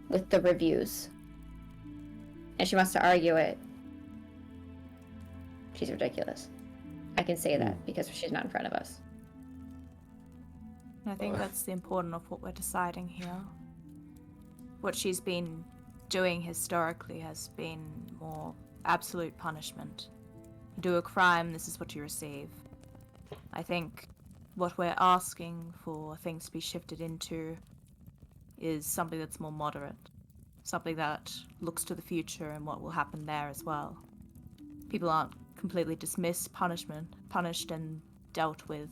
D: with the reviews. And she wants to argue it. She's ridiculous. I can say that because she's not in front of us.
A: I think that's the important of what we're deciding here. What she's been doing historically has been more absolute punishment. You do a crime, this is what you receive. I think what we're asking for things to be shifted into is something that's more moderate. Something that looks to the future and what will happen there as well. People aren't completely dismissed, punished and dealt with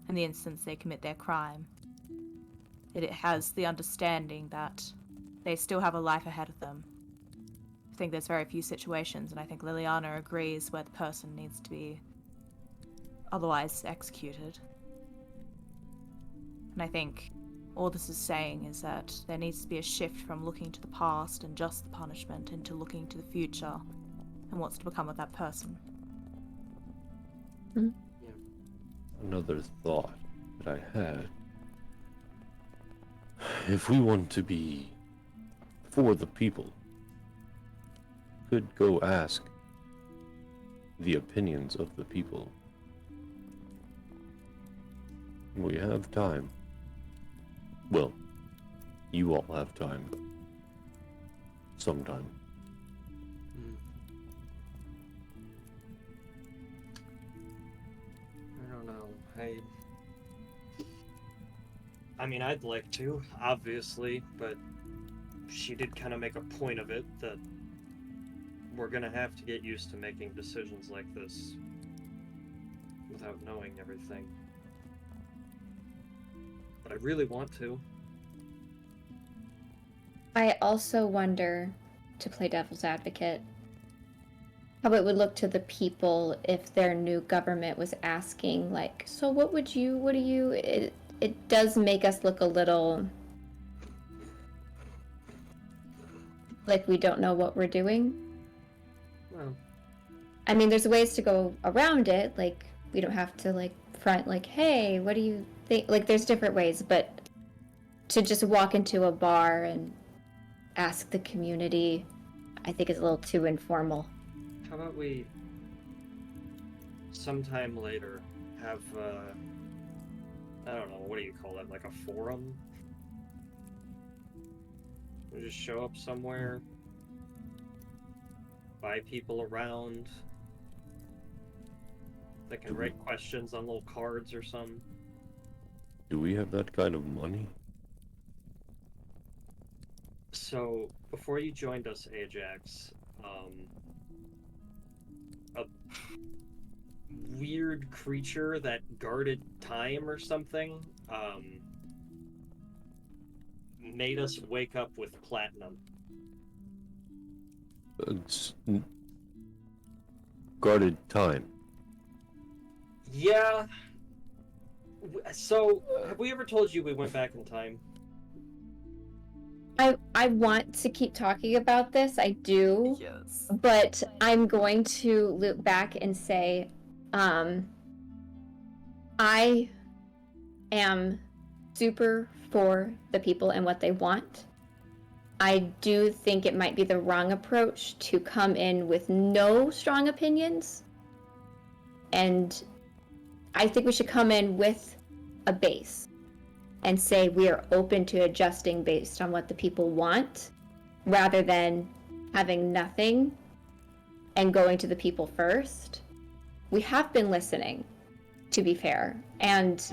A: in the instance they commit their crime. It has the understanding that they still have a life ahead of them. I think there's very few situations, and I think Liliana agrees where the person needs to be otherwise executed. And I think all this is saying is that there needs to be a shift from looking to the past and just the punishment into looking to the future and what's to become of that person.
F: Another thought that I had. If we want to be for the people, could go ask the opinions of the people. We have time. Well, you all have time. Sometime.
E: I don't know. I mean, I'd like to, obviously, but she did kind of make a point of it that we're gonna have to get used to making decisions like this without knowing everything. But I really want to.
D: I also wonder, to play devil's advocate, how it would look to the people if their new government was asking, like, so what do you... It does make us look a little like we don't know what we're doing.
E: Well,
D: I mean, there's ways to go around it. Like, we don't have to, like, front, like, hey, what do you think? Like, there's different ways, but to just walk into a bar and ask the community, I think is a little too informal.
E: how about we sometime later have, I don't know, what do you call it, like a forum? We just show up somewhere, buy people around, they can write questions on little cards or something.
F: Do we have that kind of money?
E: So, before you joined us, Ajax, a weird creature that guarded time or something, made us wake up with platinum.
F: Guarded time.
E: Yeah. So, have we ever told you we went back in time?
D: I want to keep talking about this, I do.
A: Yes.
D: But I'm going to loop back and say, I am super for the people and what they want. I do think it might be the wrong approach to come in with no strong opinions. And I think we should come in with a base and say we are open to adjusting based on what the people want, rather than having nothing and going to the people first. We have been listening, to be fair. And,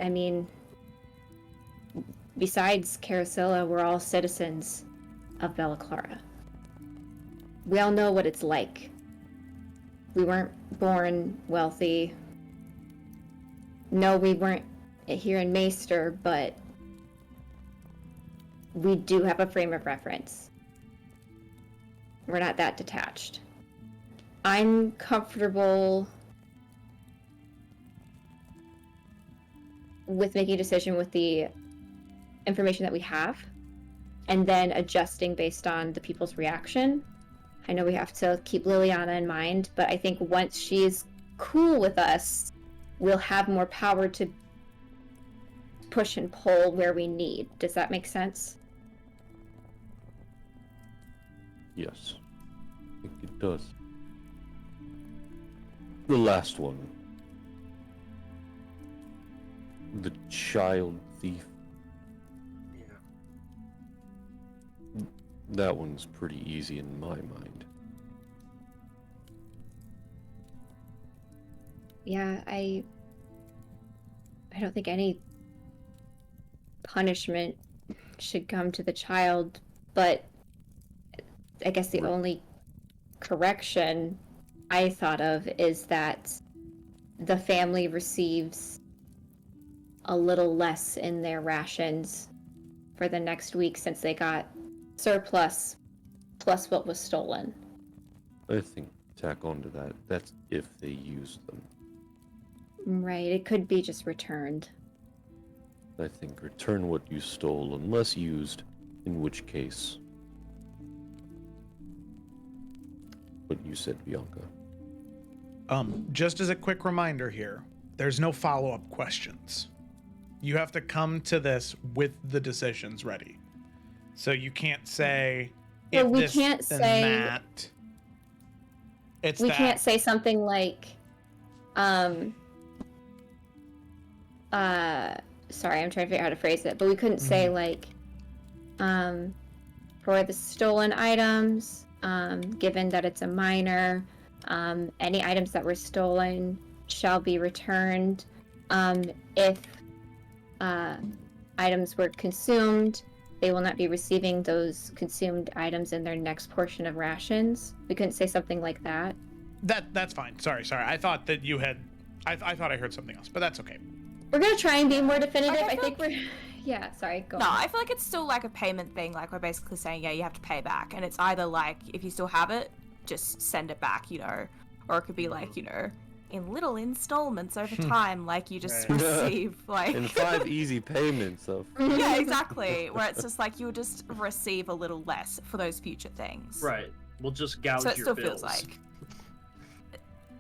D: I mean, besides Carasilla, we're all citizens of Bella Clara. We all know what it's like. We weren't born wealthy. No, we weren't here in Maester, but we do have a frame of reference. We're not that detached. I'm comfortable with making a decision with the information that we have, and then adjusting based on the people's reaction. I know we have to keep Liliana in mind, but I think once she's cool with us, we'll have more power to push and pull where we need. Does that make sense?
F: Yes, I think it does. The last one. The child thief.
E: Yeah.
F: That one's pretty easy in my mind.
D: Yeah, I don't think any punishment should come to the child, but I guess the only correction I thought of is that the family receives a little less in their rations for the next week since they got surplus plus what was stolen.
F: I think tack onto that. That's if they use them.
D: Right, it could be just returned.
F: I think return what you stole unless used, in which case. What you said, Bianca.
B: Just as a quick reminder here, there's no follow-up questions. You have to come to this with the decisions ready. So you can't say
D: Well,
B: if
D: we
B: this,
D: can't
B: then
D: say-
B: that. It's
D: We
B: that.
D: can't say something like, sorry, I'm trying to figure out how to phrase it, but we couldn't say like, for the stolen items, given that it's a minor, any items that were stolen shall be returned. If items were consumed, they will not be receiving those consumed items in their next portion of rations. We couldn't say something like that.
B: That's fine. Sorry. I thought that you had. I thought I heard something else, but that's okay.
D: We're gonna try and be more definitive.
A: Okay,
D: I think we're. Yeah, sorry. Go
A: No,
D: on.
A: I feel like it's still like a payment thing. Like we're basically saying, yeah, you have to pay back, and it's either like if you still have it, just send it back, or it could be like in little installments over time, like you just
E: Right.
A: receive like.
C: In 5 easy payments of.
A: Yeah, exactly. Where it's just like you would just receive a little less for those future things.
E: Right. We'll just gouge
A: So it
E: your
A: still
E: bills.
A: feels like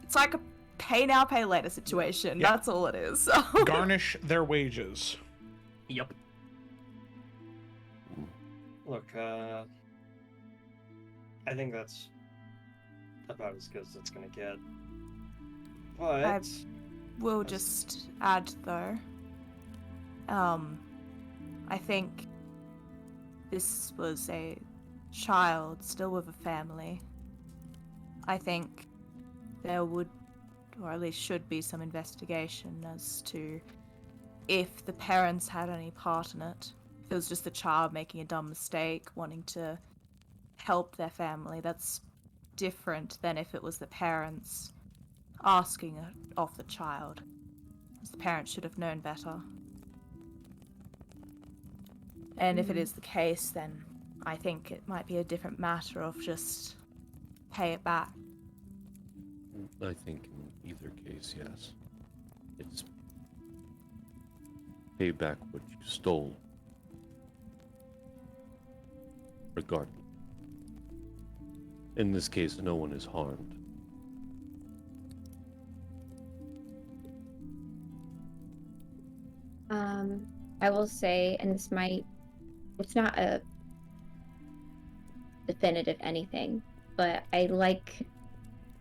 A: it's like a pay now, pay later situation.
B: Yeah.
A: That's all it is.
B: Garnish their wages.
E: Yep. Look, I think that's about as good as it's gonna get. But
A: I will just add though. I think this was a child still with a family. I think there would, or at least should be, some investigation as to if the parents had any part in it. If it was just the child making a dumb mistake, wanting to help their family, that's different than if it was the parents asking it of the child. As the parents should have known better. And if it is the case, then I think it might be a different matter of just pay it back.
F: I think in either case, yes. It's pay back what you stole. Regardless. In this case, no one is harmed.
D: I will say, and it's not a definitive anything, but I like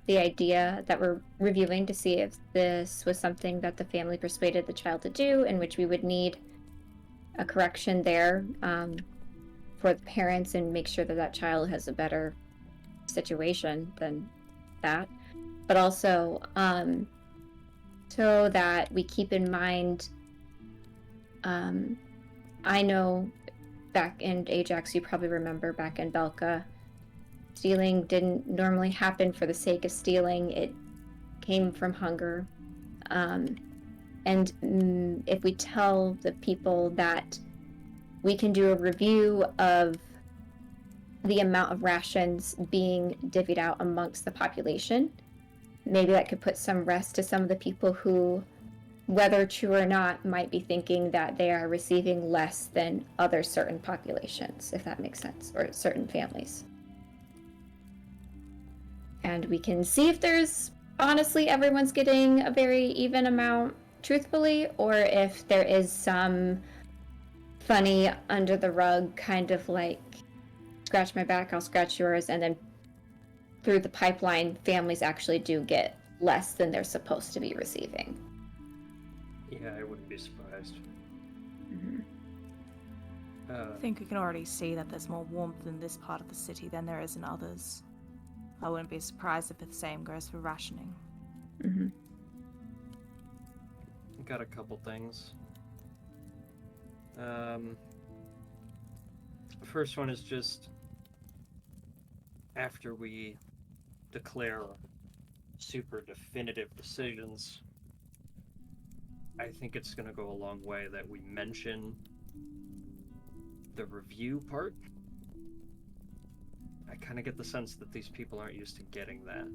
D: the idea that we're reviewing to see if this was something that the family persuaded the child to do, in which we would need a correction there for the parents and make sure that that child has a better situation than that. But also, so that we keep in mind, I know back in Ajax, you probably remember back in Belka, stealing didn't normally happen for the sake of stealing. It came from hunger. And if we tell the people that we can do a review of the amount of rations being divvied out amongst the population, maybe that could put some rest to some of the people who, whether true or not, might be thinking that they are receiving less than other certain populations, if that makes sense, or certain families. And we can see if there's honestly everyone's getting a very even amount, truthfully, or if there is some funny under the rug kind of like scratch my back, I'll scratch yours, and then through the pipeline, families actually do get less than they're supposed to be receiving.
E: Yeah, I wouldn't be surprised.
D: Mm-hmm.
A: I think we can already see that there's more warmth in this part of the city than there is in others. I wouldn't be surprised if the same goes for rationing.
D: Mm-hmm.
E: Got a couple things. First one is just after we declare super definitive decisions, I think it's going to go a long way that we mention the review part. I kind of get the sense that these people aren't used to getting that.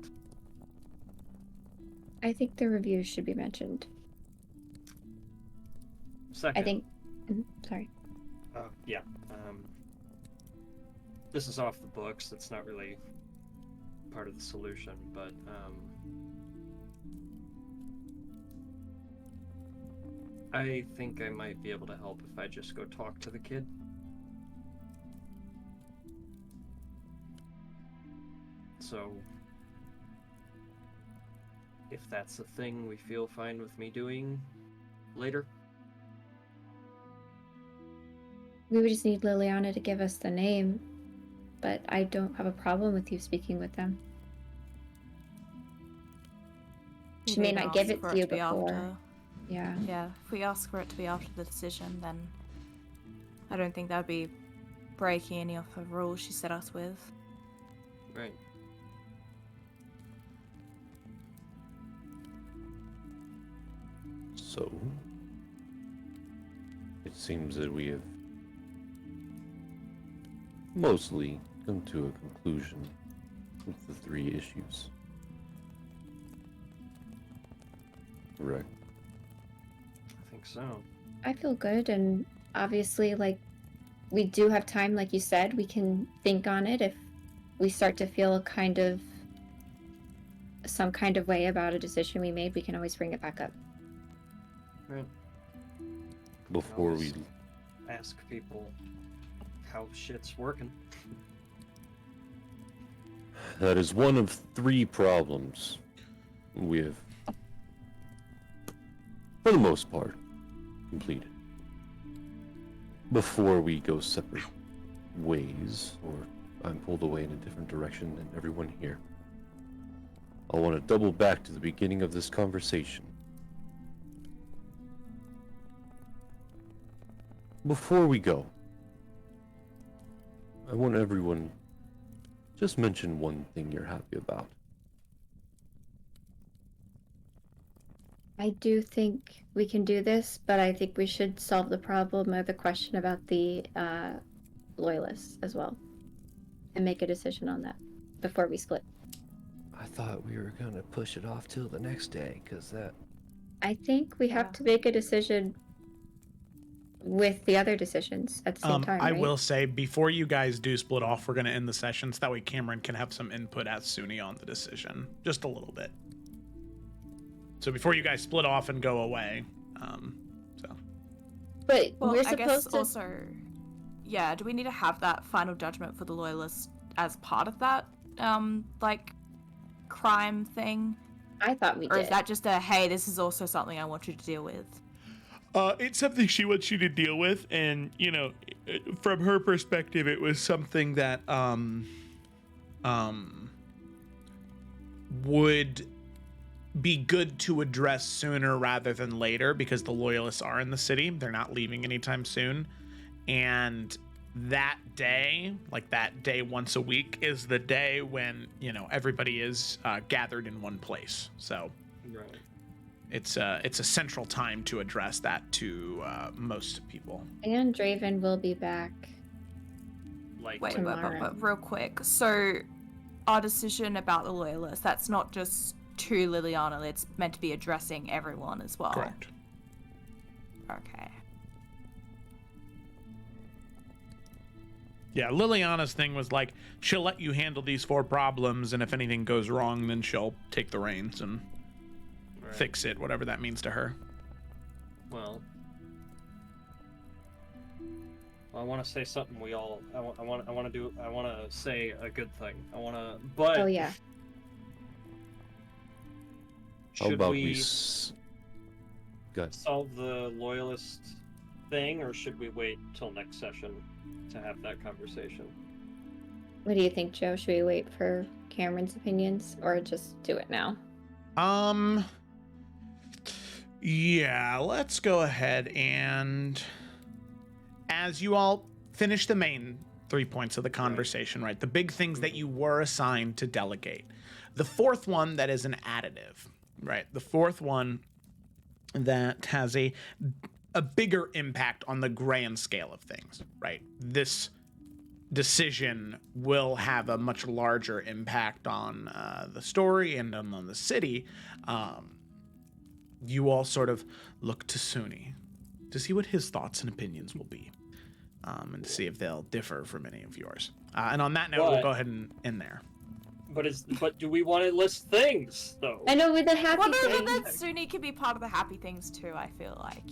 D: I think the reviews should be mentioned.
E: Second,
D: I think. Sorry.
E: Yeah. This is off the books. That's not really part of the solution, but I think I might be able to help if I just go talk to the kid. So, if that's a thing we feel fine with me doing later.
D: We would just need Liliana to give us the name, but I don't have a problem with you speaking with them. She may not give it to you before. Yeah.
A: Yeah, if we ask for it to be after the decision, then I don't think that would be breaking any of the rules she set us with.
E: Right.
F: So, it seems that we have mostly come to a conclusion with the 3 issues. Correct.
E: I think so.
D: I feel good, and obviously, like, we do have time, like you said. We can think on it if we start to feel some kind of way about a decision we made. We can always bring it back up.
E: Right.
F: Before we
E: Ask people how shit's working.
F: That is one of 3 problems we have, for the most part, completed. Before we go separate ways, or I'm pulled away in a different direction than everyone here, I want to double back to the beginning of this conversation. Before we go, I want everyone just mention one thing you're happy about.
D: I do think we can do this, but I think we should solve the problem or the question about the loyalists as well, and make a decision on that before we split.
C: I thought we were gonna push it off till the next day, cause that.
D: I think we have to make a decision with the other decisions at the same time,
B: I
D: right?
B: will say, before you guys do split off, we're going to end the session so that way Cameron can have some input as Suni on the decision. Just a little bit. So before you guys split off and go away.
D: But
A: Well,
D: we're
A: I guess
D: supposed to...
A: also, yeah, do we need to have that final judgment for the loyalists as part of that, like, crime thing?
D: I thought we did.
A: Or is that just a, hey, this is also something I want you to deal with?
B: It's something she wants you to deal with, and, you know, from her perspective, it was something that, would be good to address sooner rather than later, because the loyalists are in the city. They're not leaving anytime soon. And that day, like that day once a week, is the day when, you know, everybody is gathered in one place. So
E: Right.
B: it's a central time to address that to most people.
D: And Draven will be back.
E: Like,
A: Wait,
D: Tomorrow.
A: but real quick. So, our decision about the loyalists, that's not just to Liliana, it's meant to be addressing everyone as well.
B: Correct.
A: Okay.
B: Yeah, Liliana's thing was like, she'll let you handle these 4 problems, and if anything goes wrong, then she'll take the reins and
E: Right.
B: fix it, whatever that means to her.
E: Well, I want to say something. I want to say a good thing. But
D: Oh yeah.
F: How
E: should
F: about
E: we
F: Good.
E: solve the loyalist thing, or should we wait till next session to have that conversation?
D: What do you think, Joe? Should we wait for Cameron's opinions or just do it now?
B: Yeah, let's go ahead and as you all finish the main 3 points of the conversation, right? The big things that you were assigned to delegate. The 4th one that is an additive, right? The 4th one that has a bigger impact on the grand scale of things, right? This decision will have a much larger impact on the story and on the city. You all sort of look to Suni to see what his thoughts and opinions will be, and to see if they'll differ from any of yours. And on that note, we'll go ahead and end there.
E: But do we want to list things though?
D: I know with the happy
A: Well,
D: thing.
A: then Suni can be part of the happy things too, I feel like,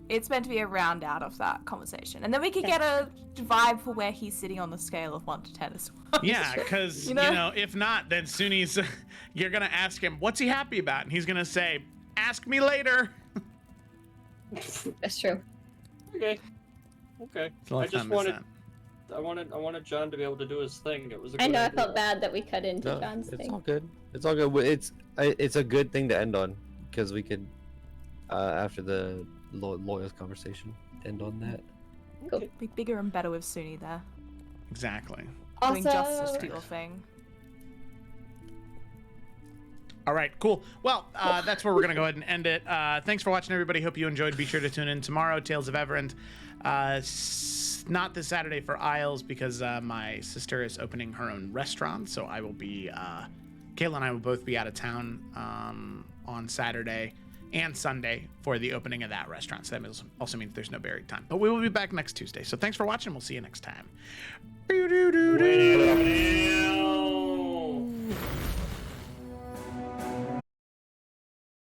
A: It's meant to be a round out of that conversation. And then we could get a vibe for where he's sitting on the scale of 1 to 10 as well.
B: Yeah, because, if not, then Suni's, you're going to ask him, what's he happy about? And he's going to say, ask me later.
D: That's true.
E: Okay.
B: So
E: I just wanted John to be able to do his thing. It was a good
D: I know. I
E: idea.
D: felt bad that we cut into
C: No,
D: John's
C: it's
D: thing.
C: all good. It's all good. It's a good thing to end on because we could, after the lawyer's conversation, end on that.
D: Cool.
A: Be bigger and better with Suni there.
B: Exactly.
A: Doing justice
D: Also,
A: to your thing.
B: All right, cool. Well, that's where we're going to go ahead and end it. Thanks for watching, everybody. Hope you enjoyed. Be sure to tune in tomorrow, Tales of Everend. Not this Saturday for Isles because my sister is opening her own restaurant. So I will be, Kayla and I will both be out of town on Saturday and Sunday for the opening of that restaurant. So that also means there's no buried time. But we will be back next Tuesday. So thanks for watching. We'll see you next time.